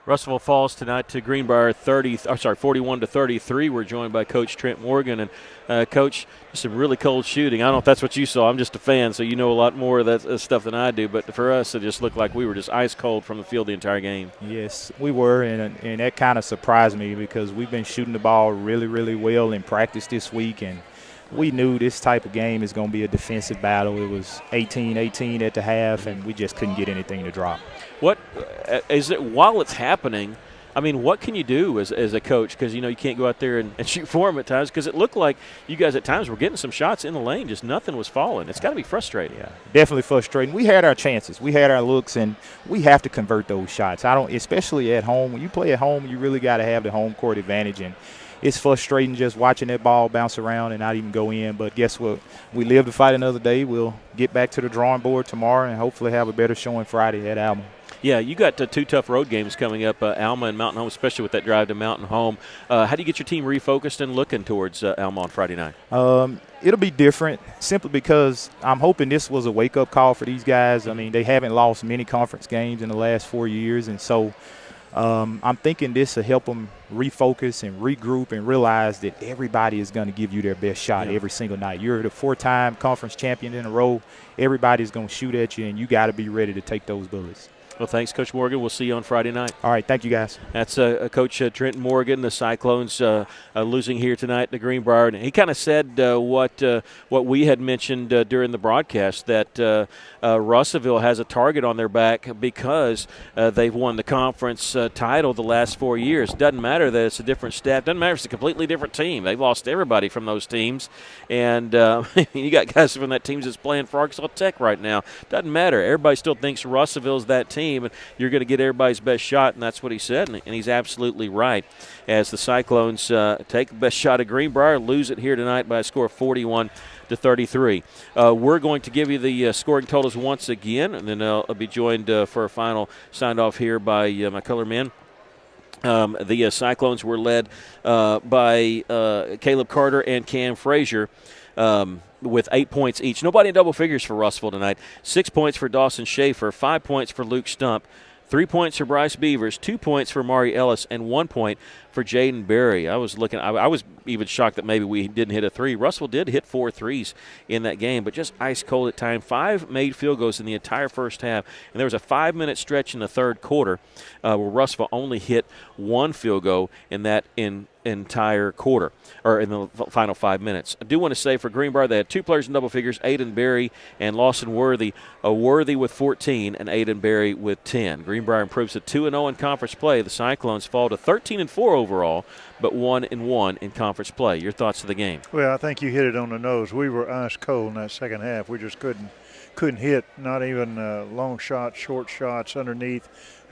Speaker 2: Russellville falls tonight to Greenbrier 41-33. We're joined by Coach Trent Morgan. And, Coach, some really cold shooting. I don't know if that's what you saw. I'm just a fan, so you know a lot more of that stuff than I do. But for us, it just looked like we were just ice cold from the field the entire game.
Speaker 14: Yes, we were, and that kind of surprised me because we've been shooting the ball really, really well in practice this week, and we knew this type of game is going to be a defensive battle. It was 18-18 at the half, and we just couldn't get anything to drop.
Speaker 2: What is it while it's happening? I mean, what can you do as a coach? Because, you know, you can't go out there and shoot for them at times because it looked like you guys at times were getting some shots in the lane, just nothing was falling. It's got to be frustrating.
Speaker 14: Yeah, definitely frustrating. We had our chances. We had our looks, and we have to convert those shots. Especially at home. When you play at home, you really got to have the home court advantage, and it's frustrating just watching that ball bounce around and not even go in. But guess what? We live to fight another day. We'll get back to the drawing board tomorrow and hopefully have a better showing Friday at Alma.
Speaker 2: Yeah, you got 2 tough road games coming up, Alma and Mountain Home, especially with that drive to Mountain Home. How do you get your team refocused and looking towards Alma on Friday night?
Speaker 14: It'll be different simply because I'm hoping this was a wake-up call for these guys. I mean, they haven't lost many conference games in the last 4 years, and so I'm thinking this will help them refocus and regroup and realize that everybody is going to give you their best shot every single night. You're the 4-time conference champion in a row. Everybody's going to shoot at you, and you got to be ready to take those bullets.
Speaker 2: Well, thanks, Coach Morgan. We'll see you on Friday night.
Speaker 14: All right, thank you, guys.
Speaker 2: That's Coach Trent Morgan. The Cyclones losing here tonight to Greenbrier. And he kind of said what we had mentioned during the broadcast, that Russellville has a target on their back because they've won the conference title the last 4 years. Doesn't matter that it's a different staff. Doesn't matter if it's a completely different team. They've lost everybody from those teams. And you got guys from that team that's playing for Arkansas Tech right now. Doesn't matter. Everybody still thinks Russellville's that team. And you're going to get everybody's best shot, and that's what he said, and he's absolutely right. As the Cyclones take the best shot at Greenbrier, lose it here tonight by a score of 41-33. We're going to give you the scoring totals once again, and then I'll be joined for a final sign-off here by my color men. The Cyclones were led by Caleb Carter and Cam Frazier. With 8 points each. Nobody in double figures for Russellville tonight. 6 points for Dawson Schaefer, 5 points for Luke Stump, 3 points for Bryce Beavers, 2 points for Mari Ellis, and 1 point for Jaden Berry. I was even shocked that maybe we didn't hit a three. Russellville did hit 4 threes in that game, but just ice cold at time. 5 made field goals in the entire first half, and there was a 5-minute stretch in the third quarter where Russellville only hit 1 field goal in that entire quarter, or in the final 5 minutes. I do want to say for Greenbrier, they had 2 players in double figures, Aiden Berry and Lawson Worthy. Worthy with 14 and Aiden Berry with 10. Greenbrier improves to 2-0 in conference play. The Cyclones fall to 13-4 overall, but 1-1 in conference play. Your thoughts of the game?
Speaker 10: Well, I think you hit it on the nose. We were ice cold in that second half. We just couldn't hit, not even long shots, short shots underneath.